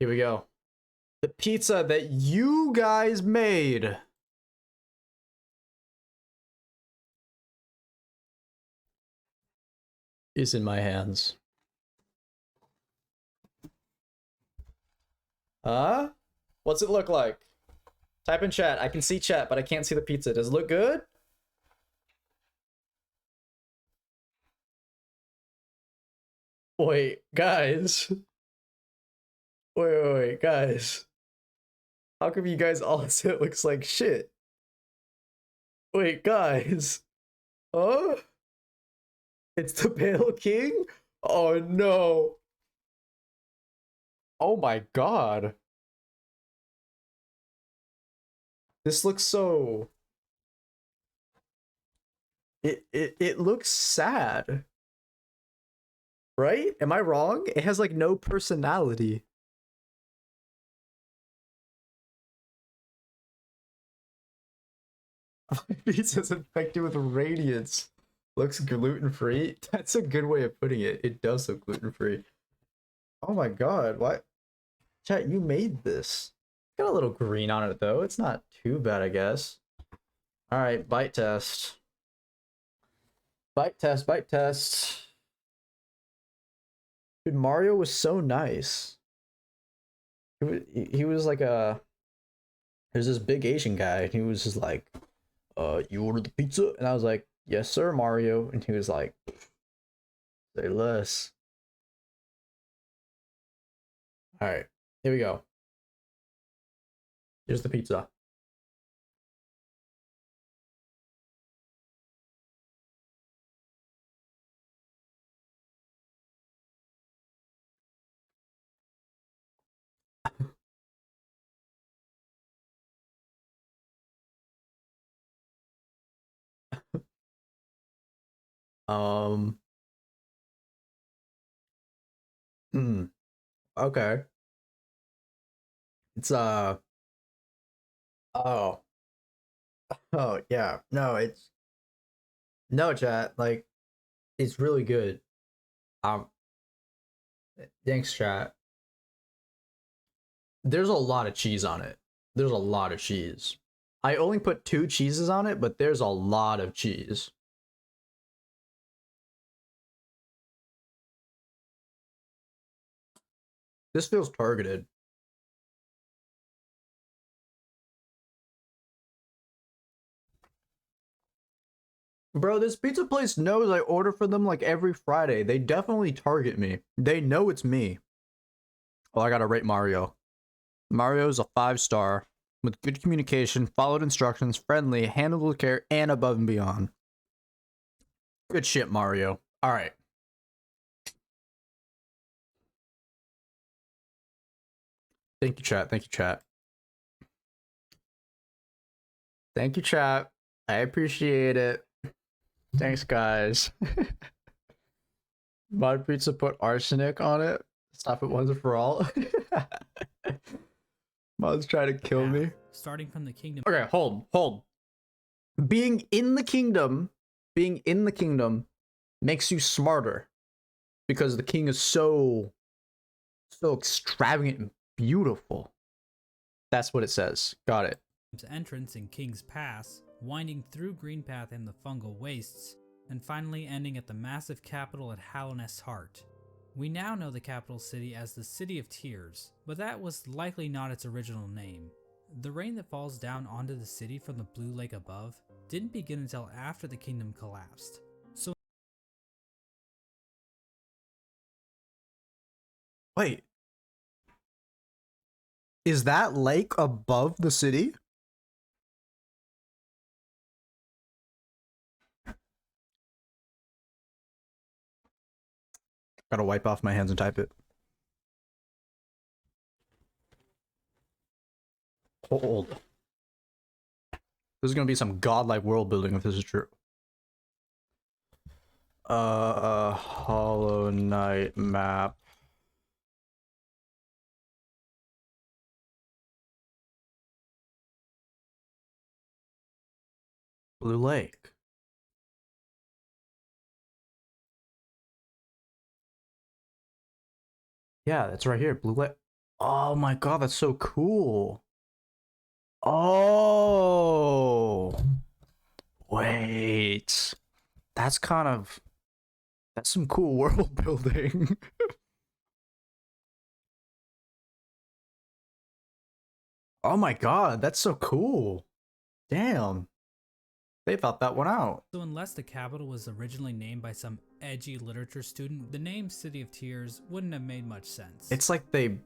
Here we go. The pizza that you guys made. Is in my hands. What's it look like? Type in chat. I can see chat, but I can't see the pizza. Does it look good? Wait, guys. Wait, guys. How come you guys all say it looks like shit? Wait, guys. Huh? It's the Pale King? Oh no. Oh my god. This looks so... It looks sad. Right? Am I wrong? It has like no personality. Pizza's infected with radiance. Looks gluten-free? That's a good way of putting it. It does look gluten-free. Oh my god, what? Chat, you made this. Got a little green on it though. It's not too bad, I guess. Alright, bite test. Bite test, bite test. Dude, Mario was so nice. He was like a... There's this big Asian guy, and he was just like, you ordered the pizza? And I was like, yes sir, Mario. And he was like, say less. Alright, here we go. Here's the pizza. Um. Okay. It's oh. Oh yeah. No, it's no chat. Like, it's really good. Um. Thanks, chat. There's a lot of cheese on it. There's a lot of cheese. I only put 2 cheeses on it, but there's a lot of cheese. This feels targeted. Bro, this pizza place knows I order for them like every Friday. They definitely target me. They know it's me. Oh, I gotta rate Mario. Mario's a 5-star with good communication, followed instructions, friendly, handled with care, and above and beyond. Good shit, Mario. All right. Thank you, chat. Thank you, chat. Thank you, chat. I appreciate it. Thanks, guys. Mod Pizza put arsenic on it. Stop it once and for all. Mod's trying to kill me.
Starting from the kingdom.
Okay, hold. Being in the kingdom makes you smarter. Because the king is so extravagant and beautiful. That's what it says. Got it.
Entrance in King's Pass, winding through Greenpath and the fungal wastes, and finally ending at the massive capital at Hallownest's heart. We now know the capital city as the City of Tears, but that was likely not its original name. The rain that falls down onto the city from the blue lake above didn't begin until after the kingdom collapsed. So
Wait. Is that lake above the city? Gotta wipe off my hands and type it. Hold. This is gonna be some godlike world building if this is true. Hollow Knight map. Blue Lake. Yeah, that's right here. Blue Lake. Oh my god, that's so cool. Oh. Wait. That's some cool world building. Oh my god, that's so cool. Damn. They thought that one out.
So unless the capital was originally named by some edgy literature student, the name City of Tears wouldn't have made much sense.
It's like the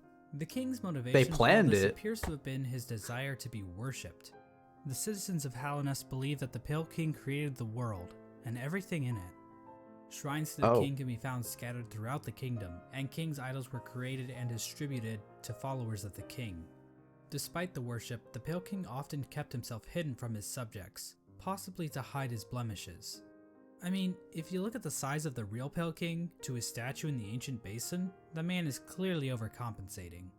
king's motivation
planned
for all this
it.
appears to have been his desire to be worshipped. The citizens of Hallownest believe that the Pale King created the world and everything in it. Shrines to the king can be found scattered throughout the kingdom, and king's idols were created and distributed to followers of the king. Despite the worship, the Pale King often kept himself hidden from his subjects, possibly to hide his blemishes. I mean, if you look at the size of the real Pale King to his statue in the ancient basin, the man is clearly overcompensating.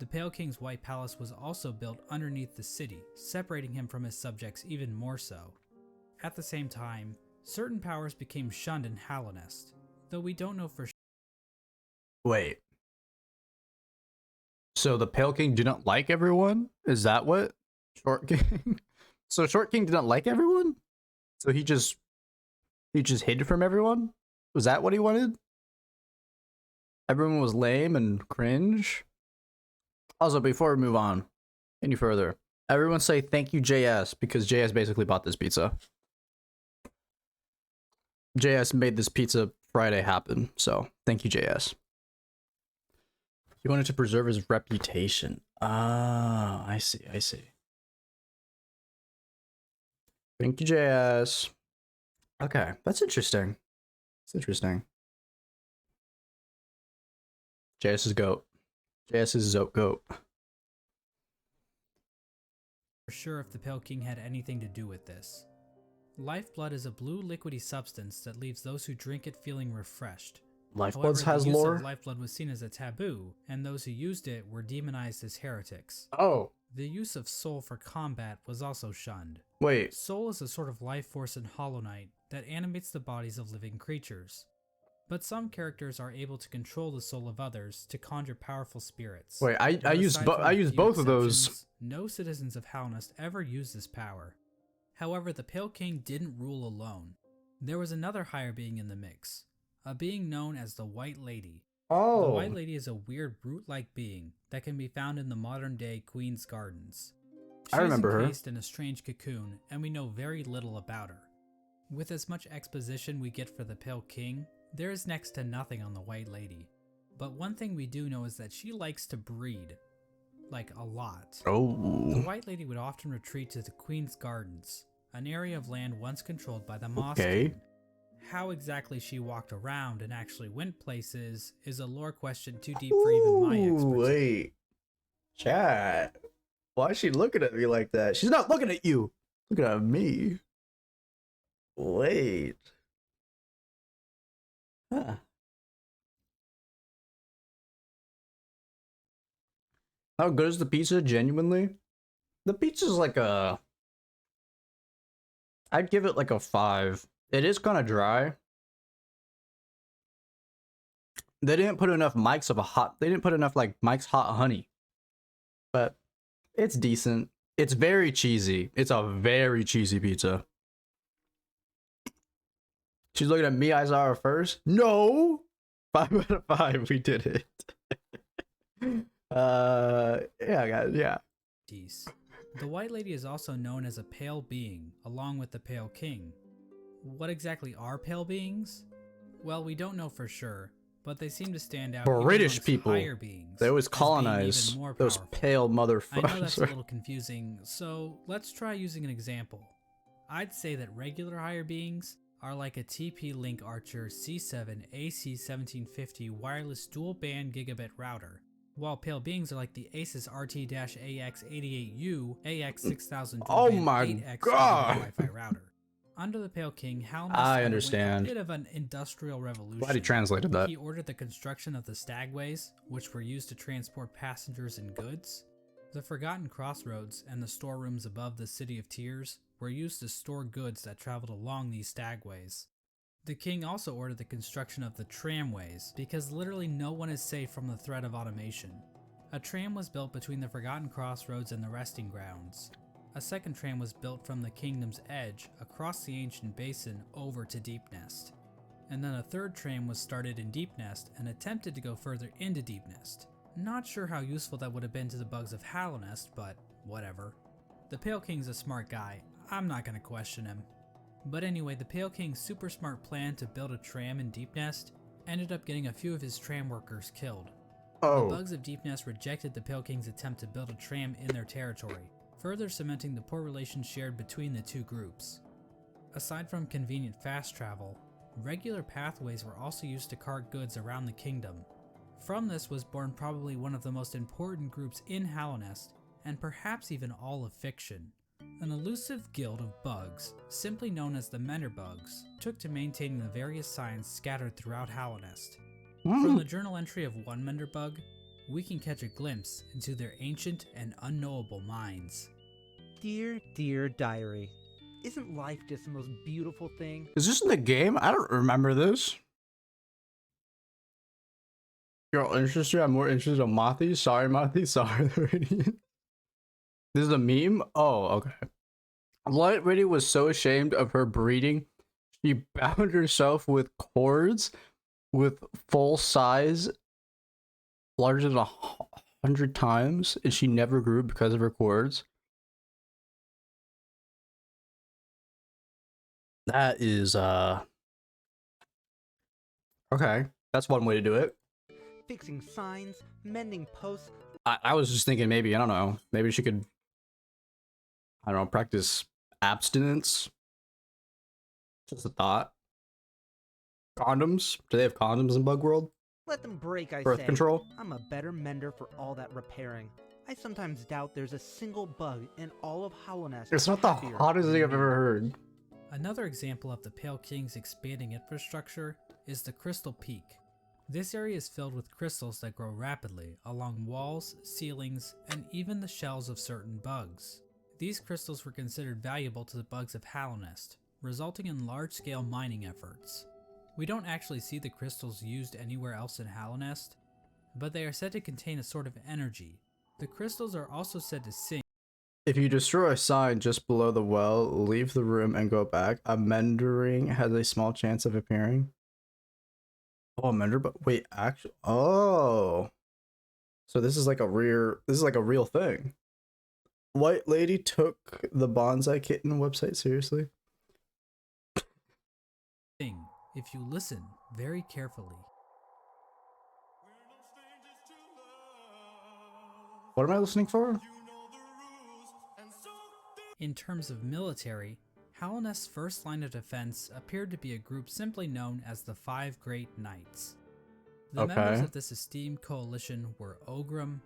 The Pale King's White Palace was also built underneath the city, separating him from his subjects even more so. At the same time, certain powers became shunned in Hallownest, though we don't know for sure.
Wait. So the Pale King didn't like everyone? Is that what? Short King? So Short King didn't like everyone? So he just hid from everyone? Was that what he wanted? Everyone was lame and cringe? Also, before we move on any further, everyone say thank you JS, because JS basically bought this pizza. JS made this pizza Friday happen, so thank you JS. He wanted to preserve his reputation. Ah, I see. Thank you, JS. Okay, that's interesting. It's interesting. JS is GOAT. JS is GOAT.
For sure if the Pale King had anything to do with this. Lifeblood is a blue liquidy substance that leaves those who drink it feeling refreshed.
Lifeblood
However,
has
the use
lore?
of lifeblood was seen as a taboo, and those who used it were demonized as heretics.
Oh,
The use of soul for combat was also shunned.
wait.
Soul is a sort of life force in Hollow Knight that animates the bodies of living creatures. But some characters are able to control the soul of others to conjure powerful spirits.
Wait, I
But
used
aside from a
used
few
both of those.
exceptions, no citizens of Hallownest ever used this power. However, the Pale King didn't rule alone. There was another higher being in the mix, a being known as the White Lady. The
Oh.
White Lady is a weird brute-like being that can be found in the modern-day Queen's Gardens. She
I remember
is
her.
encased in a strange cocoon, and we know very little about her. With as much exposition we get for the Pale King, there is next to nothing on the White Lady. But one thing we do know is that she likes to breed. Like, a lot. The
Oh.
White Lady would often retreat to the Queen's Gardens, an area of land once controlled by the Moss
Okay.
King. How exactly she walked around and actually went places is a lore question too deep for even my expertise.
Wait. Chat. Why is she looking at me like that? She's not looking at you. Looking at me. Wait. Huh. How good is the pizza, genuinely? The pizza's like a... I'd give it like a 5. It is kind of dry. They didn't put enough mics of a hot... They didn't put enough, like, Mike's Hot Honey. But it's decent. It's very cheesy. It's a very cheesy pizza. She's looking at me, Isaiah, first. No! 5 out of 5, we did it. Yeah, guys, yeah.
The White Lady is also known as a pale being, along with the Pale King. What exactly are pale beings? Well, we don't know for sure, but they seem to stand out even
British
amongst
people.
higher beings.
They always
as being
colonize
even more
those
powerful.
pale
I know that's a
motherfuckers.
little confusing, so let's try using an example. I'd say that regular higher beings are like a TP-Link Archer C7 AC1750 wireless dual-band gigabit router, while pale beings are like the Asus RT-AX88U AX6000
Oh
dual-band
my
8x
God.
Wi-Fi router. Under the Pale King, Halnest
I
underwent
understand.
a bit of an industrial revolution.
Glad he translated that.
He ordered the construction of the stagways, which were used to transport passengers and goods. The Forgotten Crossroads and the storerooms above the City of Tears were used to store goods that traveled along these stagways. The king also ordered the construction of the tramways, because literally no one is safe from the threat of automation. A tram was built between the Forgotten Crossroads and the resting grounds. A second tram was built from the kingdom's edge across the ancient basin over to Deep Nest. And then a third tram was started in Deep Nest and attempted to go further into Deep Nest. Not sure how useful that would have been to the bugs of Hallownest, but whatever. The Pale King's a smart guy, I'm not gonna question him. But anyway, the Pale King's super smart plan to build a tram in Deep Nest ended up getting a few of his tram workers killed. The bugs of Deep Nest rejected the Pale King's attempt to build a tram in their territory, further cementing the poor relations shared between the two groups. Aside from convenient fast travel, regular pathways were also used to cart goods around the kingdom. From this was born probably one of the most important groups in Hallownest, and perhaps even all of fiction. An elusive guild of bugs, simply known as the Menderbugs, took to maintaining the various signs scattered throughout Hallownest. From the journal entry of one Menderbug, we can catch a glimpse into their ancient and unknowable minds.
Dear, dear diary, isn't life just the most beautiful thing?
Is this in the game? I don't remember this. You're all interested? I'm more interested in Mothi. Sorry, Mothi. Sorry, Radiant. This is a meme? Oh, okay. Light Lady was so ashamed of her breeding, she bound herself with cords with full size larger than 100 times, and she never grew because of her cords. That is, okay. That's one way to do it.
Fixing signs, mending posts.
I was just thinking maybe, I don't know, maybe she could, I don't know, practice abstinence. Just a thought. Condoms? Do they have condoms in Bug World?
Let them break, I
Birth
say.
control?
I'm a better mender for all that repairing. I sometimes doubt there's a single bug in all of Hallownest.
It's not the
happier
hottest
than
thing I've
me.
ever heard.
Another example of the Pale King's expanding infrastructure is the Crystal Peak. This area is filled with crystals that grow rapidly along walls, ceilings, and even the shells of certain bugs. These crystals were considered valuable to the bugs of Hallownest, resulting in large-scale mining efforts. We don't actually see the crystals used anywhere else in Hallownest, but they are said to contain a sort of energy. The crystals are also said to sing.
If you destroy a sign just below the well, leave the room and go back, a Mendering has a small chance of appearing. Oh, Mender, but wait, actually, oh. So this is like a real thing. White Lady took the Bonsai Kitten website seriously.
If you listen very carefully.
What am I listening for?
In terms of military, Hallownest's first line of defense appeared to be a group simply known as the Five Great Knights. The members of this esteemed coalition were Ogrim,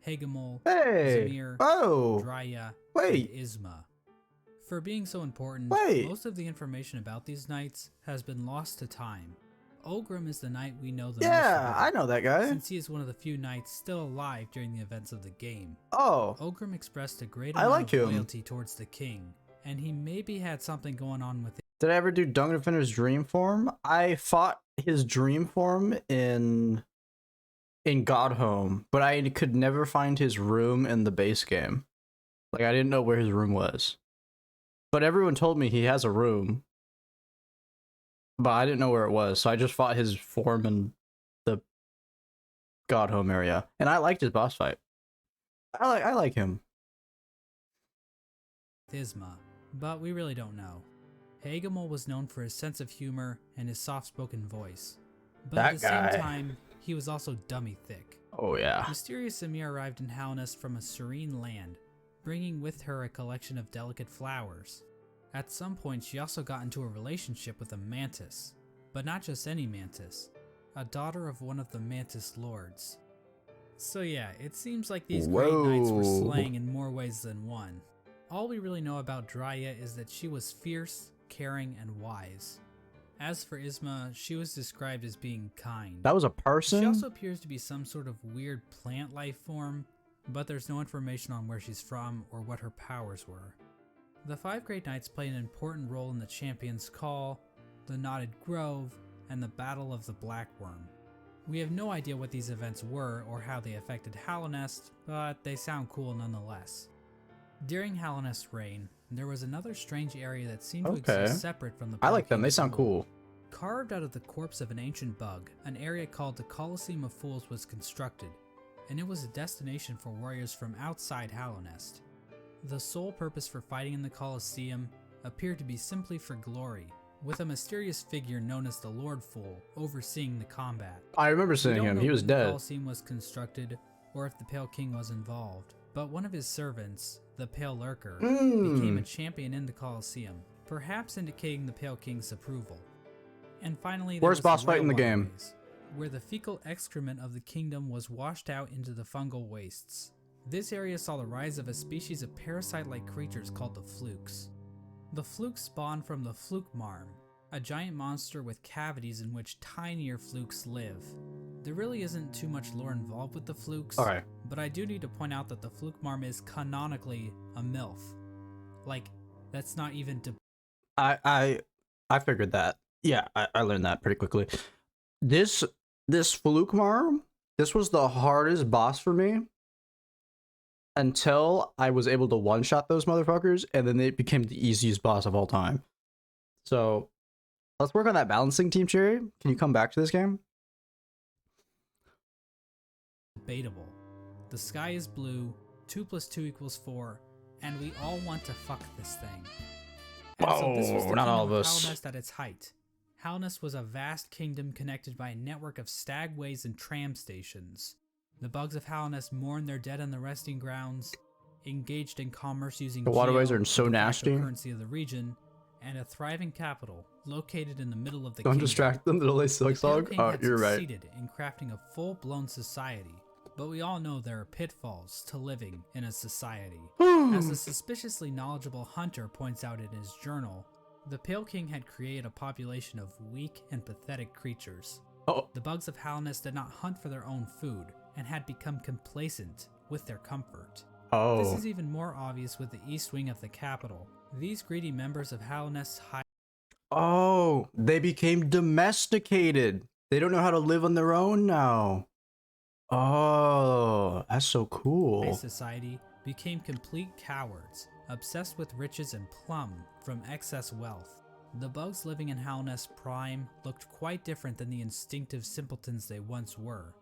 Hegemol,
Hey!
Zamir,
Oh!
Drya,
Wait!
and Isma. For being so important,
Wait.
most of the information about these knights has been lost to time. Ogrim is the knight we know the
Yeah,
most
I
about,
know that guy.
since he is one of the few knights still alive during the events of the game.
Oh,
Ogrim expressed a great
I
amount
like
of
him.
loyalty towards the king, and he maybe had something going on with it.
did I ever do Dung Defender's dream form? I fought his dream form in Godhome, but I could never find his room in the base game. Like, I didn't know where his room was. But everyone told me he has a room. But I didn't know where it was, so I just fought his form in the Godhome area. And I liked his boss fight. I like him.
Isma, but we really don't know. Hagamol was known for his sense of humor and his soft-spoken voice, but
That
at the
guy.
same time, he was also dummy thick.
Oh yeah.
Mysterious Samir arrived in Halnest from a serene land, bringing with her a collection of delicate flowers. At some point, she also got into a relationship with a mantis, but not just any mantis, a daughter of one of the mantis lords. So yeah, it seems like these great knights were
Whoa.
slaying in more ways than one. All we really know about Drya is that she was fierce, caring, and wise. As for Isma, she was described as being kind.
That was a person?
She also appears to be some sort of weird plant life form, but there's no information on where she's from or what her powers were. The 5 Great Knights play an important role in the Champion's Call, the Knotted Grove, and the Battle of the Blackworm. We have no idea what these events were or how they affected Halonest, but they sound cool nonetheless. During Halonest's reign, there was another strange area that seemed to
Okay.
exist separate from the
I like them. They
King's
sound
rule.
cool.
Carved out of the corpse of an ancient bug, an area called the Colosseum of Fools was constructed, and it was a destination for warriors from outside Halonest. The sole purpose for fighting in the Colosseum appeared to be simply for glory, with a mysterious figure known as the Lord Fool overseeing the combat.
I remember
We
seeing
don't
him.
know
He was
when the
dead.
Colosseum was constructed, or if the Pale King was involved, but one of his servants, the Pale Lurker, became a champion in the Colosseum, perhaps indicating the Pale King's approval. And finally, there
Worst
was
boss
the
fight in
Royal
the game.
Waterways, where the fecal excrement of the kingdom was washed out into the fungal wastes. This area saw the rise of a species of parasite-like creatures called the Flukes. The Flukes spawned from the Flukmarm, a giant monster with cavities in which tinier Flukes live. There really isn't too much lore involved with the Flukes,
Okay.
but I do need to point out that the Flukmarm is canonically a MILF. Like, that's not even
I figured that. Yeah, I learned that pretty quickly. This Flukemar, this was the hardest boss for me until I was able to one-shot those motherfuckers, and then it became the easiest boss of all time. So let's work on that balancing, Team Cherry. Can you come back to this game?
debatable. The sky is blue, 2 + 2 = 4, and we all want to fuck this thing. And so this was
Whoa,
the
not all
kingdom
of us.
Halnest at its height. Halnest was a vast kingdom connected by a network of stagways and tram stations. The bugs of Halnest mourned their dead on the resting grounds, engaged in commerce using
The waterways
Geo,
are so
the de facto
nasty.
currency of the region, and a thriving capital located in the middle of the
Don't
kingdom.
distract them. They'll they
The
suck
Pale
song.
King
Oh,
had
you're right.
succeeded in crafting a full-blown society, but we all know there are pitfalls to living in a society. As a suspiciously knowledgeable hunter points out in his journal, the Pale King had created a population of weak and pathetic creatures.
Oh,
The bugs of Halnest did not hunt for their own food and had become complacent with their comfort. This
oh.
is even more obvious with the east wing of the capital. These greedy members of Halnest's high
Oh, they became domesticated. They don't know how to live on their own now. Oh, that's so cool.
society became complete cowards, obsessed with riches and plum from excess wealth. The bugs living in Halnest Prime looked quite different than the instinctive simpletons they once were.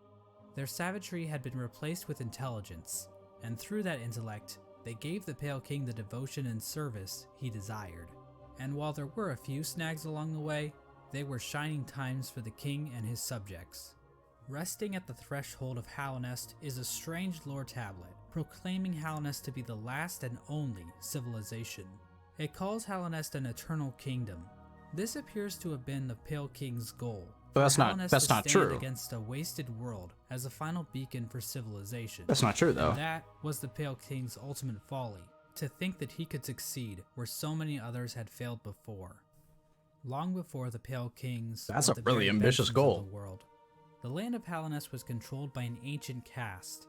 Their savagery had been replaced with intelligence, and through that intellect, they gave the Pale King the devotion and service he desired. And while there were a few snags along the way, they were shining times for the king and his subjects. Resting at the threshold of Halnest is a strange lore tablet, proclaiming Halnest to be the last and only civilization. It calls Halnest an eternal kingdom. This appears to have been the Pale King's goal.
But that's
for
not-
Halnest
that's
to
not
stand
true.
against a wasted world as a final beacon for civilization.
That's not true, though.
And that was the Pale King's ultimate folly, to think that he could succeed where so many others had failed before. Long before the Pale Kings
That's
were
a
the
really
very
ambitious
benches of
goal.
the world, the land of Halnest was controlled by an ancient caste.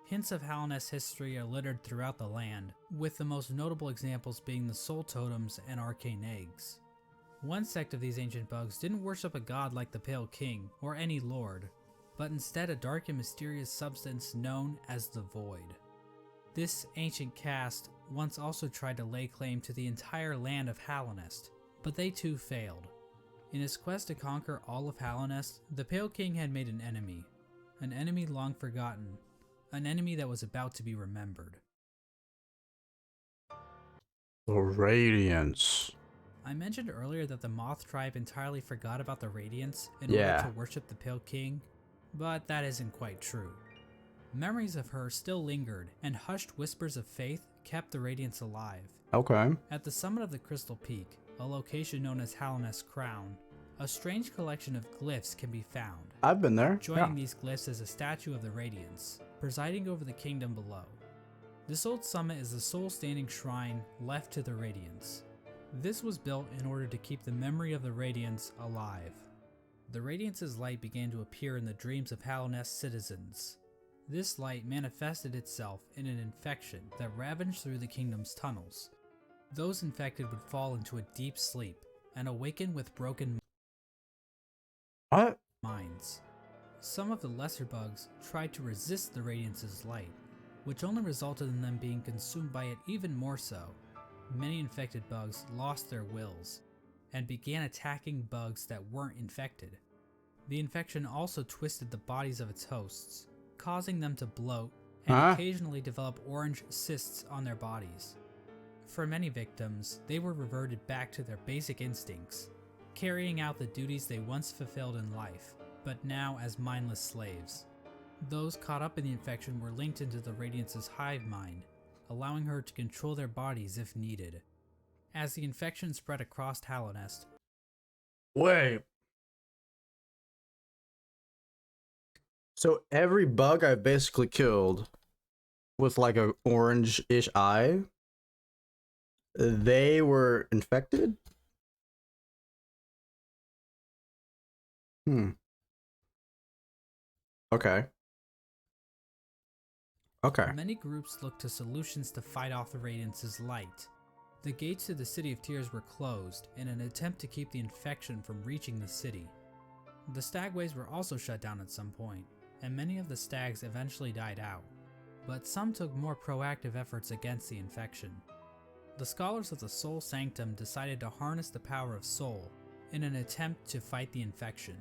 Hints of Halnest's history are littered throughout the land, with the most notable examples being the soul totems and arcane eggs. One sect of these ancient bugs didn't worship a god like the Pale King or any lord, but instead a dark and mysterious substance known as the Void. This ancient caste once also tried to lay claim to the entire land of Halonest, but they too failed. In his quest to conquer all of Halonest, the Pale King had made an enemy long forgotten, an enemy that was about to be remembered.
The Radiance.
I mentioned earlier that the Moth tribe entirely forgot about the Radiance in
Yeah.
order to worship the Pale King, but that isn't quite true. Memories of her still lingered, and hushed whispers of faith kept the Radiance alive.
Okay.
At the summit of the Crystal Peak, a location known as Hallownest Crown, a strange collection of glyphs can be found.
I've been there.
Joining these glyphs is a statue of the Radiance, presiding over the kingdom below. This old summit is the sole standing shrine left to the Radiance. This was built in order to keep the memory of the Radiance alive. The Radiance's light began to appear in the dreams of Hallownest citizens. This light manifested itself in an infection that ravaged through the kingdom's tunnels. Those infected would fall into a deep sleep and awaken with broken
What?
minds. Some of the lesser bugs tried to resist the Radiance's light, which only resulted in them being consumed by it even more so. Many infected bugs lost their wills and began attacking bugs that weren't infected. The infection also twisted the bodies of its hosts, causing them to bloat and occasionally develop orange cysts on their bodies. For many victims, they were reverted back to their basic instincts, carrying out the duties they once fulfilled in life, but now as mindless slaves. Those caught up in the infection were linked into the Radiance's hive mind, allowing her to control their bodies if needed. As the infection spread across Hallownest,
Wait. So every bug I've basically killed with like a orange-ish eye, they were infected? Okay. Okay.
many groups looked to solutions to fight off the Radiance's light. The gates to the City of Tears were closed in an attempt to keep the infection from reaching the city. The stagways were also shut down at some point, and many of the stags eventually died out, but some took more proactive efforts against the infection. The scholars of the Soul Sanctum decided to harness the power of Soul in an attempt to fight the infection.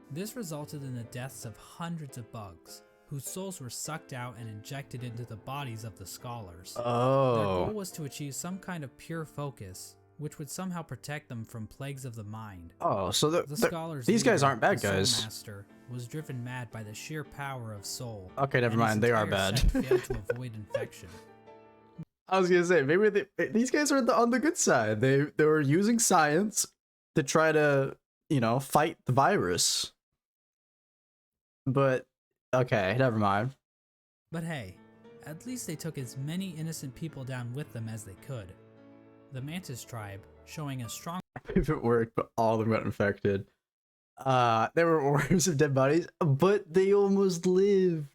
This resulted in the deaths of hundreds of bugs, whose souls were sucked out and injected into the bodies of the scholars. Their goal
Oh.
was to achieve some kind of pure focus, which would somehow protect them from plagues of the mind.
Oh, so
The scholars
these guys
leader,
aren't bad
the Soul
guys.
Master, was driven mad by the sheer power of Soul.
Okay, never
and his
mind. They are
entire
bad.
sect failed to avoid infection.
I was gonna say maybe these guys are on the good side. They were using science to try to fight the virus. But okay, never mind.
But hey, at least they took as many innocent people down with them as they could. The Mantis tribe, showing a strong
If it worked, but all of them got infected. There were orders of dead bodies, but they almost lived.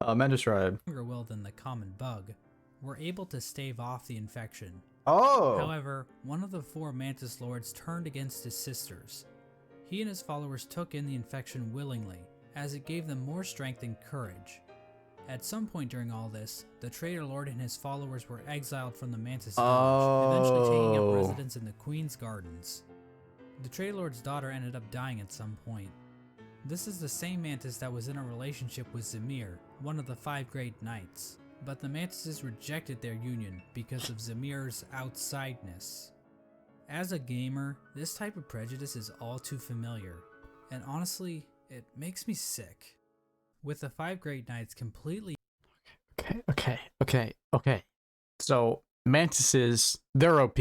Mantis tribe.
will than the common bug, were able to stave off the infection.
Oh.
However, one of the 4 Mantis Lords turned against his sisters. He and his followers took in the infection willingly, as it gave them more strength and courage. At some point during all this, the Traitor Lord and his followers were exiled from the Mantis village, eventually taking up residence in the Queen's Gardens. The Traitor Lord's daughter ended up dying at some point. This is the same Mantis that was in a relationship with Zamir, one of the 5 Great Knights, but the Mantises rejected their union because of Zamir's outsideness. As a gamer, this type of prejudice is all too familiar, and honestly, it makes me sick. With the 5 Great Knights completely
Okay. So mantises, they're OP.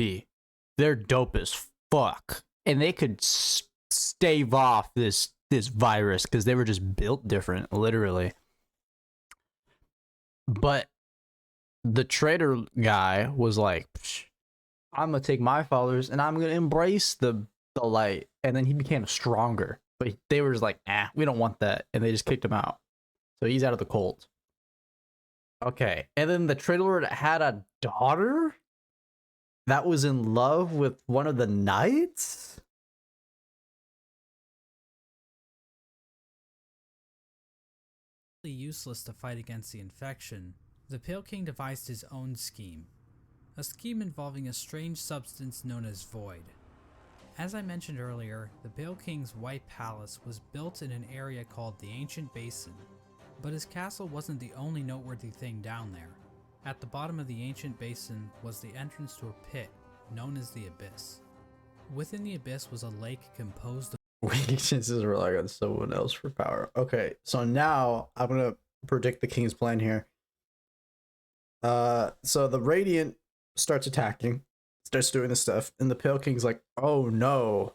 They're dope as fuck, and they could stave off this virus because they were just built different, literally. But the traitor guy was like, I'm gonna take my followers and I'm gonna embrace the light, and then he became stronger. But they were just like, we don't want that, and they just kicked him out. So he's out of the cult. Okay, and then the Traitor Lord had a daughter that was in love with one of the knights?
useless to fight against the infection, the Pale King devised his own scheme. A scheme involving a strange substance known as Void. As I mentioned earlier, the Pale King's White Palace was built in an area called the Ancient Basin, but his castle wasn't the only noteworthy thing down there. At the bottom of the ancient basin was the entrance to a pit known as the Abyss. Within the Abyss was a lake composed of
Weaknesses rely on someone else for power. Okay, so now I'm gonna predict the king's plan here. So the Radiant starts attacking, starts doing this stuff, and the Pale King's like, oh no,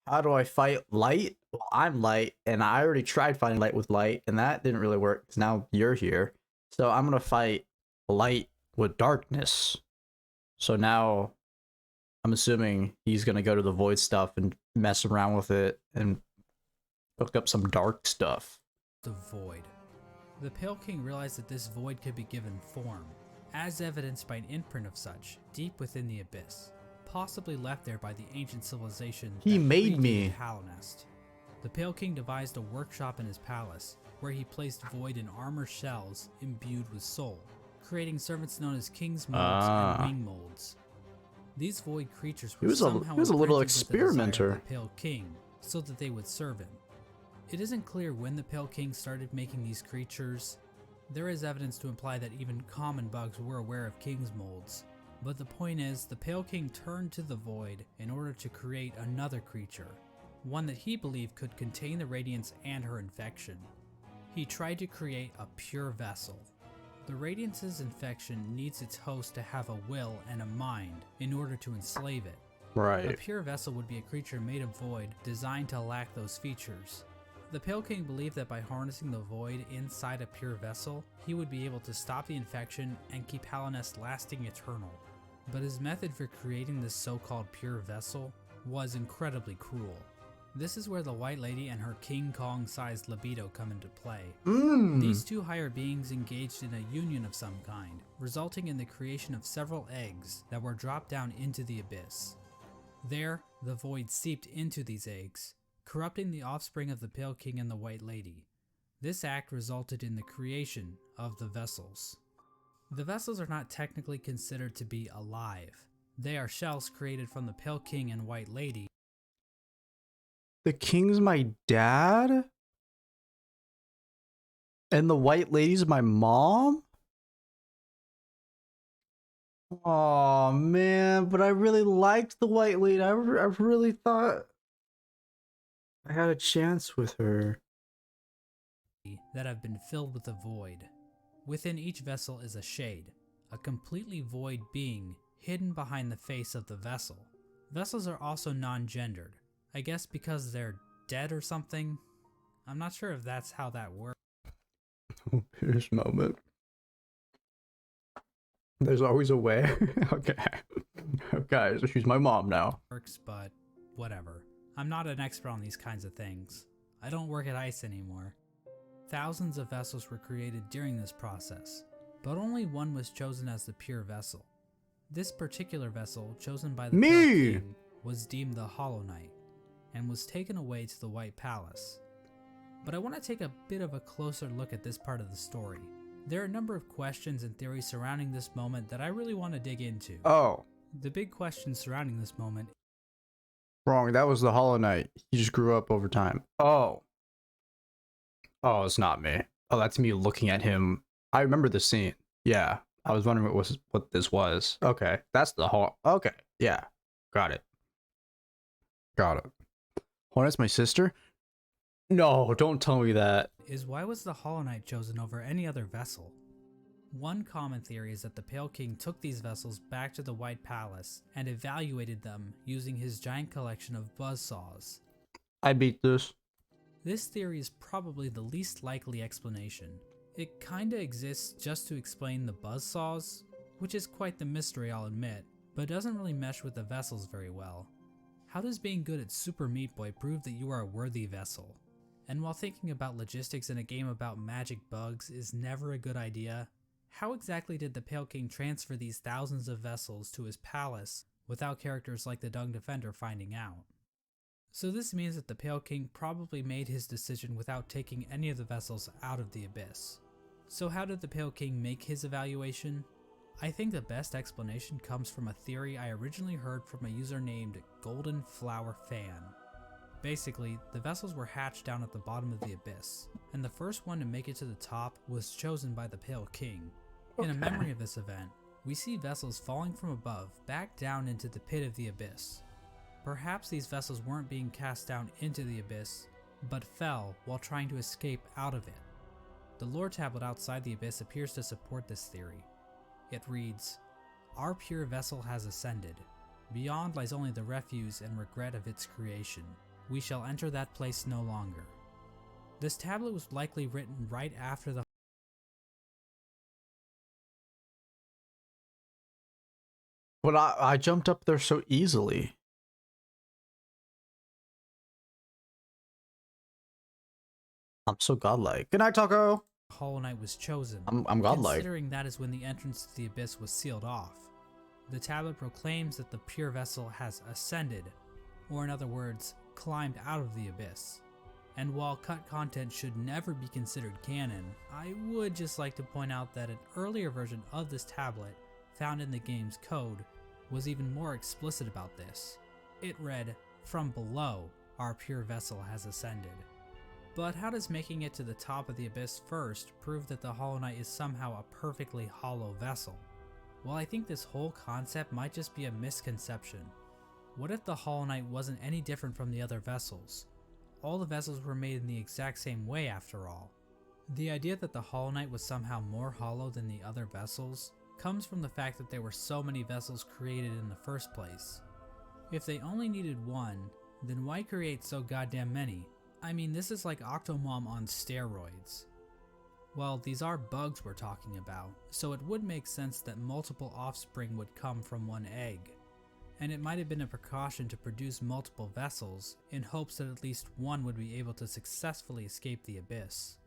how do I fight light? Well, I'm light, and I already tried fighting light with light, and that didn't really work, because now you're here. So I'm gonna fight light with darkness. So now I'm assuming he's gonna go to the void stuff and mess around with it and hook up some dark stuff.
the void. The Pale King realized that this void could be given form, as evidenced by an imprint of such deep within the abyss, possibly left there by the ancient civilization
He
that
made me.
predated Halonest. The Pale King devised a workshop in his palace, where he placed void in armor shells imbued with soul, creating servants known as King's Molds and Wing Molds. These void creatures were somehow
he was a little
imprinted with the desire of
experimenter.
the Pale King, so that they would serve him. It isn't clear when the Pale King started making these creatures. There is evidence to imply that even common bugs were aware of King's Molds, but the point is, the Pale King turned to the void in order to create another creature, one that he believed could contain the Radiance and her infection. He tried to create a pure vessel. The Radiance's infection needs its host to have a will and a mind in order to enslave it. A
Right.
pure vessel would be a creature made of void, designed to lack those features. The Pale King believed that by harnessing the void inside a pure vessel, he would be able to stop the infection and keep Halonest lasting eternal. But his method for creating this so-called pure vessel was incredibly cruel. This is where the White Lady and her King Kong-sized libido come into play. These two higher beings engaged in a union of some kind, resulting in the creation of several eggs that were dropped down into the abyss. There, the void seeped into these eggs, corrupting the offspring of the Pale King and the White Lady. This act resulted in the creation of the vessels. The vessels are not technically considered to be alive. They are shells created from the Pale King and White Lady.
The king's my dad? And the white lady's my mom? Oh man, but I really liked the white lady. I really thought I had a chance with her.
That have been filled with the void. Within each vessel is a shade, a completely void being hidden behind the face of the vessel. Vessels are also non-gendered, I guess because they're dead or something. I'm not sure if that's how that works,
Here's a moment. There's always a way. Okay. Okay, so she's my mom now.
but whatever. I'm not an expert on these kinds of things. I don't work at ICE anymore. Thousands of vessels were created during this process, but only one was chosen as the pure vessel. This particular vessel, chosen by the
Me!
Pale King, was deemed the Hollow Knight, and was taken away to the White Palace. But I want to take a bit of a closer look at this part of the story. There are a number of questions and theories surrounding this moment that I really want to dig into.
Oh,
The big question surrounding this moment
wrong. That was the Hollow Knight. He just grew up over time. Oh. Oh, it's not me. Oh, that's me looking at him. I remember the scene. Yeah. I was wondering what this was. Okay. That's the whole. Okay. Yeah. Got it. Got it. Hornet's my sister? No, don't tell me that.
is, why was the Hollow Knight chosen over any other vessel? One common theory is that the Pale King took these vessels back to the White Palace and evaluated them using his giant collection of buzzsaws.
I beat this.
This theory is probably the least likely explanation. It kinda exists just to explain the buzzsaws, which is quite the mystery, I'll admit, but doesn't really mesh with the vessels very well. How does being good at Super Meat Boy prove that you are a worthy vessel? And while thinking about logistics in a game about magic bugs is never a good idea, how exactly did the Pale King transfer these thousands of vessels to his palace without characters like the Dung Defender finding out? So this means that the Pale King probably made his decision without taking any of the vessels out of the abyss. So how did the Pale King make his evaluation? I think the best explanation comes from a theory I originally heard from a user named Golden Flower Fan. Basically, the vessels were hatched down at the bottom of the abyss, and the first one to make it to the top was chosen by the Pale King. In a
Okay.
memory of this event, we see vessels falling from above back down into the pit of the abyss. Perhaps these vessels weren't being cast down into the abyss, but fell while trying to escape out of it. The lore tablet outside the abyss appears to support this theory. It reads, "Our pure vessel has ascended. Beyond lies only the refuse and regret of its creation. We shall enter that place no longer." This tablet was likely written right after the
But I jumped up there so easily. I'm so godlike. Good night, Taco.
Hollow Knight was chosen.
I'm godlike.
Considering that is when the entrance to the abyss was sealed off. The tablet proclaims that the pure vessel has ascended, or in other words, climbed out of the abyss. And while cut content should never be considered canon, I would just like to point out that an earlier version of this tablet, found in the game's code, was even more explicit about this. It read, "From below, our pure vessel has ascended." But how does making it to the top of the abyss first prove that the Hollow Knight is somehow a perfectly hollow vessel? Well, I think this whole concept might just be a misconception. What if the Hollow Knight wasn't any different from the other vessels? All the vessels were made in the exact same way after all. The idea that the Hollow Knight was somehow more hollow than the other vessels comes from the fact that there were so many vessels created in the first place. If they only needed one, then why create so goddamn many? I mean, this is like Octomom on steroids. Well, these are bugs we're talking about, so it would make sense that multiple offspring would come from one egg. And it might have been a precaution to produce multiple vessels in hopes that at least one would be able to successfully escape the abyss.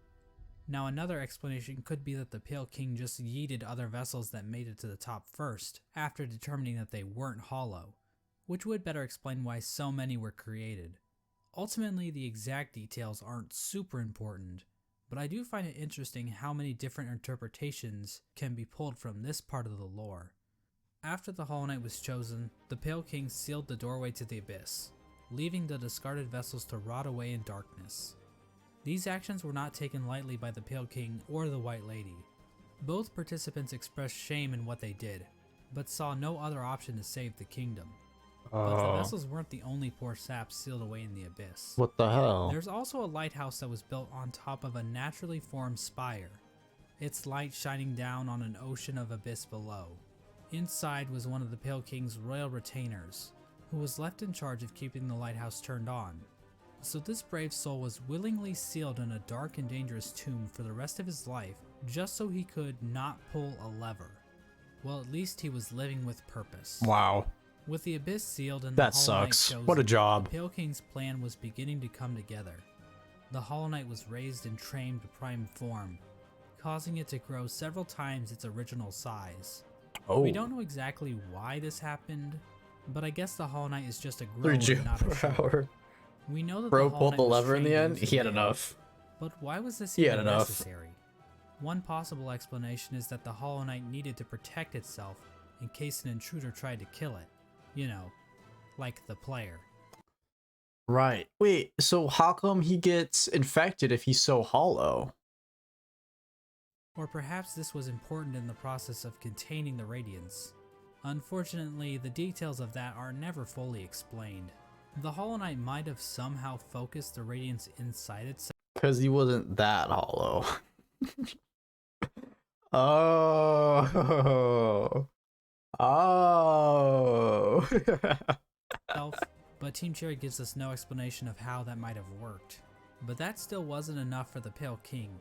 Now, another explanation could be that the Pale King just yeeted other vessels that made it to the top first, after determining that they weren't hollow, which would better explain why so many were created. Ultimately, the exact details aren't super important, but I do find it interesting how many different interpretations can be pulled from this part of the lore. After the Hollow Knight was chosen, the Pale King sealed the doorway to the abyss, leaving the discarded vessels to rot away in darkness. These actions were not taken lightly by the Pale King or the White Lady. Both participants expressed shame in what they did, but saw no other option to save the kingdom. But the vessels weren't the only poor saps sealed away in the abyss.
What the hell?
There's also a lighthouse that was built on top of a naturally formed spire, its light shining down on an ocean of abyss below. Inside was one of the Pale King's royal retainers, who was left in charge of keeping the lighthouse turned on. So this brave soul was willingly sealed in a dark and dangerous tomb for the rest of his life, just so he could not pull a lever. Well, at least he was living with purpose.
Wow.
With the abyss sealed and
That
the Hollow Knight
sucks.
chosen,
What a job.
the Pale King's plan was beginning to come together. The Hollow Knight was raised and trained to prime form, causing it to grow several times its original size.
Oh.
We don't know exactly why this happened, but I guess the Hollow Knight is just a
3
grower,
joules
not a
per
shower.
hour.
We know that
Bro
the Hollow
pulled
Knight
the
was
lever in the
trained
end.
to
He had
use the
enough.
but why was this
He had
even
enough.
necessary? One possible explanation is that the Hollow Knight needed to protect itself in case an intruder tried to kill it. You know, like the player.
Right. Wait, so how come he gets infected if he's so hollow?
Or perhaps this was important in the process of containing the Radiance. Unfortunately, the details of that are never fully explained. The Hollow Knight might have somehow focused the Radiance inside itself.
Because he wasn't that hollow. Oh. Oh.
But Team Cherry gives us no explanation of how that might have worked. But that still wasn't enough for the Pale King.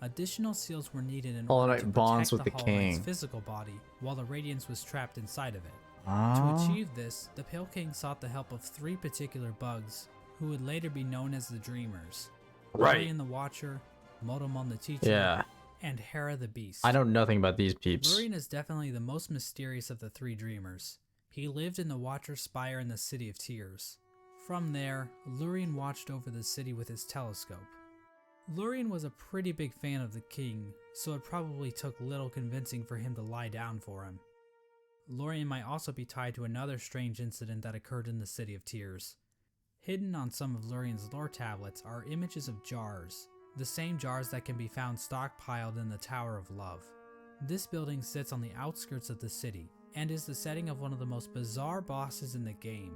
Additional seals were needed in
Hollow
order
Knight
to
bonds
protect
with the
Hollow Knight's
king.
physical body, while the Radiance was trapped inside of it. To
Ah.
achieve this, the Pale King sought the help of 3 particular bugs, who would later be known as the Dreamers.
Right.
Lurian the Watcher, Motomon the Teacher,
Yeah.
and Hera the Beast.
I know nothing about these peeps.
Lurian is definitely the most mysterious of the 3 Dreamers. He lived in the Watcher's Spire in the City of Tears. From there, Lurian watched over the city with his telescope. Lurian was a pretty big fan of the king, so it probably took little convincing for him to lie down for him. Lurian might also be tied to another strange incident that occurred in the City of Tears. Hidden on some of Lurian's lore tablets are images of jars, the same jars that can be found stockpiled in the Tower of Love. This building sits on the outskirts of the city and is the setting of one of the most bizarre bosses in the game,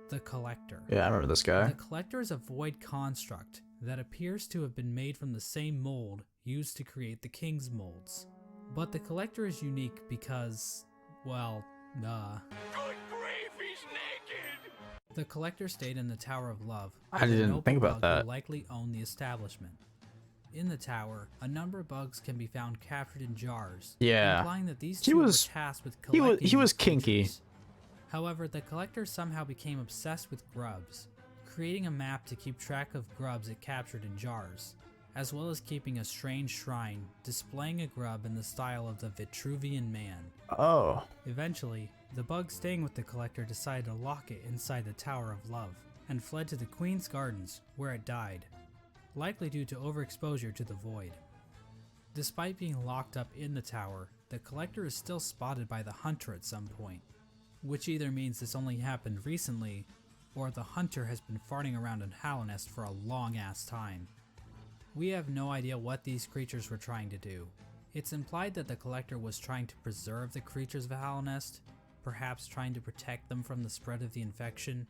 the Collector.
Yeah, I remember this guy.
The Collector is a void construct that appears to have been made from the same mold used to create the King's molds. But the Collector is unique because, well, Good grief, he's naked! The Collector stayed in the Tower of Love.
I didn't think about that.
Who likely owned the establishment. In the tower, a number of bugs can be found captured in jars,
Yeah.
implying that these
He
two
was-
were tasked with
he was-
collecting
he was
these
kinky.
creatures. However, the Collector somehow became obsessed with grubs, creating a map to keep track of grubs it captured in jars, as well as keeping a strange shrine displaying a grub in the style of the Vitruvian Man.
Oh.
Eventually, the bug staying with the Collector decided to lock it inside the Tower of Love, and fled to the Queen's Gardens, where it died, likely due to overexposure to the void. Despite being locked up in the tower, the Collector is still spotted by the Hunter at some point, which either means this only happened recently, or the Hunter has been farting around in Hallownest for a long ass time. We have no idea what these creatures were trying to do. It's implied that the Collector was trying to preserve the creatures of Hallownest, perhaps trying to protect them from the spread of the infection,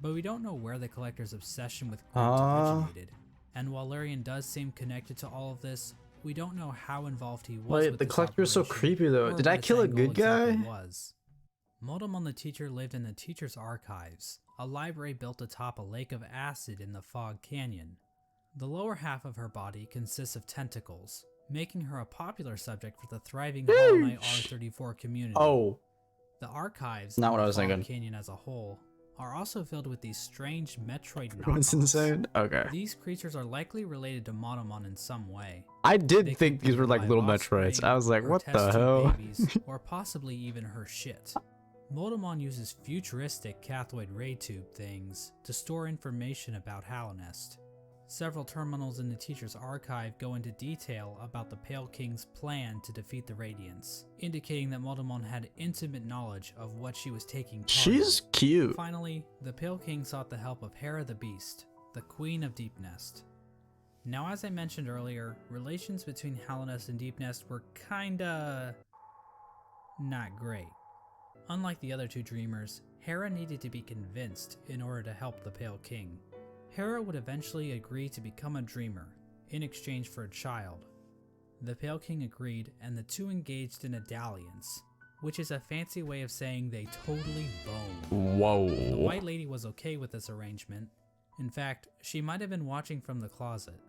but we don't know where the Collector's obsession with grubs originated. And while Larian does seem connected to all of this, we don't know how involved he was
Wait,
with
the
this
Collector is so
operation,
creepy though.
or
Did
what
I
its
kill a
end
good
goal exactly
guy?
was. Motomon the teacher lived in the teacher's archives, a library built atop a lake of acid in the Fog Canyon. The lower half of her body consists of tentacles, making her a popular subject for the thriving Hollow Knight R34 community.
Oh.
The archives,
Not
and
what I
the
was
Fog
thinking.
Canyon as a whole, are also filled with these strange Metroid
That's
knockoffs.
insane. Okay.
These creatures are likely related to Monomon in some way.
I
They
did
could
think
be
these were like
live
little
offspring,
Metroids. I was like,
or
what
test
the
tube
hell?
babies, or possibly even her shit. Motomon uses futuristic cathode ray tube things to store information about Hallownest. Several terminals in the teacher's archive go into detail about the Pale King's plan to defeat the Radiants, indicating that Motomon had intimate knowledge of what she was taking part
She's
in.
cute.
Finally, the Pale King sought the help of Hera the Beast, the Queen of Deepnest. Now, as I mentioned earlier, relations between Hallownest and Deepnest were kinda not great. Unlike the other two dreamers, Hera needed to be convinced in order to help the Pale King. Hera would eventually agree to become a dreamer, in exchange for a child. The Pale King agreed, and the two engaged in a dalliance, which is a fancy way of saying they totally boned.
Whoa.
The White Lady was okay with this arrangement. In fact, she might have been watching from the closet.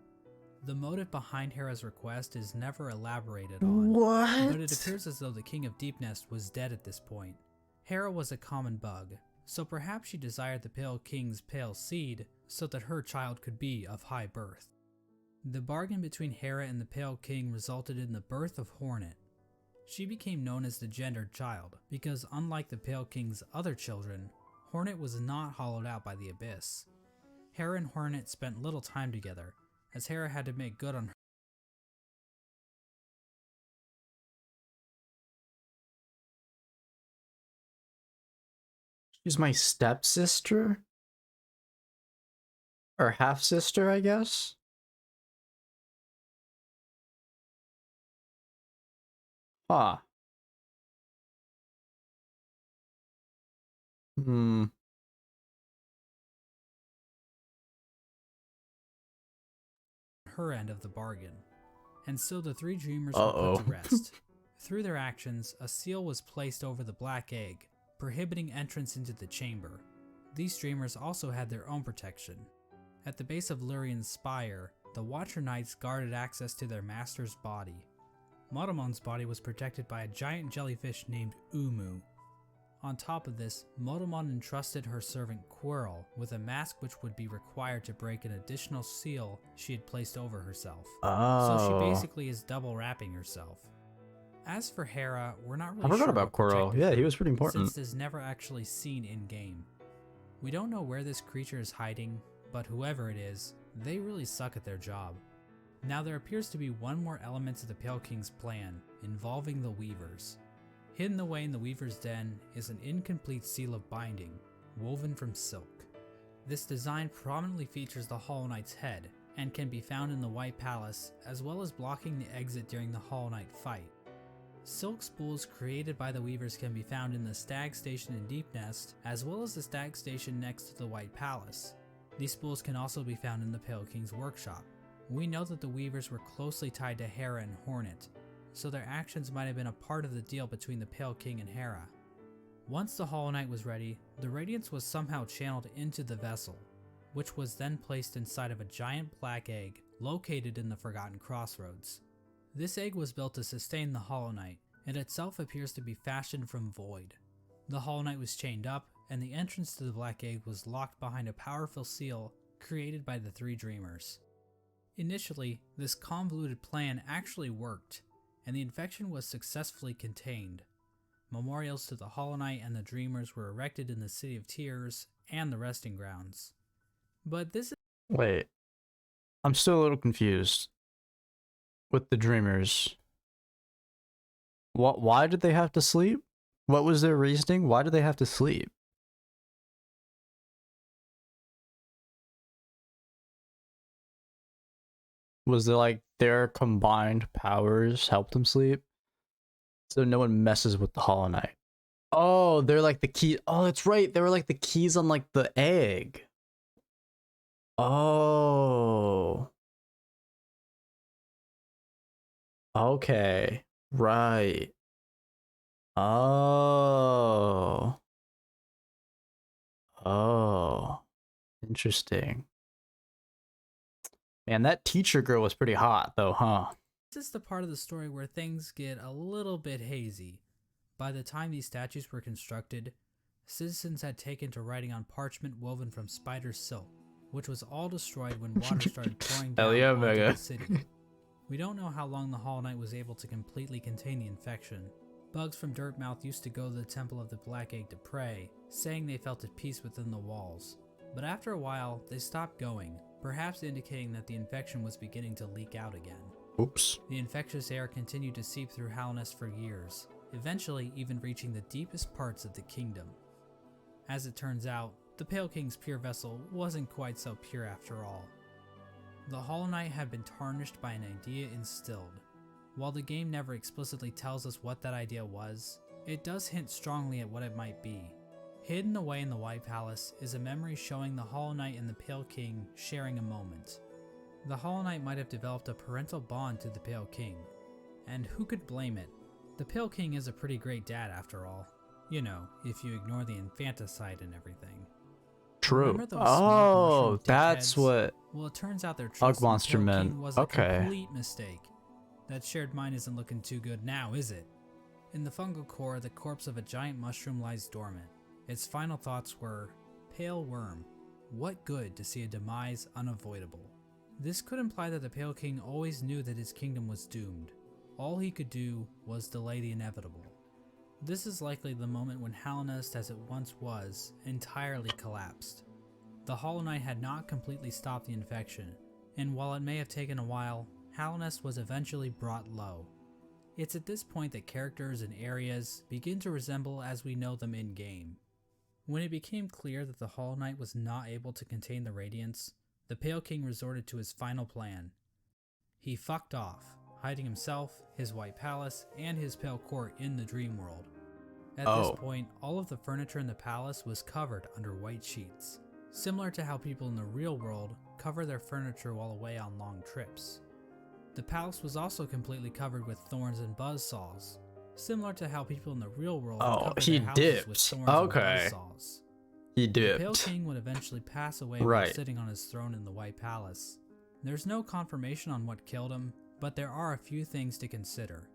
The motive behind Hera's request is never elaborated on,
What?
but it appears as though the King of Deepnest was dead at this point. Hera was a common bug, so perhaps she desired the Pale King's pale seed so that her child could be of high birth. The bargain between Hera and the Pale King resulted in the birth of Hornet. She became known as the gendered child because, unlike the Pale King's other children, Hornet was not hollowed out by the Abyss. Hera and Hornet spent little time together, as Hera had to make good on her.
She's my stepsister? Or half sister, I guess? Huh. Hmm.
Her end of the bargain. And so the three dreamers were
Uh-oh.
put to rest. Through their actions, a seal was placed over the black egg, prohibiting entrance into the chamber. These dreamers also had their own protection. At the base of Lurian's spire, the Watcher Knights guarded access to their master's body. Motomon's body was protected by a giant jellyfish named Umu. On top of this, Motomon entrusted her servant Quirrell with a mask which would be required to break an additional seal she had placed over herself.
Oh.
So she basically is double wrapping herself. As for Hera, we're not really
I forgot
sure
about
what
Quirrell.
protected
Yeah,
her,
he was pretty important.
since is never actually seen in-game. We don't know where this creature is hiding, but whoever it is, they really suck at their job. Now there appears to be one more element to the Pale King's plan, involving the Weavers. Hidden away in the Weaver's Den is an incomplete seal of binding, woven from silk. This design prominently features the Hollow Knight's head, and can be found in the White Palace, as well as blocking the exit during the Hollow Knight fight. Silk spools created by the Weavers can be found in the Stag Station in Deep Nest, as well as the Stag Station next to the White Palace. These spools can also be found in the Pale King's workshop. We know that the Weavers were closely tied to Hera and Hornet, so their actions might have been a part of the deal between the Pale King and Hera. Once the Hollow Knight was ready, the Radiance was somehow channeled into the vessel, which was then placed inside of a giant black egg located in the Forgotten Crossroads. This egg was built to sustain the Hollow Knight, and itself appears to be fashioned from void. The Hollow Knight was chained up, and the entrance to the black egg was locked behind a powerful seal created by the three Dreamers. Initially, this convoluted plan actually worked, and the infection was successfully contained. Memorials to the Hollow Knight and the Dreamers were erected in the City of Tears and the Resting Grounds. But this is
Wait. I'm still a little confused with the Dreamers. Why did they have to sleep? What was their reasoning? Why did they have to sleep? Was it like their combined powers helped them sleep? So no one messes with the Hollow Knight. Oh, they're like the key. Oh, that's right. They were like the keys on like the egg. Oh. Okay. Right. Oh. Oh. Interesting. Man, that teacher girl was pretty hot though, huh?
This is the part of the story where things get a little bit hazy. By the time these statues were constructed, citizens had taken to writing on parchment woven from spider silk, which was all destroyed when water started pouring
Hell
down
yeah,
onto
Mega.
the city. We don't know how long the Hollow Knight was able to completely contain the infection. Bugs from Dirtmouth used to go to the Temple of the Black Egg to pray, saying they felt at peace within the walls. But after a while, they stopped going, perhaps indicating that the infection was beginning to leak out again.
Oops.
The infectious air continued to seep through Halnest for years, eventually even reaching the deepest parts of the kingdom. As it turns out, the Pale King's pure vessel wasn't quite so pure after all. The Hollow Knight had been tarnished by an idea instilled. While the game never explicitly tells us what that idea was, it does hint strongly at what it might be. Hidden away in the White Palace is a memory showing the Hollow Knight and the Pale King sharing a moment. The Hollow Knight might have developed a parental bond to the Pale King, and who could blame it? The Pale King is a pretty great dad after all. You know, if you ignore the infanticide and everything.
True.
Remember those
Oh,
smug mushroom
that's
dickheads?
what.
Well, it turns out their
Ugh,
trust in the
Monster
Pale
Men.
King was a
Okay.
complete mistake. That shared mind isn't looking too good now, is it? In the fungal core, the corpse of a giant mushroom lies dormant. Its final thoughts were, "Pale worm, what good to see a demise unavoidable?" This could imply that the Pale King always knew that his kingdom was doomed. All he could do was delay the inevitable. This is likely the moment when Halnest, as it once was, entirely collapsed. The Hollow Knight had not completely stopped the infection, and while it may have taken a while, Halnest was eventually brought low. It's at this point that characters and areas begin to resemble as we know them in-game. When it became clear that the Hollow Knight was not able to contain the Radiance, the Pale King resorted to his final plan. He fucked off, hiding himself, his White Palace, and his Pale Court in the Dream World. At
Oh.
this point, all of the furniture in the palace was covered under white sheets, similar to how people in the real world cover their furniture while away on long trips. The palace was also completely covered with thorns and buzzsaws, similar to how people in the real world
Oh,
cover
he
their houses with
dipped.
thorns
Okay.
and buzzsaws.
He
The Pale
dipped.
King would eventually pass away while
Right.
sitting on his throne in the White Palace. There's no confirmation on what killed him, but there are a few things to consider.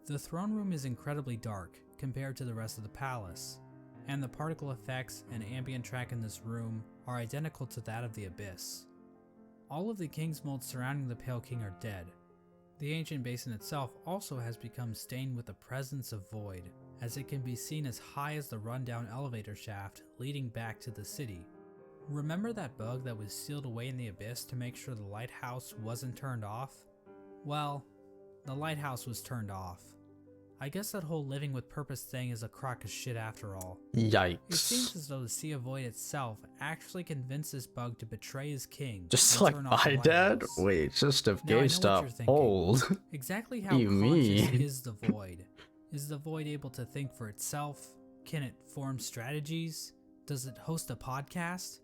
The throne room is incredibly dark compared to the rest of the palace, and the particle effects and ambient track in this room are identical to that of the Abyss. All of the king's molds surrounding the Pale King are dead. The ancient basin itself also has become stained with the presence of void, as it can be seen as high as the rundown elevator shaft leading back to the city. Remember that bug that was sealed away in the Abyss to make sure the lighthouse wasn't turned off? Well, the lighthouse was turned off. I guess that whole living with purpose thing is a crock of shit after all. It seems
Yikes.
as though the Sea of Void itself actually convinced this bug to betray his king.
Just
and
like
turn off the
my dad?
lighthouse.
Wait, just if
Now, I know what
GameStop
you're thinking.
old.
Exactly how
You
conscious
mean?
is the Void? Is the Void able to think for itself? Can it form strategies? Does it host a podcast?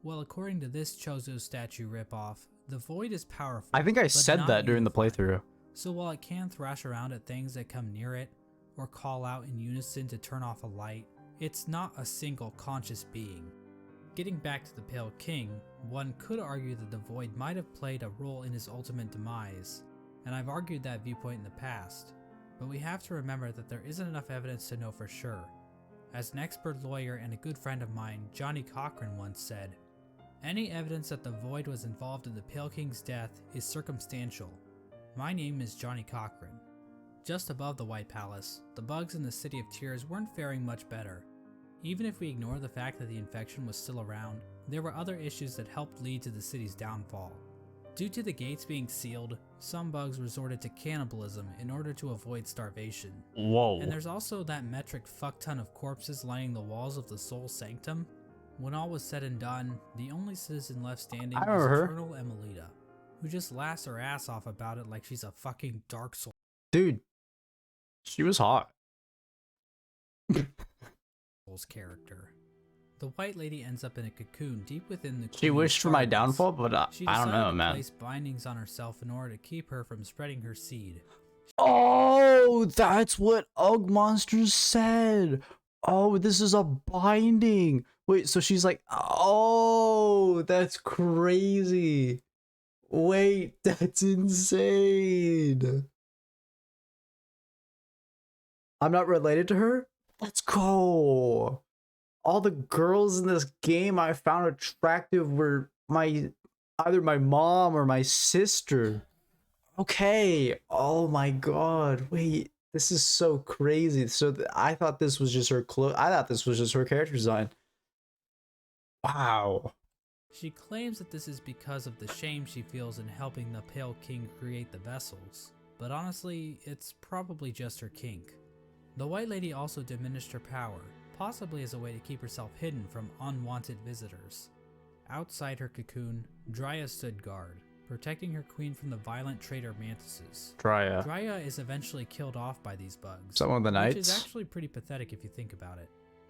Well, according to this Chozo statue ripoff, the Void is powerful.
I think I
but
said
not
that during the
uniform.
playthrough.
So while it can thrash around at things that come near it, or call out in unison to turn off a light, it's not a single conscious being. Getting back to the Pale King, one could argue that the Void might have played a role in his ultimate demise, and I've argued that viewpoint in the past, but we have to remember that there isn't enough evidence to know for sure. As an expert lawyer and a good friend of mine, Johnny Cochran, once said, "Any evidence that the Void was involved in the Pale King's death is circumstantial. My name is Johnny Cochran." Just above the White Palace, the bugs in the City of Tears weren't faring much better. Even if we ignore the fact that the infection was still around, there were other issues that helped lead to the city's downfall. Due to the gates being sealed, some bugs resorted to cannibalism in order to avoid starvation.
Whoa.
And there's also that metric fuckton of corpses lining the walls of the Soul Sanctum. When all was said and done, the only citizen left standing
I
was
remember her.
Eternal Emelita, who just laughs her ass off about it like she's a fucking Dark Souls
Dude, she was hot.
character. The White Lady ends up in a cocoon deep within the
She
Queen's
wished for my
gardens.
downfall, but
She
I don't
decided
know,
to
man.
place bindings on herself in order to keep her from spreading her seed.
Oh, that's what Ugg Monsters said. Oh, this is a binding. Wait, so she's like, oh, that's crazy. Wait, that's insane. I'm not related to her? Let's go. All the girls in this game I found attractive were either my mom or my sister. Okay. Oh my god. Wait, this is so crazy. So I thought this was just her I thought this was just her character design. Wow.
She claims that this is because of the shame she feels in helping the Pale King create the vessels, but honestly, it's probably just her kink. The White Lady also diminished her power, possibly as a way to keep herself hidden from unwanted visitors. Outside her cocoon, Drya stood guard, protecting her queen from the violent traitor mantises.
Drya.
Drya is eventually killed off by these bugs,
Is that one of the
which
knights?
is actually pretty pathetic if you think about it.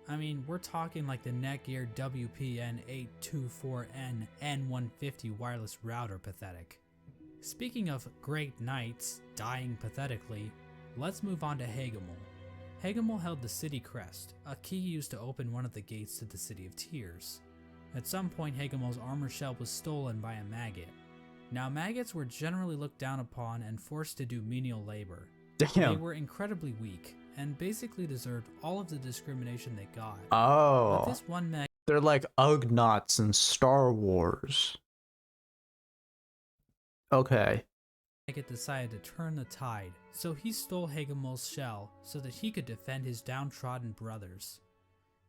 I mean, we're talking like the Netgear WPN824N N150 wireless router pathetic. Speaking of great knights dying pathetically, let's move on to Hagemul. Hagemul held the city crest, a key used to open one of the gates to the City of Tears. At some point, Hagemul's armor shell was stolen by a maggot. Now, maggots were generally looked down upon and forced to do menial labor. They
Damn.
were incredibly weak, and basically deserved all of the discrimination they got.
Oh.
But this one maggot
They're like Ugnaughts in Star Wars. Okay.
decided to turn the tide, so he stole Hagemul's shell so that he could defend his downtrodden brothers.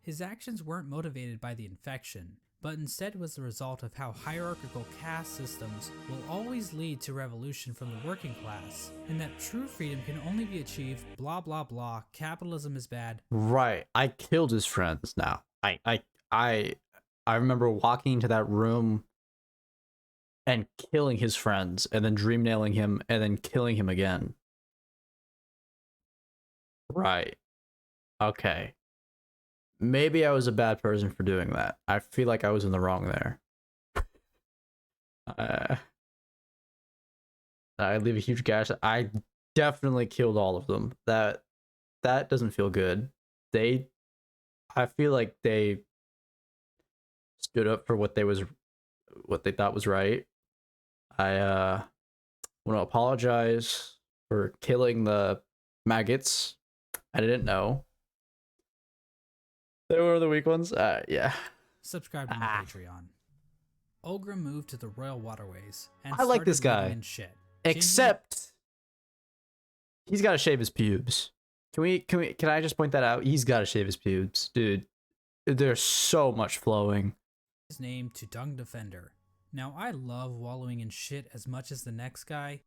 His actions weren't motivated by the infection, but instead was the result of how hierarchical caste systems will always lead to revolution from the working class, and that true freedom can only be achieved blah blah blah, capitalism is bad.
Right. I killed his friends now. I remember walking into that room and killing his friends and then dream nailing him and then killing him again. Right. Okay. Maybe I was a bad person for doing that. I feel like I was in the wrong there. I leave a huge gash. I definitely killed all of them. That doesn't feel good. I feel like they stood up for what they thought was right. I want to apologize for killing the maggots. I didn't know. They were the weak ones. Yeah.
Subscribe to my Patreon. Ogrim moved to the Royal Waterways and
I like this
started
guy.
living in shit.
Except he's got to shave his pubes. Can I just point that out? He's got to shave his pubes, dude. There's so much flowing.
His name to Dung Defender. Now, I love wallowing in shit as much as the next guy,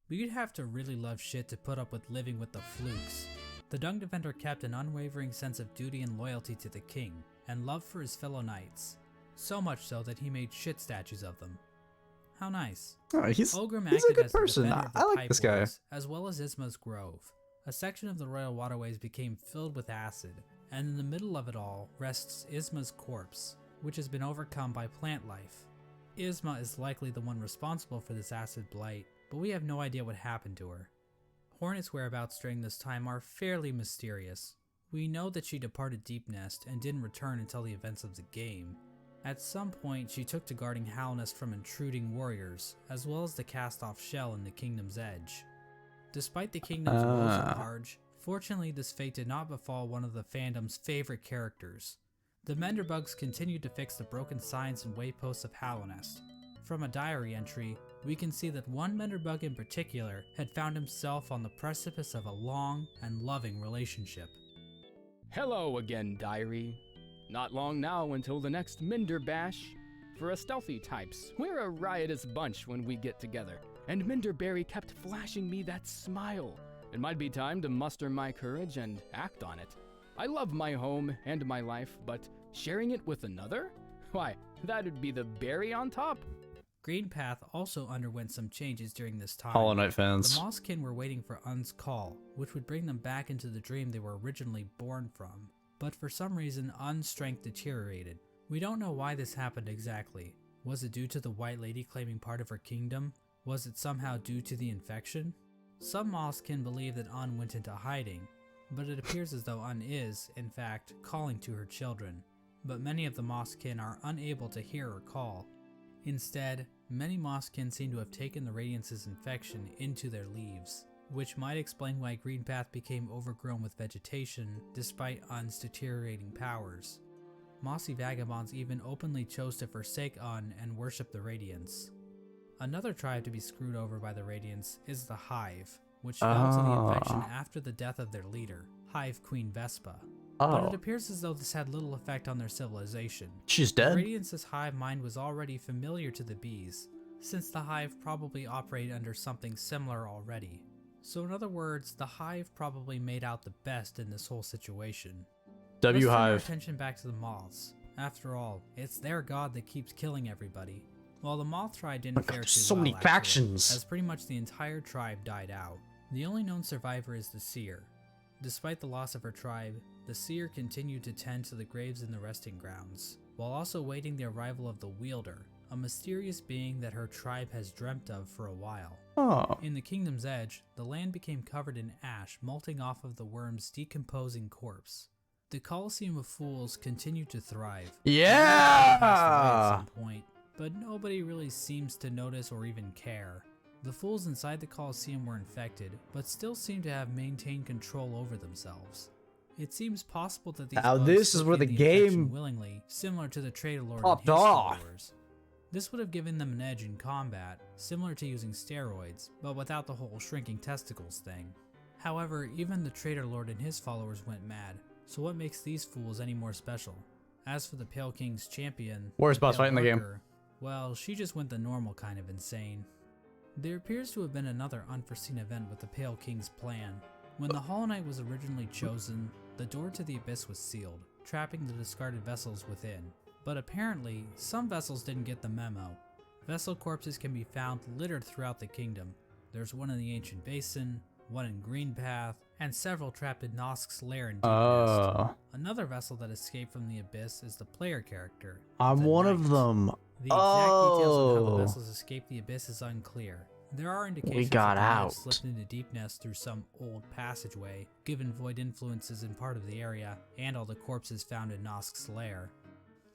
but you'd have to really love shit to put up with living with the flukes. The Dung Defender kept an unwavering sense of duty and loyalty to the king, and love for his fellow knights. So much so that he made shit statues of them. How nice.
Oh, he's
Ogrim
a
acted
good
as the
person.
defender of the
I like
Pipe
this guy.
Wars, as well as Isma's Grove, A section of the royal waterways became filled with acid, and in the middle of it all rests Isma's corpse, which has been overcome by plant life. Isma is likely the one responsible for this acid blight, but we have no idea what happened to her. Hornet's whereabouts during this time are fairly mysterious. We know that she departed Deep Nest and didn't return until the events of the game. At some point, she took to guarding Halnest from intruding warriors, as well as the cast-off shell in the Kingdom's Edge. Despite the Kingdom's woes at large, fortunately this fate did not befall one of the fandom's favorite characters. The Menderbugs continued to fix the broken signs and wayposts of Halnest. From a diary entry, we can see that one Menderbug in particular had found himself on the precipice of a long and loving relationship.
Hello again, Diary. Not long now until the next Minder Bash. For us stealthy types, we're a riotous bunch when we get together, and Minderberry kept flashing me that smile. It might be time to muster my courage and act on it. I love my home and my life, but sharing it with another? Why, that'd be the berry on top.
Greenpath also underwent some changes during this time.
Hollow Knight fans.
The Mosskin were waiting for Un's call, which would bring them back into the dream they were originally born from. But for some reason, Un's strength deteriorated. We don't know why this happened exactly. Was it due to the White Lady claiming part of her kingdom? Was it somehow due to the infection? Some Mosskin believe that Un went into hiding, but it appears as though Un is, in fact, calling to her children. But many of the Mosskin are unable to hear her call. Instead, many Mosskin seem to have taken the Radiance's infection into their leaves, which might explain why Greenpath became overgrown with vegetation despite Un's deteriorating powers. Mossy vagabonds even openly chose to forsake Un and worship the Radiance. Another tribe to be screwed over by the Radiance is the Hive, which fell to the infection after the death of their leader, Hive Queen Vespa. But it appears as though this had little effect on their civilization.
She's
The
dead?
Radiance's hive mind was already familiar to the bees, since the hive probably operated under something similar already. So in other words, the hive probably made out the best in this whole situation. Let's turn our
W-Hive.
attention back to the moths. After all, it's their god that keeps killing everybody. While the moth tribe didn't fare too
so
well,
many
actually,
factions.
as pretty much the entire tribe died out. The only known survivor is the seer. Despite the loss of her tribe, the seer continued to tend to the graves in the resting grounds, while also waiting the arrival of the wielder, a mysterious being that her tribe has dreamt of for a while.
Oh.
In the Kingdom's Edge, the land became covered in ash molting off of the worm's decomposing corpse. The Colosseum of Fools continued to thrive.
Yeah!
At some point, but nobody really seems to notice or even care. The fools inside the Colosseum were infected, but still seem to have maintained control over themselves. It seems possible that these
Now
bugs
this is
took
where
in
the
infection
game
willingly, similar to the Traitor Lord and
popped
his
off.
followers. This would have given them an edge in combat, similar to using steroids, but without the whole shrinking testicles thing. However, even the Traitor Lord and his followers went mad, so what makes these fools any more special? As for the Pale King's champion,
Worst
the
boss
Pale
fight in the game.
Worker, well, she just went the normal kind of insane. There appears to have been another unforeseen event with the Pale King's plan. When the Hollow Knight was originally chosen, the door to the Abyss was sealed, trapping the discarded vessels within. But apparently, some vessels didn't get the memo. Vessel corpses can be found littered throughout the kingdom. There's one in the Ancient Basin, one in Greenpath, and several trapped in Nosk's lair in Deep Nest.
Oh.
Another vessel that escaped from the Abyss is the player character.
I'm
the
one of
Knight.
them.
The exact details of how the
Oh.
vessels escaped the Abyss is unclear. There are indications
got
that they might have
out.
slipped into Deep Nest through some old passageway, given void influences in part of the area, and all the corpses found in Nosk's lair.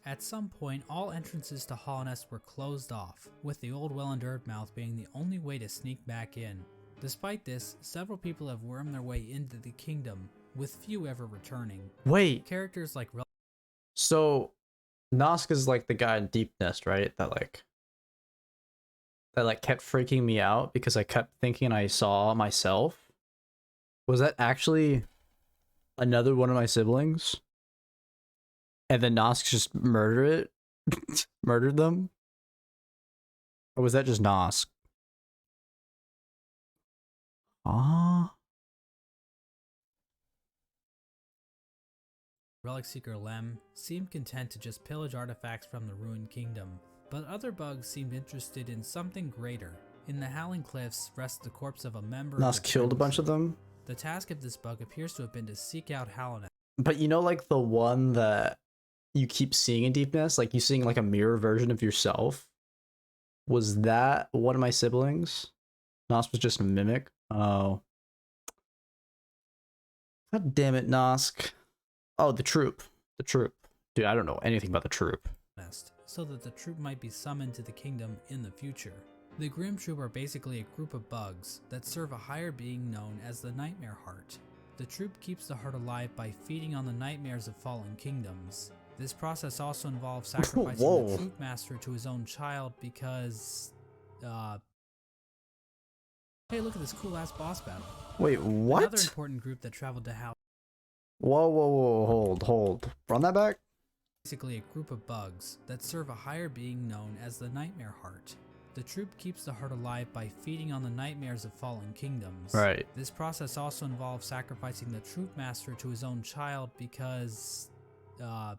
At some point, all entrances to Halnest were closed off, with the old Welland Earthmouth being the only way to sneak back in. Despite this, several people have wormed their way into the kingdom, with few ever returning.
Wait,
Characters like
so Nosk is like the guy in Deep Nest, right? That kept freaking me out because I kept thinking I saw myself. Was that actually another one of my siblings? And then Nosk just murdered them? Or was that just Nosk?
Relic Seeker Lem seemed content to just pillage artifacts from the ruined kingdom, but other bugs seemed interested in something greater. In the Howling Cliffs rests the corpse of a member of
Nosk
the
killed a
Crimson.
bunch of them?
The task of this bug appears to have been to seek out Hallownest.
But you know, like the one that you keep seeing in Deepness, like you seeing like a mirror version of yourself. Was that one of my siblings? Nosk was just a mimic. Oh. God damn it, Nosk. Oh, the troop. The troop. Dude, I don't know anything about the troop.
So that the troop might be summoned to the kingdom in the future. The Grim Troop are basically a group of bugs that serve a higher being known as the Nightmare Heart. The troop keeps the heart alive by feeding on the nightmares of fallen kingdoms. This process also involves sacrificing
Whoa.
the troop master to his own child because, hey, look at this cool ass boss battle.
Wait, what?
Another important group that traveled to Hal.
Whoa, hold. Run that back?
Basically a group of bugs that serve a higher being known as the Nightmare Heart. The troop keeps the heart alive by feeding on the nightmares of fallen kingdoms.
Right.
This process also involves sacrificing the troop master to his own child because, hey,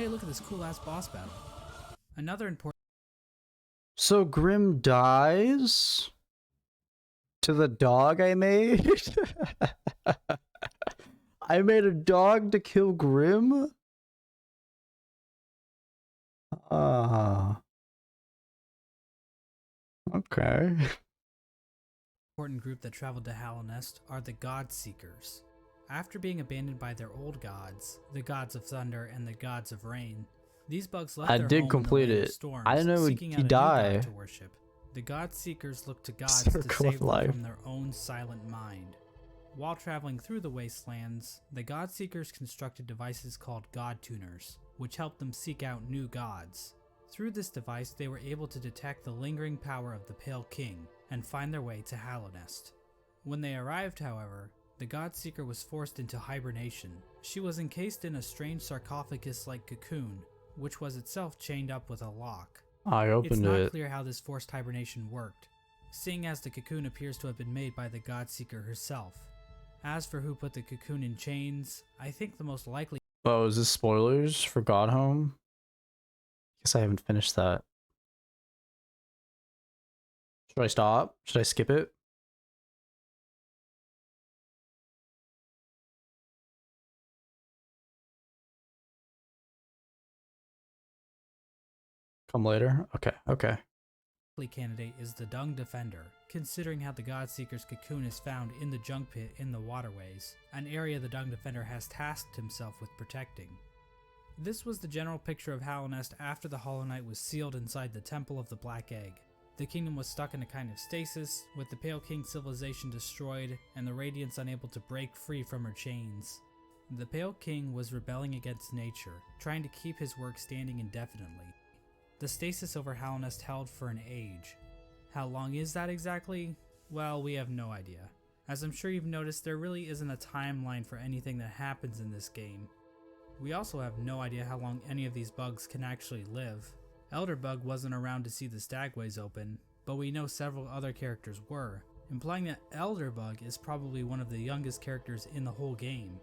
look at this cool ass boss battle. Another important
So Grim dies to the dog I made? I made a dog to kill Grim? Okay.
group that traveled to Hallownest are the God Seekers. After being abandoned by their old gods, the gods of thunder and the gods of rain, these bugs left
I
their
did
home
complete
in the land
it.
of storms,
I didn't know
seeking
he'd
out a new
die.
god to worship. The God Seekers look to gods to
Circle of
save them
life.
from their own silent mind. While traveling through the wastelands, the God Seekers constructed devices called God Tuners, which helped them seek out new gods. Through this device, they were able to detect the lingering power of the Pale King and find their way to Hallownest. When they arrived, however, the God Seeker was forced into hibernation. She was encased in a strange sarcophagus-like cocoon, which was itself chained up with a lock.
I
It's
opened
not
it.
clear how this forced hibernation worked, seeing as the cocoon appears to have been made by the God Seeker herself. As for who put the cocoon in chains, I think the most likely
Oh, is this spoilers for God Home? Guess I haven't finished that. Should I stop? Should I skip it? Come later? Okay.
candidate is the Dung Defender, considering how the Godseeker's cocoon is found in the junk pit in the waterways, an area the Dung Defender has tasked himself with protecting. This was the general picture of Hallownest after the Hollow Knight was sealed inside the Temple of the Black Egg. The kingdom was stuck in a kind of stasis, with the Pale King civilization destroyed and the Radiance unable to break free from her chains. The Pale King was rebelling against nature, trying to keep his work standing indefinitely. The stasis over Hallownest held for an age. How long is that exactly? Well, we have no idea. As I'm sure you've noticed, there really isn't a timeline for anything that happens in this game. We also have no idea how long any of these bugs can actually live. Elderbug wasn't around to see the Stagways open, but we know several other characters were, implying that Elderbug is probably one of the youngest characters in the whole game.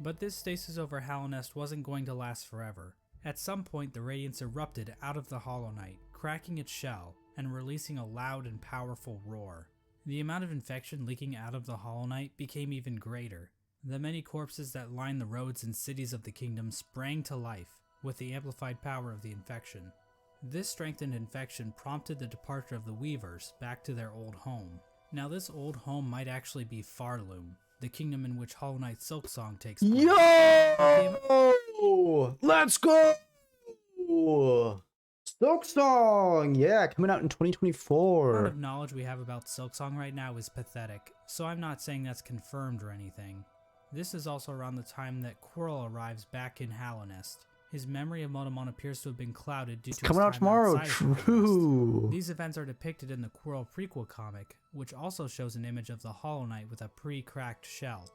But this stasis over Hallownest wasn't going to last forever. At some point, the Radiance erupted out of the Hollow Knight, cracking its shell and releasing a loud and powerful roar. The amount of infection leaking out of the Hollow Knight became even greater. The many corpses that lined the roads and cities of the kingdom sprang to life with the amplified power of the infection. This strengthened infection prompted the departure of the Weavers back to their old home. Now this old home might actually be Farloom, the kingdom in which Hollow Knight Silksong takes place.
Yo! Let's go! Silksong! Yeah, coming out in
The
2024.
amount of knowledge we have about Silksong right now is pathetic, so I'm not saying that's confirmed or anything. This is also around the time that Quirrell arrives back in Hallownest. His memory of Motomon appears to have been clouded due
It's
to his
coming out
time
tomorrow.
outside of Hallownest.
True.
These events are depicted in the Quirrell prequel comic, which also shows an image of the Hollow Knight with a pre-cracked shell.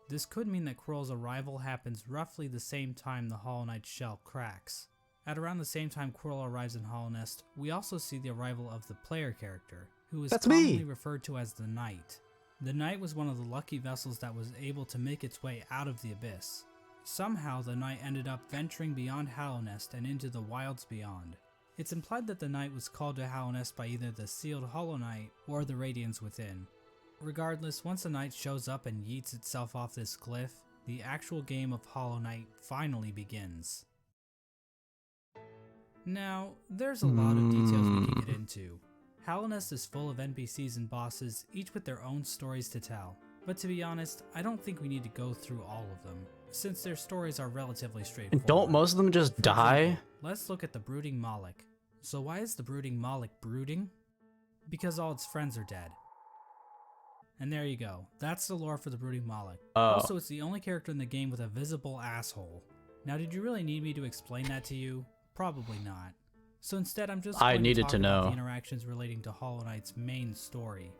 This could mean that Quirrell's arrival happens roughly the same time the Hollow Knight's shell cracks. At around the same time Quirrell arrives in Hallownest, we also see the arrival of the player character, who is
That's me.
commonly referred to as the Knight. The Knight was one of the lucky vessels that was able to make its way out of the abyss. Somehow the Knight ended up venturing beyond Hallownest and into the wilds beyond. It's implied that the Knight was called to Hallownest by either the sealed Hollow Knight or the Radiance within. Regardless, once the knight shows up and yeets itself off this cliff, the actual game of Hollow Knight finally begins. Now, there's a lot of details we can get into. Hallownest is full of NPCs and bosses, each with their own stories to tell. But to be honest, I don't think we need to go through all of them, since their stories are relatively straightforward.
And don't most of them just
For
die?
example, let's look at the Brooding Moloch. So why is the Brooding Moloch brooding? Because all its friends are dead. And there you go. That's the lore for the Brooding Moloch.
Oh.
Also, it's the only character in the game with a visible asshole. Now, did you really need me to explain that to you? Probably not. So instead, I'm just
I
going
needed
talk
to
about
know.
the interactions relating to Hollow Knight's main story.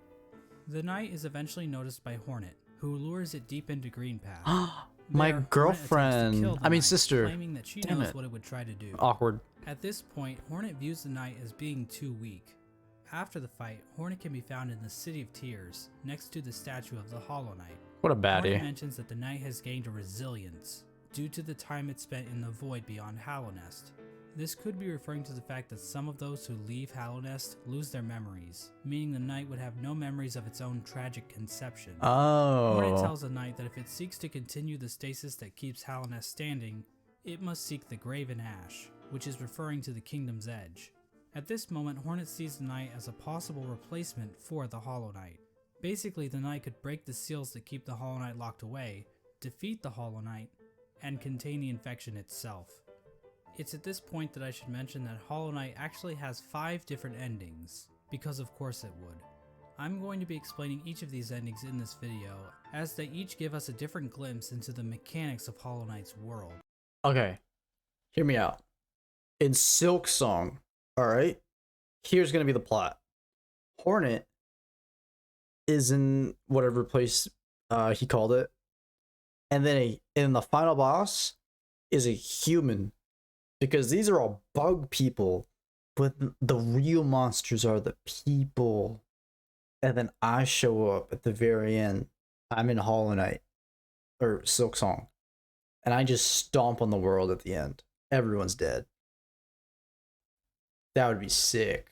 The knight is eventually noticed by Hornet, who lures it deep into Green Path.
My
There, Hornet attempts to
girlfriend.
kill the
I mean,
knight,
sister.
claiming that she
Damn
knows
it.
what it would try to do.
Awkward.
At this point, Hornet views the knight as being too weak. After the fight, Hornet can be found in the City of Tears, next to the statue of the Hollow Knight.
What a
Hornet
baddie.
mentions that the knight has gained a resilience, due to the time it spent in the void beyond Hallownest. This could be referring to the fact that some of those who leave Hallownest lose their memories, meaning the knight would have no memories of its own tragic conception. Hornet
Oh.
tells the knight that if it seeks to continue the stasis that keeps Hallownest standing, it must seek the Graven Ash, which is referring to the Kingdom's Edge. At this moment, Hornet sees the knight as a possible replacement for the Hollow Knight. Basically, the knight could break the seals that keep the Hollow Knight locked away, defeat the Hollow Knight, and contain the infection itself. It's at this point that I should mention that Hollow Knight actually has 5 different endings, because of course it would. I'm going to be explaining each of these endings in this video, as they each give us a different glimpse into the mechanics of Hollow Knight's world.
Okay. Hear me out. In Silk Song, alright? Here's gonna be the plot. Hornet is in whatever place he called it. And then in the final boss is a human. Because these are all bug people. But the real monsters are the people. And then I show up at the very end. I'm in Hollow Knight. Or Silk Song. And I just stomp on the world at the end. Everyone's dead. That would be sick.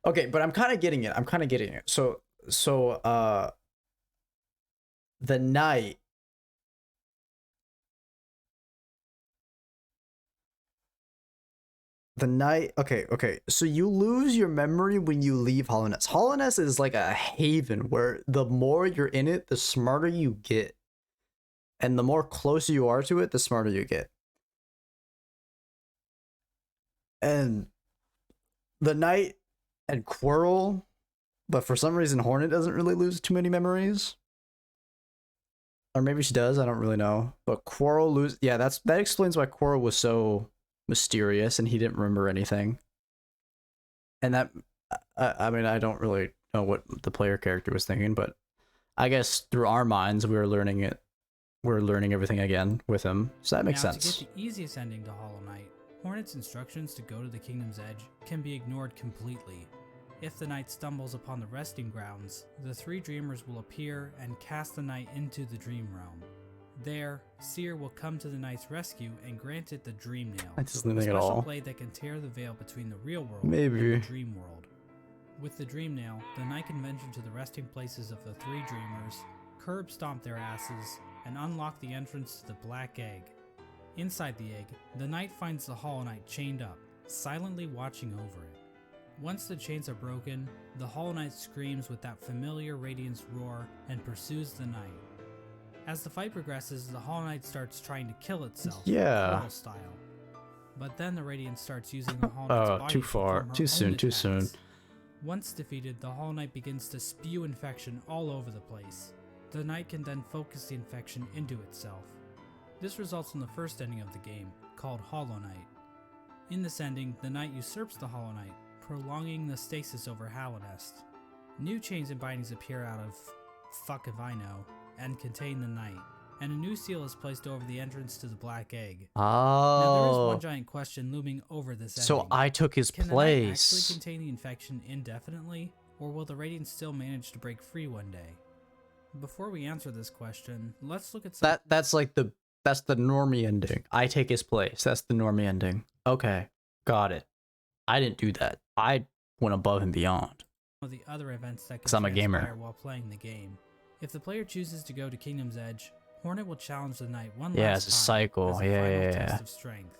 Okay, but I'm kind of getting it. So the knight okay. So you lose your memory when you leave Hallownest. Hallownest is like a haven where the more you're in it, the smarter you get. And the more closer you are to it, the smarter you get. And the knight and Quirrell, but for some reason Hornet doesn't really lose too many memories. Or maybe she does, I don't really know. But Quirrell that explains why Quirrell was so mysterious and he didn't remember anything. And that, I mean, I don't really know what the player character was thinking, but I guess through our minds we were learning it. We're learning everything again with him, so that makes
Now,
sense.
to get the easiest ending to Hollow Knight, Hornet's instructions to go to the Kingdom's Edge can be ignored completely. If the knight stumbles upon the resting grounds, the 3 dreamers will appear and cast the knight into the dream realm. There, Seer will come to the knight's rescue and grant it the Dream Nail,
That doesn't
a
think at
special
all.
blade that can tear the veil between the real world
Maybe.
and the dream world. With the Dream Nail, the knight can venture to the resting places of the 3 dreamers, curb stomp their asses, and unlock the entrance to the Black Egg. Inside the egg, the knight finds the Hollow Knight chained up, silently watching over it. Once the chains are broken, the Hollow Knight screams with that familiar Radiance roar and pursues the knight. As the fight progresses, the Hollow Knight starts trying to kill itself,
Yeah.
Quirrell style. But then the Radiance starts using the Hollow Knight's body
too
to
far.
perform her
Too
own
soon, too soon.
attacks. Once defeated, the Hollow Knight begins to spew infection all over the place. The knight can then focus the infection into itself. This results in the first ending of the game, called Hollow Knight. In this ending, the knight usurps the Hollow Knight, prolonging the stasis over Hallownest. New chains and bindings appear out of fuck if I know, and contain the knight, and a new seal is placed over the entrance to the Black Egg. Now there is
Oh.
one giant question looming over this ending.
So I took his
Can the knight actually
place.
contain the infection indefinitely, or will the Radiant still manage to break free one day? Before we answer this question, let's look at some
That's the normie ending. I take his place. That's the normie ending. Okay. Got it. I didn't do that. I went above and beyond.
of the other events that
'Cause
can
I'm a gamer.
transpire while playing the game. If the player chooses to go to Kingdom's Edge, Hornet will challenge the knight one
Yeah,
last
it's a
time
cycle.
as a
Yeah,
final
yeah,
test
yeah.
of strength.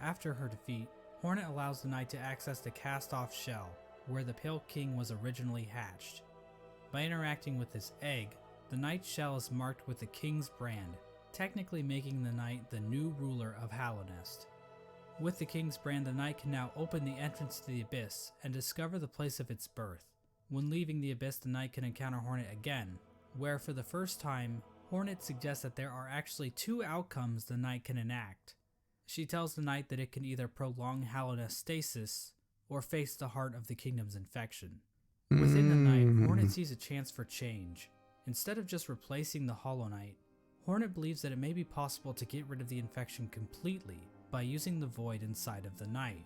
After her defeat, Hornet allows the knight to access the cast-off shell, where the Pale King was originally hatched. By interacting with this egg, the knight's shell is marked with the king's brand, technically making the knight the new ruler of Hallownest. With the king's brand, the knight can now open the entrance to the abyss and discover the place of its birth. When leaving the abyss, the knight can encounter Hornet again, where for the first time, Hornet suggests that there are actually two outcomes the knight can enact. She tells the knight that it can either prolong Hallownest stasis or face the heart of the kingdom's infection. Within the night, Hornet sees a chance for change. Instead of just replacing the Hollow Knight, Hornet believes that it may be possible to get rid of the infection completely by using the void inside of the knight.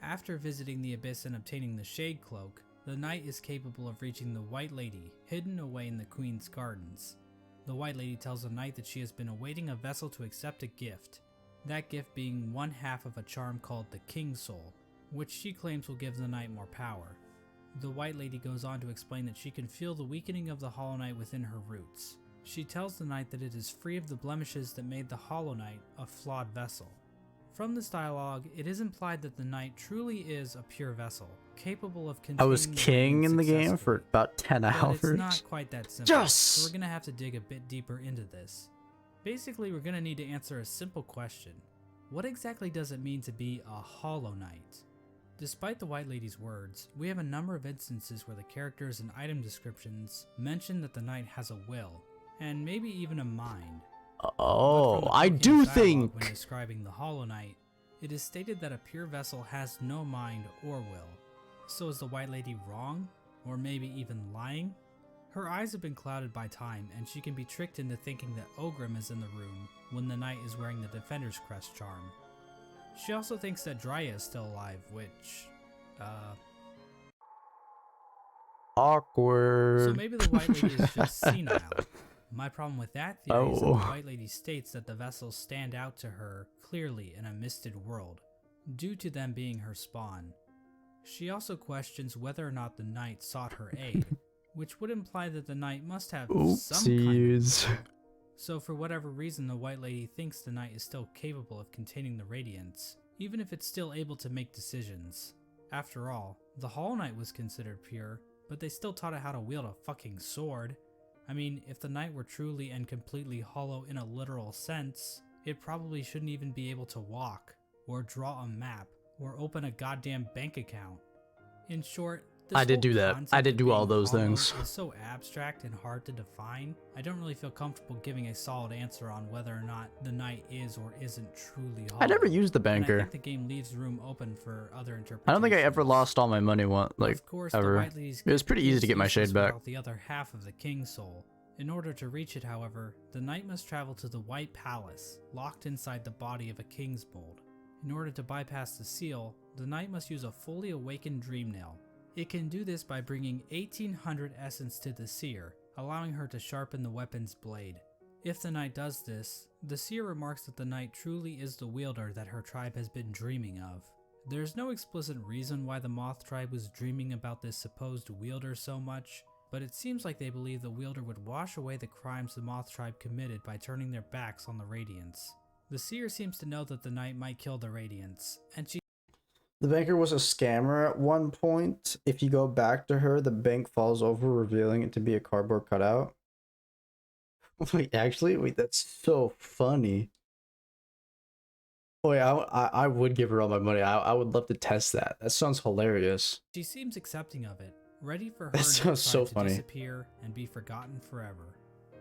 After visiting the abyss and obtaining the Shade Cloak, the knight is capable of reaching the White Lady, hidden away in the Queen's Gardens. The White Lady tells the knight that she has been awaiting a vessel to accept a gift, that gift being one half of a charm called the King's Soul, which she claims will give the knight more power. The White Lady goes on to explain that she can feel the weakening of the Hollow Knight within her roots. She tells the knight that it is free of the blemishes that made the Hollow Knight a flawed vessel. From this dialogue, it is implied that the knight truly is a pure vessel, capable of
I
containing
was
the
king
radiance
in the game for
successfully.
about 10
But
hours.
it's not quite that simple,
Yes!
so we're gonna have to dig a bit deeper into this. Basically, we're gonna need to answer a simple question. What exactly does it mean to be a Hollow Knight? Despite the White Lady's words, we have a number of instances where the characters and item descriptions mention that the knight has a will, and maybe even a mind. But
Oh,
from the
I
Tolkien
do
dialogue
think.
when describing the Hollow Knight, it is stated that a pure vessel has no mind or will. So is the White Lady wrong? Or maybe even lying? Her eyes have been clouded by time, and she can be tricked into thinking that Ogrim is in the room when the knight is wearing the Defender's Crest charm. She also thinks that Dryia is still alive, which,
Awkward.
so maybe the White Lady is just senile. My problem with that theory is that the
Oh.
White Lady states that the vessels stand out to her clearly in a misted world, due to them being her spawn. She also questions whether or not the knight sought her aid, which would imply that the knight must have some kind of
Oopsies.
will. So for whatever reason, the White Lady thinks the knight is still capable of containing the radiance, even if it's still able to make decisions. After all, the Hollow Knight was considered pure, but they still taught it how to wield a fucking sword. I mean, if the knight were truly and completely hollow in a literal sense, it probably shouldn't even be able to walk, or draw a map, or open a goddamn bank account. In short, this
I did
whole
do that.
concept
I did
of
do all
being
those
hollow
things.
is so abstract and hard to define. I don't really feel comfortable giving a solid answer on whether or not the knight is or isn't truly hollow.
I never used the
And I
banker.
think the game leaves room open for other interpretations.
I don't think I ever lost all my money
Of course, the
ever.
White Lady's
It was pretty easy to get my
useless
shade back.
without the other half of the King's Soul. In order to reach it, however, the knight must travel to the White Palace, locked inside the body of a King's Mold. In order to bypass the seal, the knight must use a fully awakened Dreamnail. It can do this by bringing 1800 essence to the seer, allowing her to sharpen the weapon's blade. If the knight does this, the seer remarks that the knight truly is the wielder that her tribe has been dreaming of. There's no explicit reason why the Moth tribe was dreaming about this supposed wielder so much, but it seems like they believe the wielder would wash away the crimes the Moth tribe committed by turning their backs on the Radiance. The seer seems to know that the knight might kill the Radiance, and she
The banker was a scammer at one point. If you go back to her, the bank falls over, revealing it to be a cardboard cutout. Wait, actually? Wait, that's so funny. Wait, I would give her all my money. I would love to test that. That sounds hilarious.
seems accepting of it, ready for her
That
and her
sounds so
tribe to
funny.
disappear and be forgotten forever.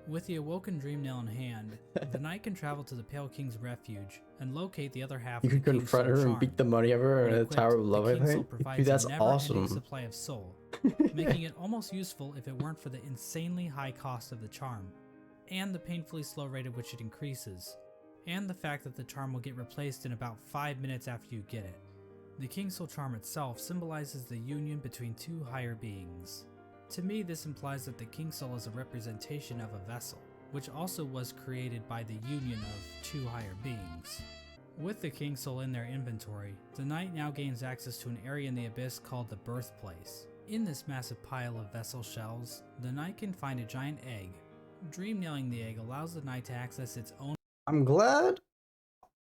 With the awoken Dreamnail in hand, the knight can travel to the Pale King's refuge and locate the other half
You
of the
could
King's
confront
Soul
her and
charm.
beat the money out of her
When
in the
equipped,
Tower of Love, I
King's Soul
think.
provides
Dude, that's
a never-ending
awesome.
supply of soul, making it almost useful if it weren't for the insanely high cost of the charm, and the painfully slow rate at which it increases, and the fact that the charm will get replaced in about 5 minutes after you get it. The King's Soul charm itself symbolizes the union between two higher beings. To me, this implies that the King's Soul is a representation of a vessel, which also was created by the union of two higher beings. With the King's Soul in their inventory, the knight now gains access to an area in the abyss called the Birthplace. In this massive pile of vessel shells, the knight can find a giant egg. Dream nailing the egg allows the knight to access its own
I'm glad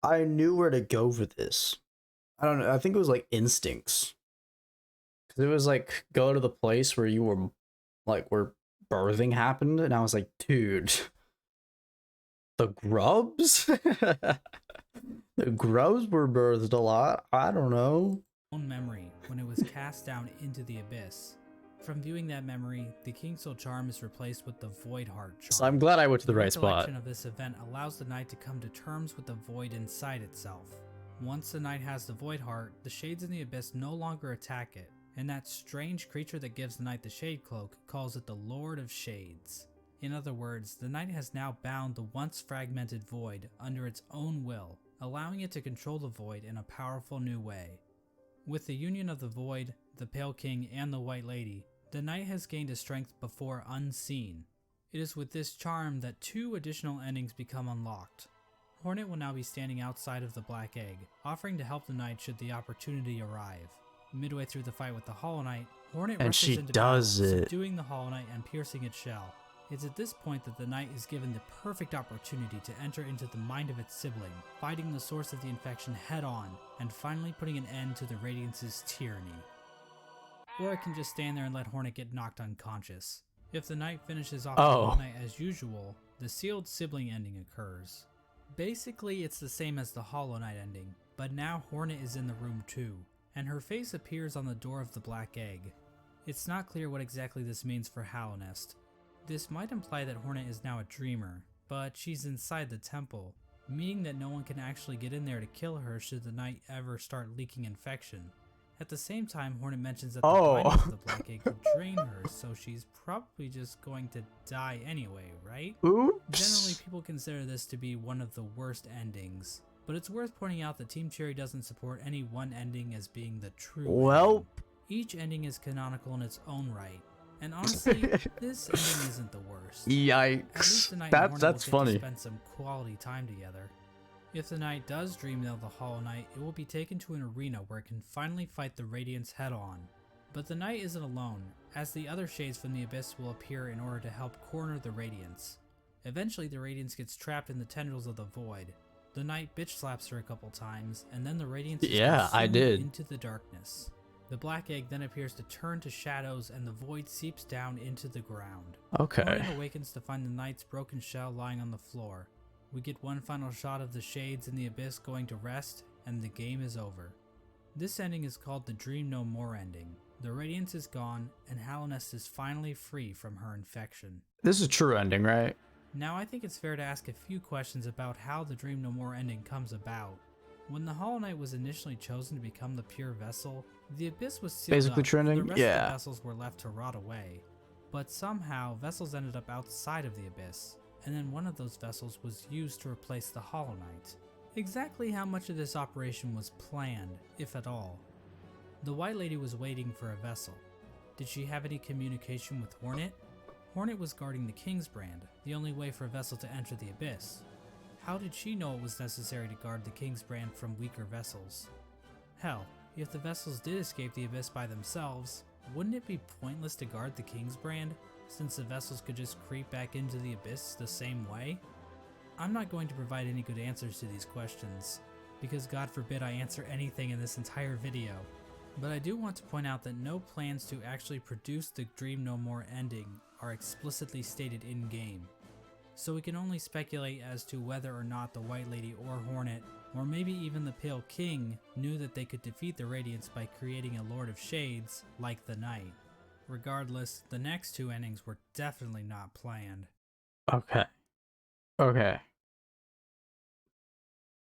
I knew where to go for this. I don't know. I think it was like instincts. Because it was like, go to the place where you were, like, where birthing happened. And I was like, dude, the grubs? The grubs were birthed a lot. I don't know.
own memory when it was cast down into the abyss. From viewing that memory, the King Soul charm is replaced with the Void Heart charm.
So I'm glad I went to the right spot.
recollection of this event allows the knight to come to terms with the void inside itself. Once the knight has the Void Heart, the shades in the abyss no longer attack it, and that strange creature that gives the knight the Shade Cloak calls it the Lord of Shades. In other words, the knight has now bound the once fragmented void under its own will, allowing it to control the void in a powerful new way. With the union of the Void, the Pale King, and the White Lady, the knight has gained a strength before unseen. It is with this charm that 2 additional endings become unlocked. Hornet will now be standing outside of the Black Egg, offering to help the knight should the opportunity arrive. Midway through the fight with the Hollow Knight, Hornet
And
rushes
she
into
does
battle,
it.
subduing the Hollow Knight and piercing its shell. It's at this point that the knight is given the perfect opportunity to enter into the mind of its sibling, fighting the source of the infection head on, and finally putting an end to the Radiance's tyranny. Or it can just stand there and let Hornet get knocked unconscious. If the knight finishes off the Hollow Knight as usual, the sealed sibling ending occurs. Basically, it's the same as the Hollow Knight ending, but now Hornet is in the room too, and her face appears on the door of the Black Egg. It's not clear what exactly this means for Hallownest. This might imply that Hornet is now a dreamer, but she's inside the temple, meaning that no one can actually get in there to kill her should the knight ever start leaking infection. At the same time, Hornet mentions that the binding of the Black Egg could drain her, so she's probably just going to die anyway, right?
Oops.
Generally, people consider this to be one of the worst endings, but it's worth pointing out that Team Cherry doesn't support any one ending as being the true ending. Each ending is canonical in its own right, and honestly, this ending isn't the worst. At least
Yikes.
the knight and Hornet
That's
will get
funny.
to spend some quality time together. If the knight does dream nail the Hollow Knight, it will be taken to an arena where it can finally fight the Radiance head on. But the knight isn't alone, as the other shades from the Abyss will appear in order to help corner the Radiance. Eventually the Radiance gets trapped in the tendrils of the Void. The knight bitch slaps her a couple times, and then the Radiance is consumed into the darkness. The Black Egg then appears to turn to shadows and the Void seeps down into the ground.
Okay.
Hornet awakens to find the knight's broken shell lying on the floor. We get one final shot of the shades in the abyss going to rest, and the game is over. This ending is called the Dream No More ending. The Radiance is gone, and Hallownest is finally free from her infection.
This is a true ending, right?
Now I think it's fair to ask a few questions about how the Dream No More ending comes about. When the Hollow Knight was initially chosen to become the pure vessel, the abyss was sealed
Basically
up,
trending?
and the rest of
Yeah.
the vessels were left to rot away. But somehow, vessels ended up outside of the abyss, and then one of those vessels was used to replace the Hollow Knight. Exactly how much of this operation was planned, if at all? The White Lady was waiting for a vessel. Did she have any communication with Hornet? Hornet was guarding the King's Brand, the only way for a vessel to enter the abyss. How did she know it was necessary to guard the King's Brand from weaker vessels? Hell, if the vessels did escape the abyss by themselves, wouldn't it be pointless to guard the King's Brand, since the vessels could just creep back into the abyss the same way? I'm not going to provide any good answers to these questions, because God forbid I answer anything in this entire video. But I do want to point out that no plans to actually produce the Dream No More ending are explicitly stated in-game. So we can only speculate as to whether or not the White Lady or Hornet, or maybe even the Pale King, knew that they could defeat the Radiance by creating a Lord of Shades like the Knight. Regardless, the next 2 endings were definitely not planned.
Okay. Okay.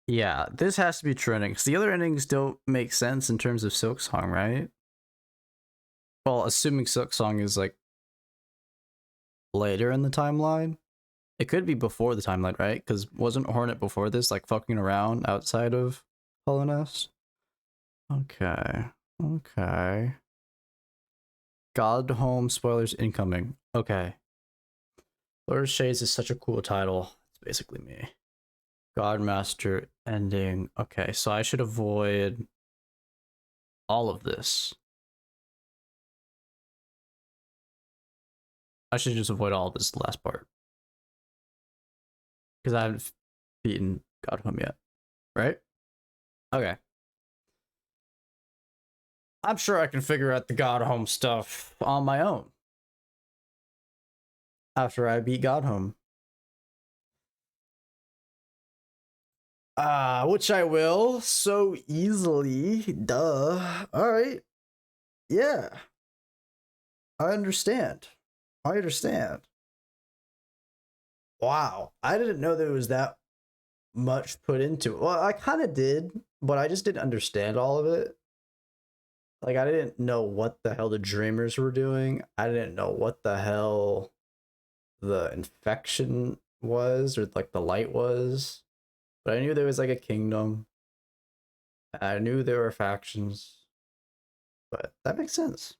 Yeah, this has to be true ending, 'cause the other endings don't make sense in terms of Silksong, right? Well, assuming Silksong is like later in the timeline. It could be before the timeline, right? Because wasn't Hornet before this like fucking around outside of Hallownest? Okay. Okay. God Home spoilers incoming. Okay. Lord of Shades is such a cool title. It's basically me. Godmaster ending. Okay, so I should avoid all of this. I should just avoid all this last part. Because I haven't beaten God Home yet. Right? Okay. I'm sure I can figure out the God Home stuff on my own. After I beat God Home. Which I will so easily. Duh. Alright. Yeah. I understand. I understand. Wow. I didn't know there was that much put into it. Well, I kind of did, but I just didn't understand all of it. Like, I didn't know what the hell the Dreamers were doing. I didn't know what the hell the infection was, or like the light was. But I knew there was like a kingdom. I knew there were factions. But that makes sense.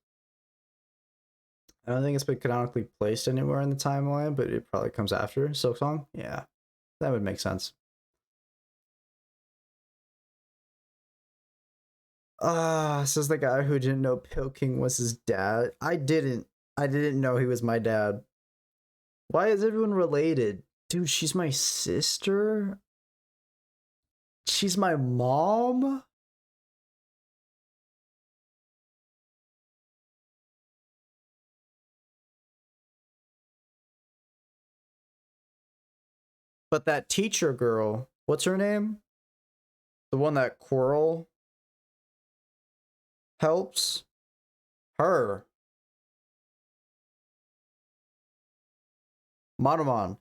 I don't think it's been canonically placed anywhere in the timeline, but it probably comes after Silksong. Yeah, that would make sense. Says the guy who didn't know Pilking was his dad. I didn't know he was my dad. Why is everyone related? Dude, she's my sister? She's my mom? But that teacher girl, what's her name? The one that Quirrell helps? Her. Monomon.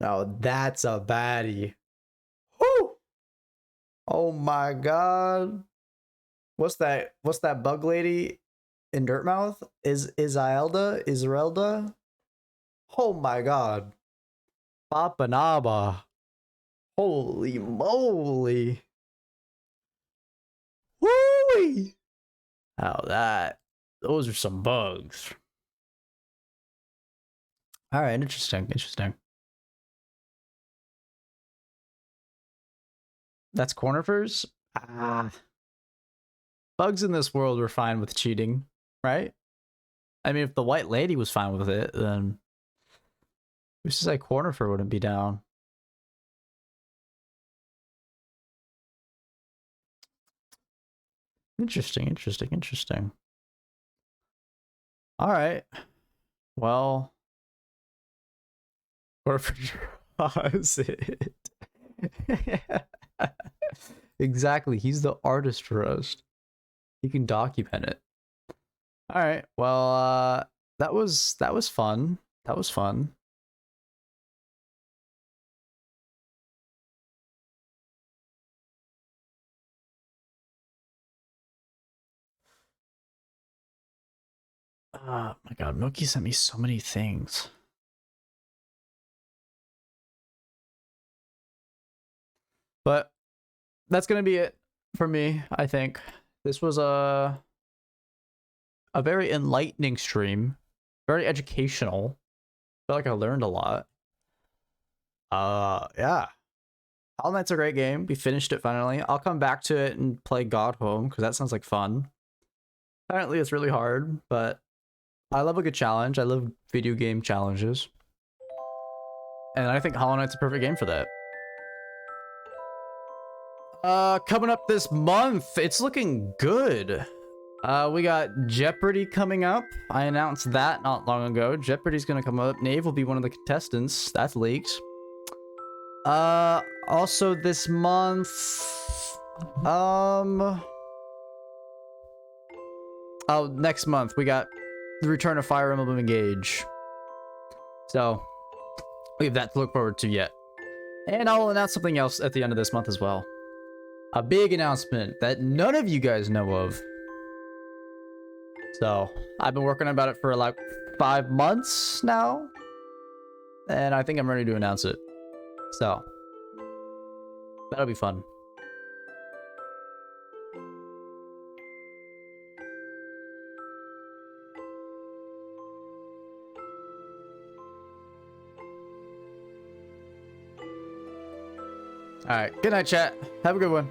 Now that's a baddie. Whoo! Oh my god. What's that bug lady in Dirtmouth? Isrelda? Oh my god. Papa Naba. Holy moly. Woo! Oh, those are some bugs. All right, interesting. That's Cornifers? Bugs in this world were fine with cheating, right? I mean, if the white lady was fine with it, then who's to say Cornifer wouldn't be down? Interesting. All right. Well, Cornifer draws it. Exactly. He's the artist for us. He can document it. All right. Well, that was fun. That was fun. Oh my god, Milky sent me so many things. But that's gonna be it for me, I think. This was a very enlightening stream, very educational. I feel like I learned a lot. Yeah. Hollow Knight's a great game. We finished it finally. I'll come back to it and play God Home because that sounds like fun. Apparently it's really hard, but I love a good challenge. I love video game challenges. And I think Hollow Knight's a perfect game for that. Coming up this month, it's looking good. We got Jeopardy coming up. I announced that not long ago. Jeopardy's gonna come up. Nave will be one of the contestants. That's leaked. Also this month, oh, next month we got the return of Fire Emblem Engage. So we have that to look forward to yet. And I'll announce something else at the end of this month as well. A big announcement that none of you guys know of. So I've been working about it for like 5 months now. And I think I'm ready to announce it. So that'll be fun. All right. Good night, chat. Have a good one.